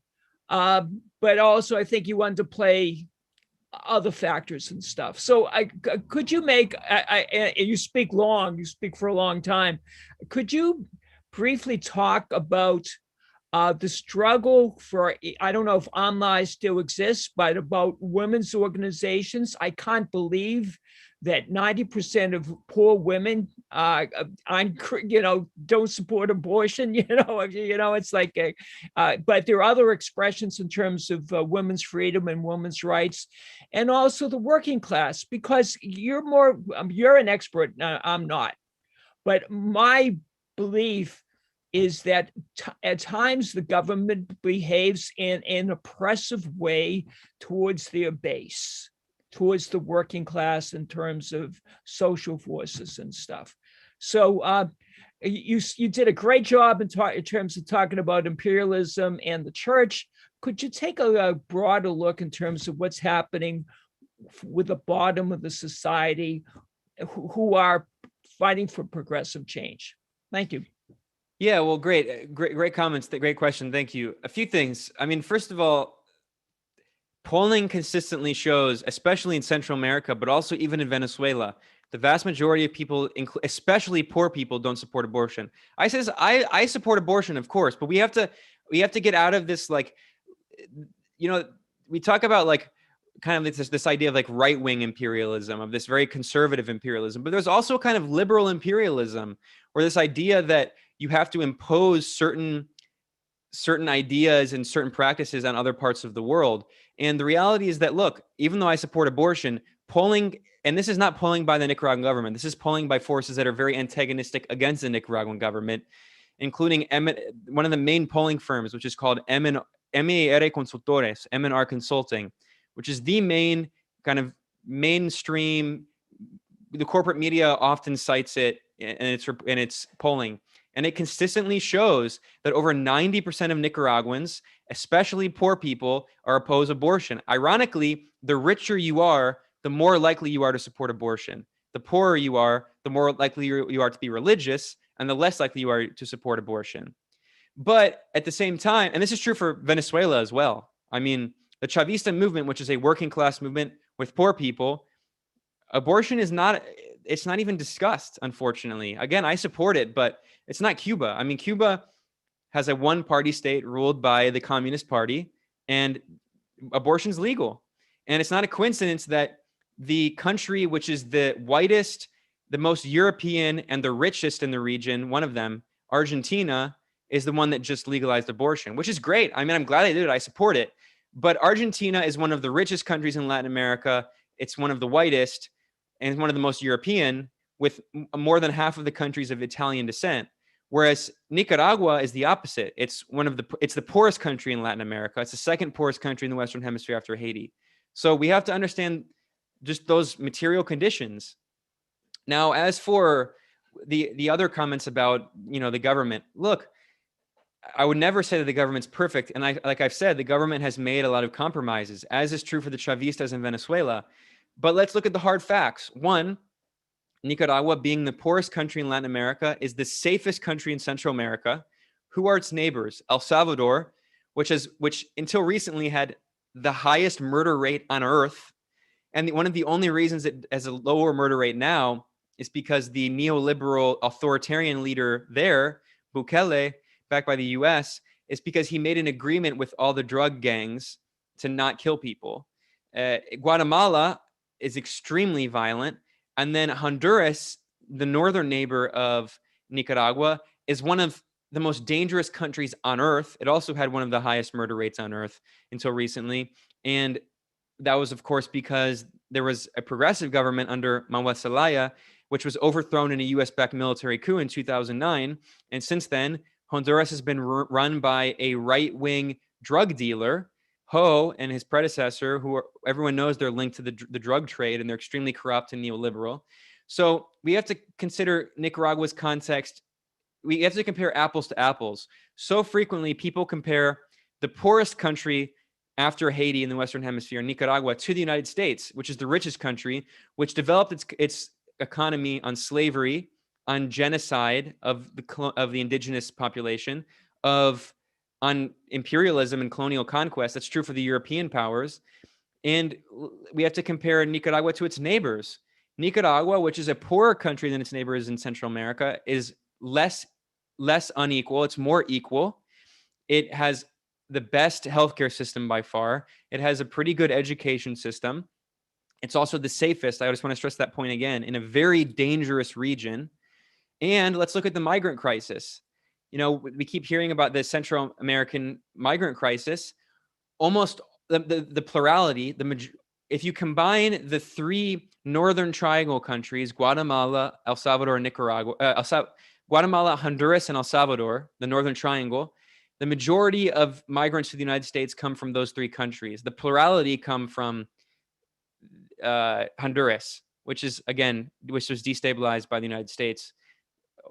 but also I think you underplay other factors and stuff. So could you make, you speak for a long time. Could you briefly talk about the struggle for, I don't know if online still exists, but about women's organizations? I can't believe that 90% of poor women don't support abortion. It's like but there are other expressions in terms of women's freedom and women's rights, and also the working class, because you're an expert. I'm not, but my belief is that at times the government behaves in an oppressive way towards their base, towards the working class in terms of social forces and stuff. So you did a great job in terms of talking about imperialism and the church. Could you take a broader look in terms of what's happening with the bottom of the society who are fighting for progressive change? Thank you. Yeah, well, great comments. Great question. Thank you. A few things. I mean, first of all, polling consistently shows, especially in Central America, but also even in Venezuela, the vast majority of people, especially poor people, don't support abortion. I support abortion, of course, but we have to get out of this, like, we talk about like kind of this idea of like right-wing imperialism, of this very conservative imperialism, but there's also kind of liberal imperialism, or this idea that you have to impose certain ideas and certain practices on other parts of the world. And the reality is that, look, even though I support abortion, polling, and this is not polling by the Nicaraguan government, this is polling by forces that are very antagonistic against the Nicaraguan government, including one of the main polling firms, which is called M&R Consultores, M&R Consulting, which is the main kind of mainstream. The corporate media often cites it in its polling. And it consistently shows that over 90% of Nicaraguans, especially poor people, are opposed abortion. Ironically, the richer you are, the more likely you are to support abortion. The poorer you are, the more likely you are to be religious, and the less likely you are to support abortion. But at the same time, and this is true for Venezuela as well, I mean, the Chavista movement, which is a working class movement with poor people, abortion is not even discussed, unfortunately. Again, I support it, but it's not Cuba. I mean, Cuba has a one-party state ruled by the Communist Party, and abortion's legal. And it's not a coincidence that the country which is the whitest, the most European, and the richest in the region, one of them, Argentina, is the one that just legalized abortion, which is great. I mean, I'm glad they did it. I support it. But Argentina is one of the richest countries in Latin America. It's one of the whitest and one of the most European, with more than half of the countries of Italian descent. Whereas Nicaragua is the opposite. It's the poorest country in Latin America. It's the second poorest country in the Western Hemisphere after Haiti. So we have to understand just those material conditions. Now, as for the other comments about, the government, look, I would never say that the government's perfect. And like I've said, the government has made a lot of compromises, as is true for the Chavistas in Venezuela. But let's look at the hard facts. One, Nicaragua, being the poorest country in Latin America, is the safest country in Central America. Who are its neighbors? El Salvador, which until recently had the highest murder rate on earth. And one of the only reasons it has a lower murder rate now is because the neoliberal authoritarian leader there, Bukele, backed by the US, is because he made an agreement with all the drug gangs to not kill people. Guatemala is extremely violent. And then Honduras, the northern neighbor of Nicaragua, is one of the most dangerous countries on earth. It also had one of the highest murder rates on earth until recently. And that was, of course, because there was a progressive government under Manuel Zelaya, which was overthrown in a US-backed military coup in 2009. And since then, Honduras has been run by a right-wing drug dealer, Ho, and his predecessor, who everyone knows they're linked to the drug trade, and they're extremely corrupt and neoliberal. So we have to consider Nicaragua's context. We have to compare apples to apples. So frequently, people compare the poorest country after Haiti in the Western Hemisphere, Nicaragua, to the United States, which is the richest country, which developed its economy on slavery, on genocide of the indigenous population, on imperialism and colonial conquest. That's true for the European powers. And we have to compare Nicaragua to its neighbors. Nicaragua, which is a poorer country than its neighbors in Central America, is less unequal. It's more equal. It has the best healthcare system by far. It has a pretty good education system. It's also the safest. I just want to stress that point again, in a very dangerous region. And let's look at the migrant crisis. You know, we keep hearing about the Central American migrant crisis. Almost the plurality, if you combine the three Northern Triangle countries, Guatemala, El Salvador, and Nicaragua, Guatemala, Honduras, and El Salvador, the Northern Triangle, the majority of migrants to the United States come from those three countries. The plurality come from Honduras, which was destabilized by the United States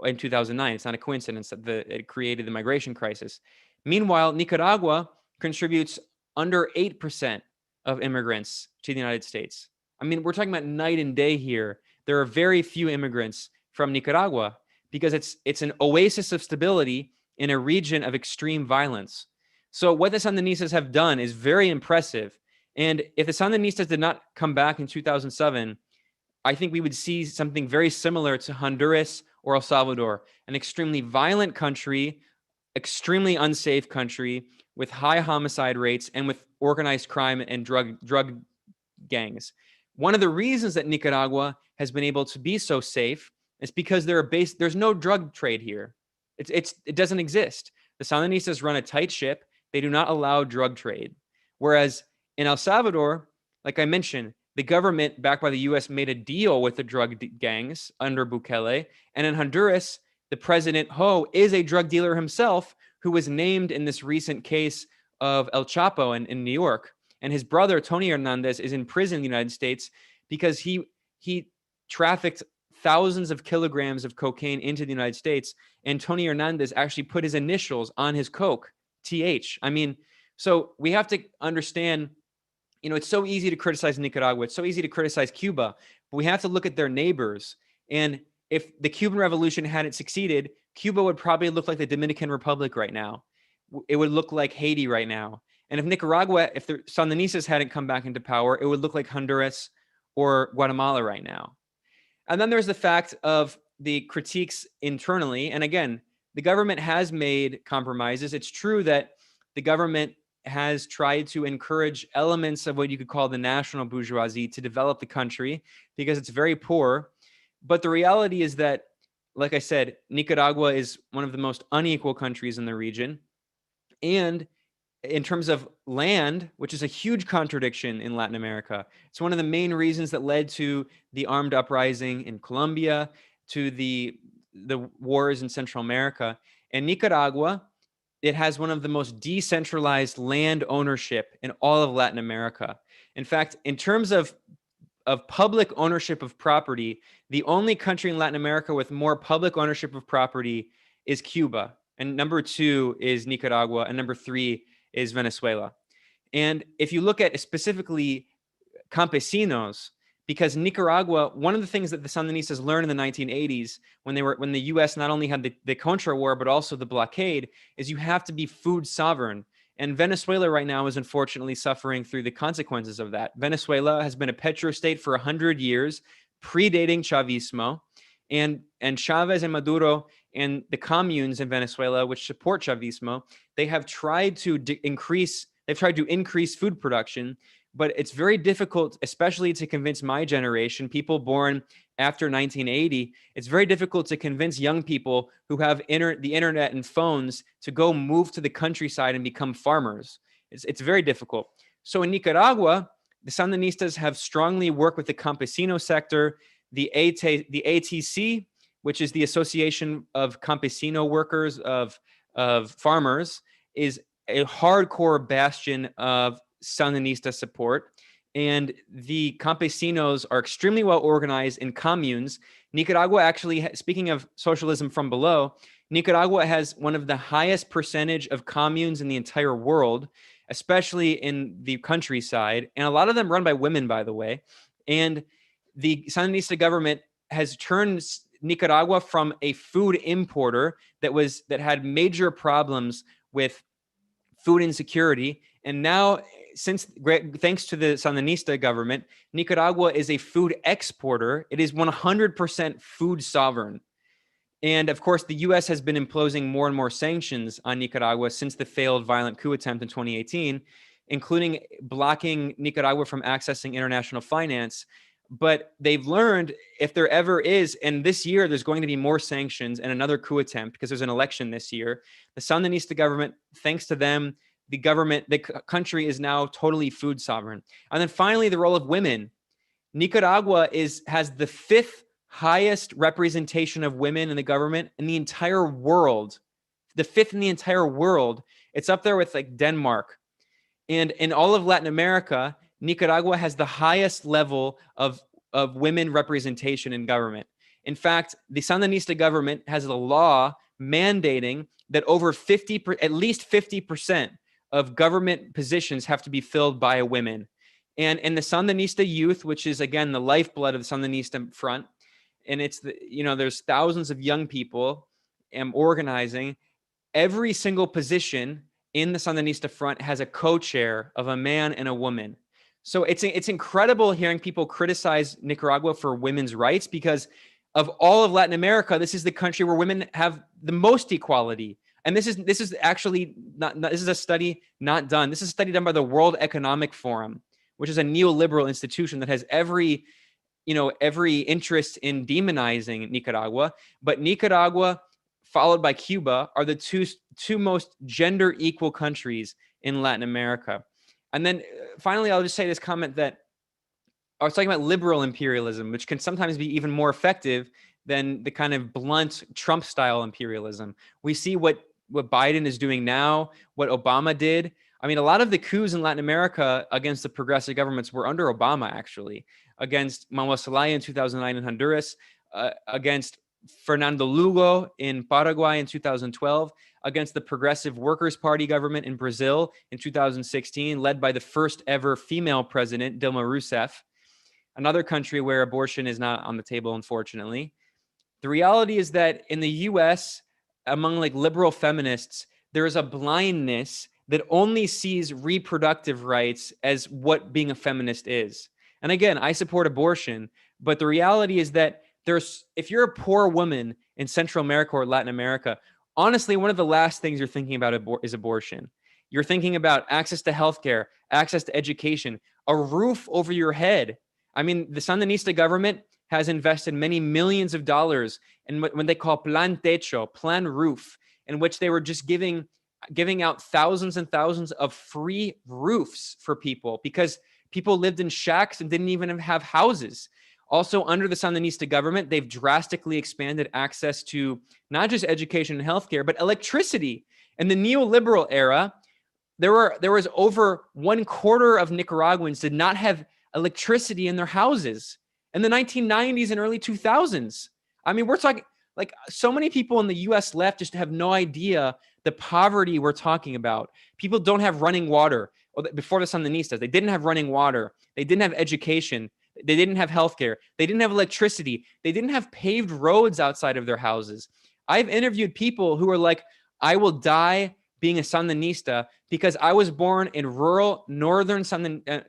in 2009. It's not a coincidence that it created the migration crisis. Meanwhile, Nicaragua contributes under 8% of immigrants to the United States. I mean, we're talking about night and day here. There are very few immigrants from Nicaragua because it's an oasis of stability in a region of extreme violence. So what the Sandinistas have done is very impressive. And if the Sandinistas did not come back in 2007, I think we would see something very similar to Honduras or El Salvador, an extremely violent country, extremely unsafe country with high homicide rates and with organized crime and drug gangs. One of the reasons that Nicaragua has been able to be so safe is because there's no drug trade here. It doesn't exist. The Sandinistas run a tight ship. They do not allow drug trade. Whereas in El Salvador, like I mentioned, the government, backed by the U.S., made a deal with the drug gangs under Bukele. And in Honduras, the president, Ho, is a drug dealer himself who was named in this recent case of El Chapo in New York. And his brother, Tony Hernandez, is in prison in the United States because he trafficked thousands of kilograms of cocaine into the United States. And Tony Hernandez actually put his initials on his Coke, TH. I mean, so we have to understand, you know, it's so easy to criticize Nicaragua. It's so easy to criticize Cuba. But we have to look at their neighbors. And if the Cuban Revolution hadn't succeeded, Cuba would probably look like the Dominican Republic right now. It would look like Haiti right now. And if Nicaragua, if the Sandinistas hadn't come back into power, it would look like Honduras or Guatemala right now. And then there's the fact of the critiques internally. And again, the government has made compromises. It's true that the government has tried to encourage elements of what you could call the national bourgeoisie to develop the country because it's very poor. But the reality is that, like I said, Nicaragua is one of the most unequal countries in the region. And in terms of land, which is a huge contradiction in Latin America, it's one of the main reasons that led to the armed uprising in Colombia, to the wars in Central America. And Nicaragua, it has one of the most decentralized land ownership in all of Latin America. In fact, in terms of public ownership of property, the only country in Latin America with more public ownership of property is Cuba. And number 2 is Nicaragua. And number 3 is Venezuela. And if you look at specifically campesinos, because Nicaragua, one of the things that the Sandinistas learned in the 1980s when the U.S. not only had the Contra War, but also the blockade, is you have to be food sovereign. And Venezuela right now is unfortunately suffering through the consequences of that. Venezuela has been a petrostate for 100 years, predating Chavismo. And Chavez and Maduro and the communes in Venezuela, which support Chavismo, they have tried to increase food production, but it's very difficult, especially to convince my generation, people born after 1980. It's very difficult to convince young people who have the internet and phones to go move to the countryside and become farmers. It's very difficult. So in Nicaragua, the Sandinistas have strongly worked with the campesino sector. The ATC, which is the Association of Campesino Workers of Farmers, is a hardcore bastion of Sandinista support. And the campesinos are extremely well organized in communes. Nicaragua actually, speaking of socialism from below, Nicaragua has one of the highest percentage of communes in the entire world, especially in the countryside. And a lot of them run by women, by the way. And the Sandinista government has turned Nicaragua from a food importer that had major problems with food insecurity, and now thanks to the Sandinista government, Nicaragua is a food exporter. It is 100% food sovereign. And of course, the US has been imposing more and more sanctions on Nicaragua since the failed violent coup attempt in 2018, including blocking Nicaragua from accessing international finance. But they've learned, if there ever is, and this year there's going to be more sanctions and another coup attempt because there's an election this year, the Sandinista government, thanks to them, the country is now totally food sovereign. And then finally, the role of women. Nicaragua has the 5th highest representation of women in the government in the entire world. The 5th in the entire world. It's up there with like Denmark. And in all of Latin America, Nicaragua has the highest level of women representation in government. In fact, the Sandinista government has a law mandating that at least 50% of government positions have to be filled by women. And the Sandinista youth, which is again the lifeblood of the Sandinista front, and there's thousands of young people organizing. Every single position in the Sandinista front has a co-chair of a man and a woman. So it's incredible hearing people criticize Nicaragua for women's rights, because of all of Latin America, this is the country where women have the most equality. And this is actually this is a study not done. This is a study done by the World Economic Forum, which is a neoliberal institution that has every interest in demonizing Nicaragua. But Nicaragua, followed by Cuba, are the two most gender equal countries in Latin America. And then finally, I'll just say this comment that I was talking about liberal imperialism, which can sometimes be even more effective than the kind of blunt Trump-style imperialism. We see what Biden is doing now, what Obama did. I mean, a lot of the coups in Latin America against the progressive governments were under Obama, actually, against Manuel Zelaya in 2009 in Honduras, against Fernando Lugo in Paraguay in 2012, against the Progressive Workers' Party government in Brazil in 2016, led by the first ever female president, Dilma Rousseff, another country where abortion is not on the table, unfortunately. The reality is that in the US, among liberal feminists, there is a blindness that only sees reproductive rights as what being a feminist is. And again, I support abortion, but the reality is that if you're a poor woman in Central America or Latin America, honestly, one of the last things you're thinking about is abortion. You're thinking about access to healthcare, access to education, a roof over your head. I mean, the Sandinista government has invested many millions of dollars in what they call plan techo, plan roof, in which they were just giving out thousands and thousands of free roofs for people, because people lived in shacks and didn't even have houses. Also, under the Sandinista government, they've drastically expanded access to not just education and healthcare, but electricity. In the neoliberal era, there was over 1/4 of Nicaraguans did not have electricity in their houses. In the 1990s and early 2000s. I mean, we're talking so many people in the US left just have no idea the poverty we're talking about. People don't have running water. Before the Sandinistas, they didn't have running water. They didn't have education. They didn't have healthcare. They didn't have electricity. They didn't have paved roads outside of their houses. I've interviewed people who are like, I will die being a Sandinista because I was born in rural northern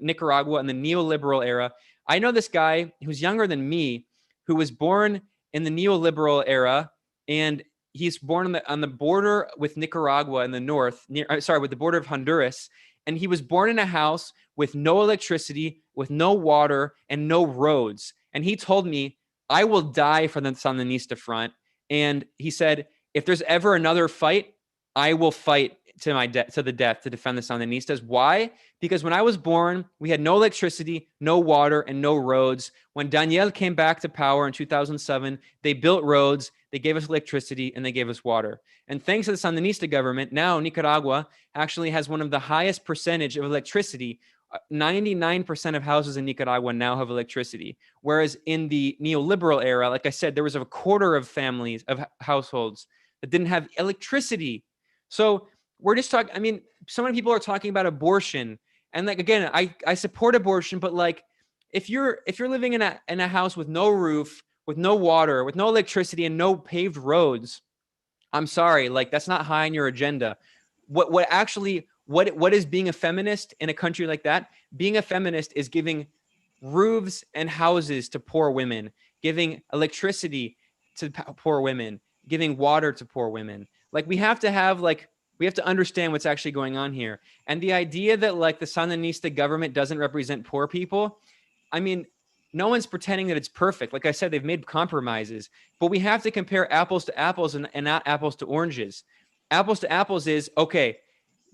Nicaragua in the neoliberal era. I know this guy who's younger than me who was born in the neoliberal era, and he's born on the border with Nicaragua in the north, with the border of Honduras. And he was born in a house with no electricity, with no water, and no roads. And he told me, I will die for the Sandinista front. And he said, if there's ever another fight, I will fight to the death to defend the Sandinistas. Why? Because when I was born, we had no electricity, no water, and no roads. When Daniel came back to power in 2007, they built roads, they gave us electricity, and they gave us water. And thanks to the Sandinista government, now Nicaragua actually has one of the highest percentage of electricity. 99% of houses in Nicaragua now have electricity. Whereas in the neoliberal era, like I said, there was 1/4 of families, of households that didn't have electricity. So we're just talking, I mean, so many people are talking about abortion. And again, I support abortion, but if you're living in a house with no roof, with no water, with no electricity, and no paved roads, I'm sorry, that's not high on your agenda. What what is being a feminist in a country like that? Being a feminist is giving roofs and houses to poor women, giving electricity to poor women, giving water to poor women. Like we have to understand what's actually going on here. And the idea that like the Sandinista government doesn't represent poor people, I mean, no one's pretending that it's perfect. Like I said, they've made compromises, but we have to compare apples to apples and not apples to oranges. Apples to apples is, okay,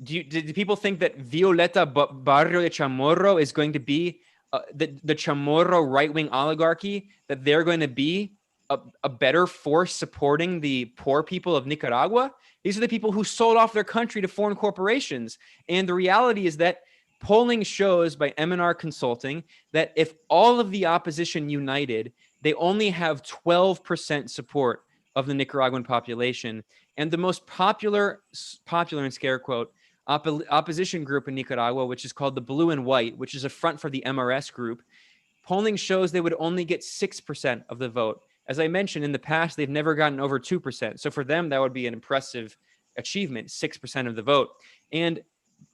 do people think that Violeta Barrio de Chamorro is going to be the Chamorro right-wing oligarchy, that they're going to be a better force supporting the poor people of Nicaragua? These are the people who sold off their country to foreign corporations. And the reality is that polling shows by M&R Consulting that if all of the opposition united, they only have 12% support of the Nicaraguan population. And the most popular in scare quote, opposition group in Nicaragua, which is called the Blue and White, which is a front for the MRS group, polling shows they would only get 6% of the vote. As I mentioned, in the past, they've never gotten over 2%. So for them, that would be an impressive achievement, 6% of the vote. And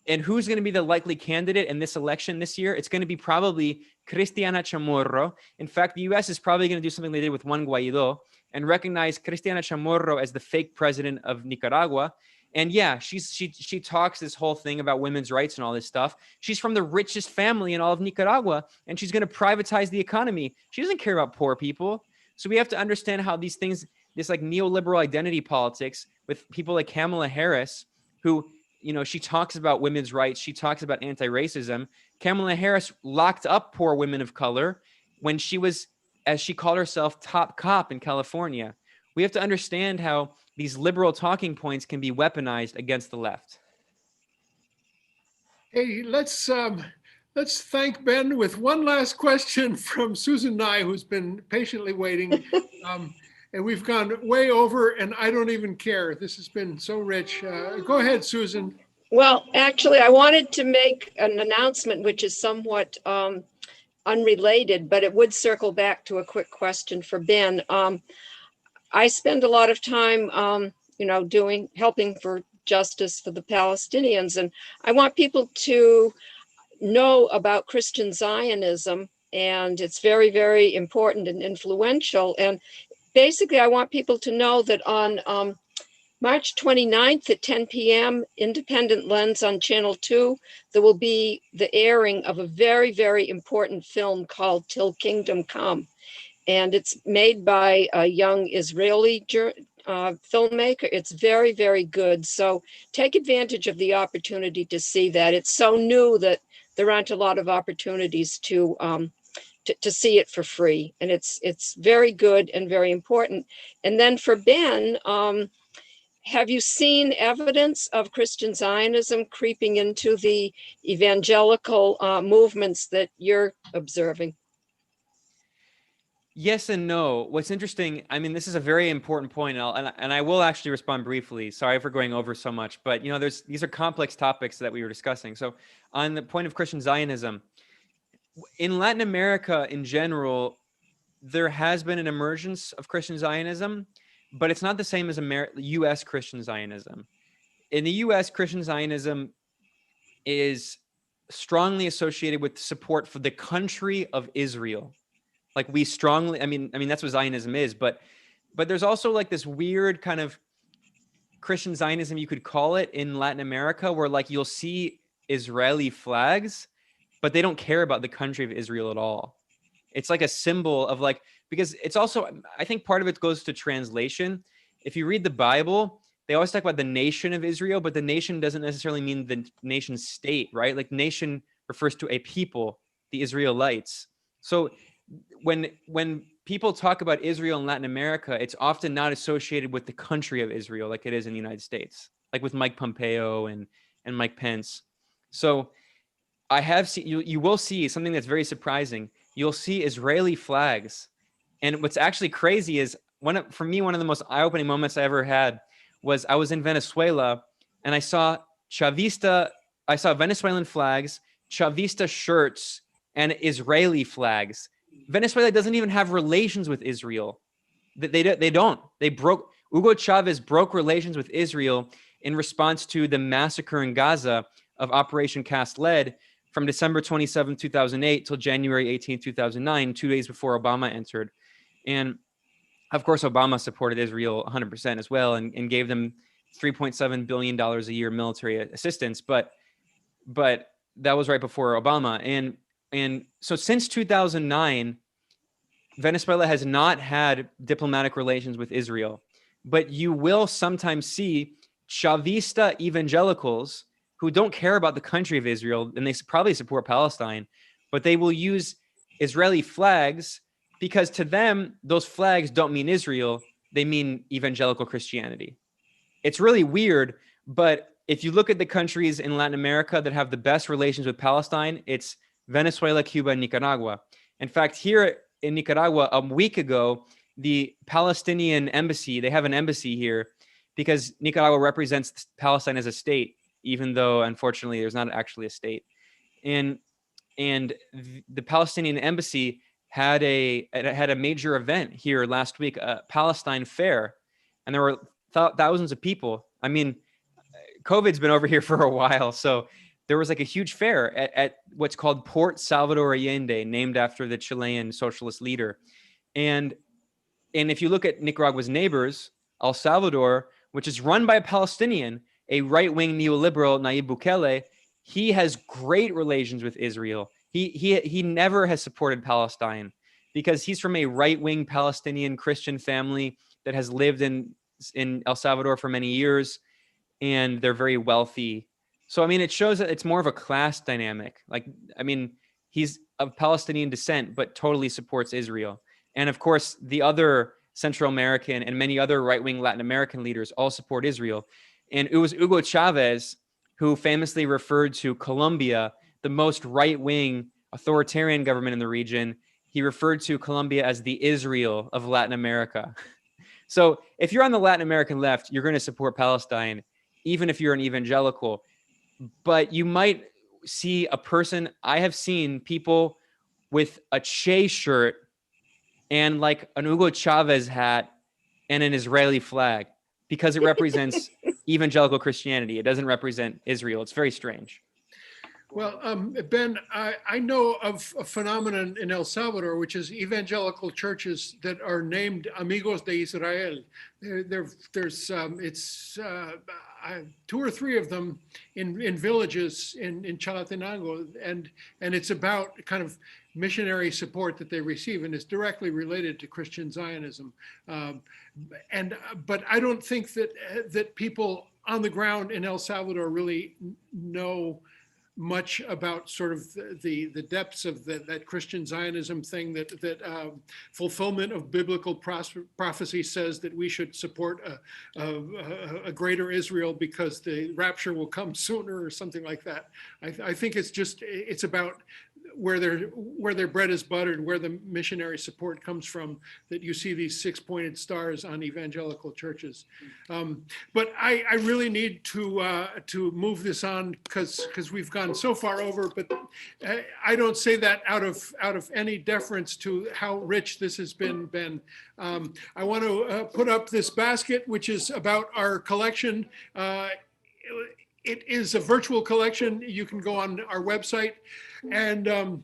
who's going to be the likely candidate in this election this year? It's going to be probably Cristiana Chamorro. In fact, the U.S. is probably going to do something they did with Juan Guaido and recognize Cristiana Chamorro as the fake president of Nicaragua. And yeah, she talks this whole thing about women's rights and all this stuff. She's from the richest family in all of Nicaragua, and she's going to privatize the economy. She doesn't care about poor people. So we have to understand how these things, this like neoliberal identity politics with people like Kamala Harris, who, you know, she talks about women's rights. She talks about anti-racism. Kamala Harris locked up poor women of color when she was, as she called herself, top cop in California. We have to understand how these liberal talking points can be weaponized against the left. Hey, let's thank Ben with one last question from Susan Nye, who's been patiently waiting. And we've gone way over, and I don't even care. This has been so rich. Go ahead, Susan. Well, actually, I wanted to make an announcement, which is somewhat unrelated, but it would circle back to a quick question for Ben. I spend a lot of time, helping for justice for the Palestinians, and I want people to know about Christian Zionism, and it's very, very important and influential. And basically, I want people to know that on March 29th at 10 p.m., Independent Lens on Channel 2, there will be the airing of a very, very important film called Till Kingdom Come. And it's made by a young Israeli filmmaker. It's very, very good. So take advantage of the opportunity to see that. It's so new that there aren't a lot of opportunities to see it for free. And it's very good and very important. And then for Ben, have you seen evidence of Christian Zionism creeping into the evangelical movements that you're observing? Yes and no. What's interesting, I mean, this is a very important point, and I will actually respond briefly. Sorry for going over so much, but you know, these are complex topics that we were discussing. So on the point of Christian Zionism, in Latin America in general, there has been an emergence of Christian Zionism, but it's not the same as U.S. Christian Zionism. In the U.S., Christian Zionism is strongly associated with support for the country of Israel. Like we strongly, I mean, that's what Zionism is, but there's also like this weird kind of Christian Zionism, you could call it, in Latin America, where like you'll see Israeli flags, but they don't care about the country of Israel at all. It's like a symbol of like, because it's also, I think part of it goes to translation. If you read the Bible, they always talk about the nation of Israel, but the nation doesn't necessarily mean the nation state, right? Like nation refers to a people, the Israelites. So when people talk about Israel in Latin America, it's often not associated with the country of Israel like it is in the United States, like with Mike Pompeo and Mike Pence. So I have seen, you will see something that's very surprising. You'll see Israeli flags. And what's actually crazy is for me, one of the most eye-opening moments I ever had was I was in Venezuela and I saw Venezuelan flags, Chavista shirts, and Israeli flags. Venezuela doesn't even have relations with Israel. They don't. Hugo Chavez broke relations with Israel in response to the massacre in Gaza of Operation Cast Lead from December 27, 2008 till January 18, 2009, 2 days before Obama entered. And of course, Obama supported Israel 100% as well and gave them $3.7 billion a year military assistance. But that was right before Obama. And so since 2009, Venezuela has not had diplomatic relations with Israel. But you will sometimes see Chavista evangelicals who don't care about the country of Israel, and they probably support Palestine, but they will use Israeli flags because to them, those flags don't mean Israel, they mean evangelical Christianity. It's really weird, but if you look at the countries in Latin America that have the best relations with Palestine, it's Venezuela, Cuba, and Nicaragua. In fact, here in Nicaragua, a week ago, the Palestinian embassy, they have an embassy here because Nicaragua represents Palestine as a state, even though, unfortunately, there's not actually a state. And the Palestinian embassy had a major event here last week, a Palestine fair, and there were thousands of people. I mean, COVID's been over here for a while, so there was like a huge fair at what's called Port Salvador Allende, named after the Chilean socialist leader. And if you look at Nicaragua's neighbors, El Salvador, which is run by a Palestinian, a right-wing neoliberal, Nayib Bukele, he has great relations with Israel. He never has supported Palestine because he's from a right-wing Palestinian Christian family that has lived in El Salvador for many years, and they're very wealthy. So, I mean, it shows that it's more of a class dynamic. Like, I mean, he's of Palestinian descent, but totally supports Israel. And of course, the other Central American and many other right-wing Latin American leaders all support Israel. And it was Hugo Chavez who famously referred to Colombia, the most right-wing authoritarian government in the region. He referred to Colombia as the Israel of Latin America. So if you're on the Latin American left, you're going to support Palestine, even if you're an evangelical. But you might see a person, I have seen people with a Che shirt and like an Hugo Chavez hat and an Israeli flag because it represents evangelical Christianity. It doesn't represent Israel. It's very strange. Well, Ben, I know of a phenomenon in El Salvador, which is evangelical churches that are named Amigos de Israel. There's 2 or 3 of them in villages in Chalatenango, and it's about kind of missionary support that they receive, and it's directly related to Christian Zionism. But I don't think that people on the ground in El Salvador really know much about sort of the depths of that Christian Zionism thing, that fulfillment of biblical prophecy says that we should support a greater Israel because the rapture will come sooner or something like that. I think it's about where their bread is buttered, where the missionary support comes from, that you see these 6-pointed stars on evangelical churches. But I really need to move this on because we've gone so far over. But I don't say that out of any deference to how rich this has been, Ben. I want to put up this basket, which is about our collection. It is a virtual collection. You can go on our website and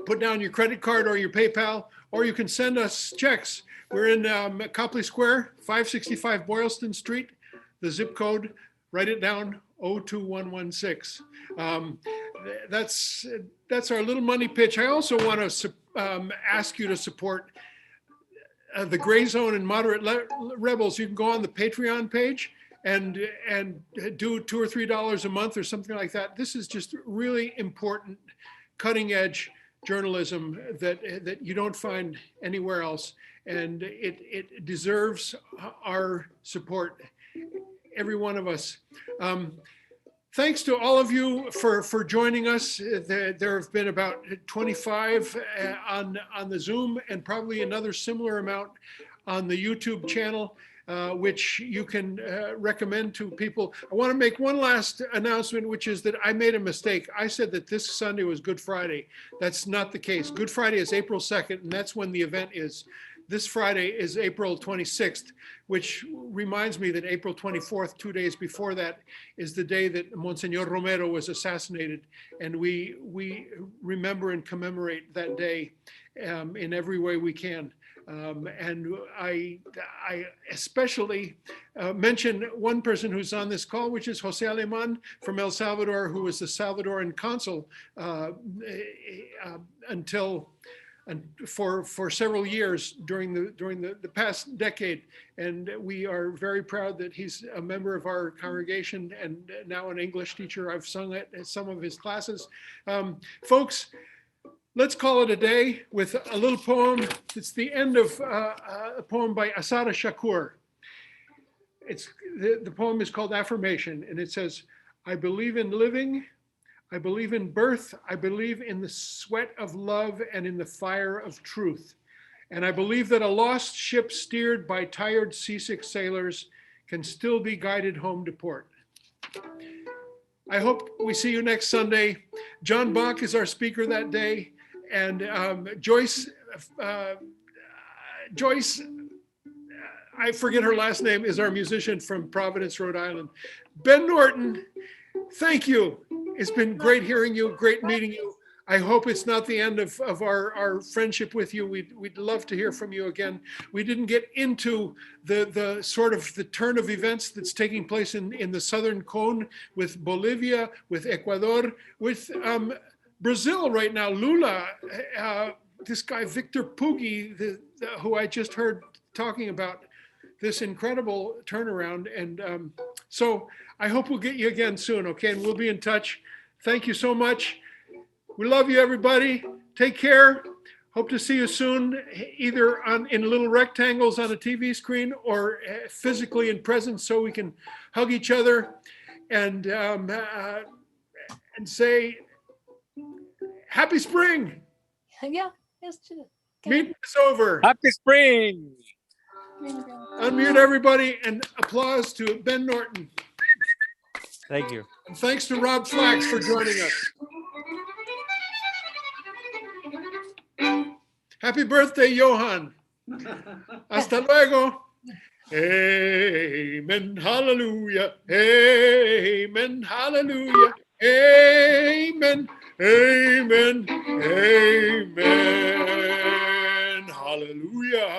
put down your credit card or your PayPal, or you can send us checks. We're in Copley Square, 565 Boylston Street, the zip code, write it down, 02116. That's our little money pitch. I also want to ask you to support the Greyzone and Moderate Rebels. You can go on the Patreon page and do $2 or $3 a month or something like that. This is just really important, cutting edge journalism that you don't find anywhere else, and it deserves our support, every one of us. Thanks to all of you for joining us. There have been about 25 on the Zoom, and probably another similar amount on the YouTube channel, which you can recommend to people. I want to make one last announcement, which is that I made a mistake. I said that this Sunday was Good Friday. That's not the case. Good Friday is April 2nd, and that's when the event is. this Friday is April 26th, which reminds me that April 24th, 2 days before that, is the day that Monsignor Romero was assassinated. And we remember and commemorate that day in every way we can. And I especially mention one person who's on this call, which is Jose Aleman from El Salvador, who was the Salvadoran consul for several years during the past decade. And we are very proud that he's a member of our congregation and now an English teacher. I've sung at some of his classes. Folks, let's call it a day with a little poem. It's the end of a poem by Asada Shakur. The poem is called Affirmation, and it says, I believe in living, I believe in birth, I believe in the sweat of love and in the fire of truth. And I believe that a lost ship steered by tired seasick sailors can still be guided home to port. I hope we see you next Sunday. John Bach is our speaker that day. And Joyce, I forget her last name, is our musician from Providence, Rhode Island. Ben Norton, thank you. It's been great hearing you, great meeting you. I hope it's not the end of our friendship with you. We'd love to hear from you again. We didn't get into the sort of the turn of events that's taking place in the Southern Cone with Bolivia, with Ecuador, with Brazil right now, Lula, this guy, Victor Pugi, who I just heard talking about this incredible turnaround. And so I hope we'll get you again soon, okay? And we'll be in touch. Thank you so much. We love you, everybody. Take care. Hope to see you soon, either in little rectangles on a TV screen or physically in presence so we can hug each other and say, happy spring. Yeah, yes, too. Meeting is over. Happy spring. Unmute everybody and applause to Ben Norton. Thank you. And thanks to Rob Flax for joining us. Happy birthday, Johan. Hasta luego. Amen. Hallelujah. Amen. Hallelujah. Amen. Amen. Amen. Hallelujah.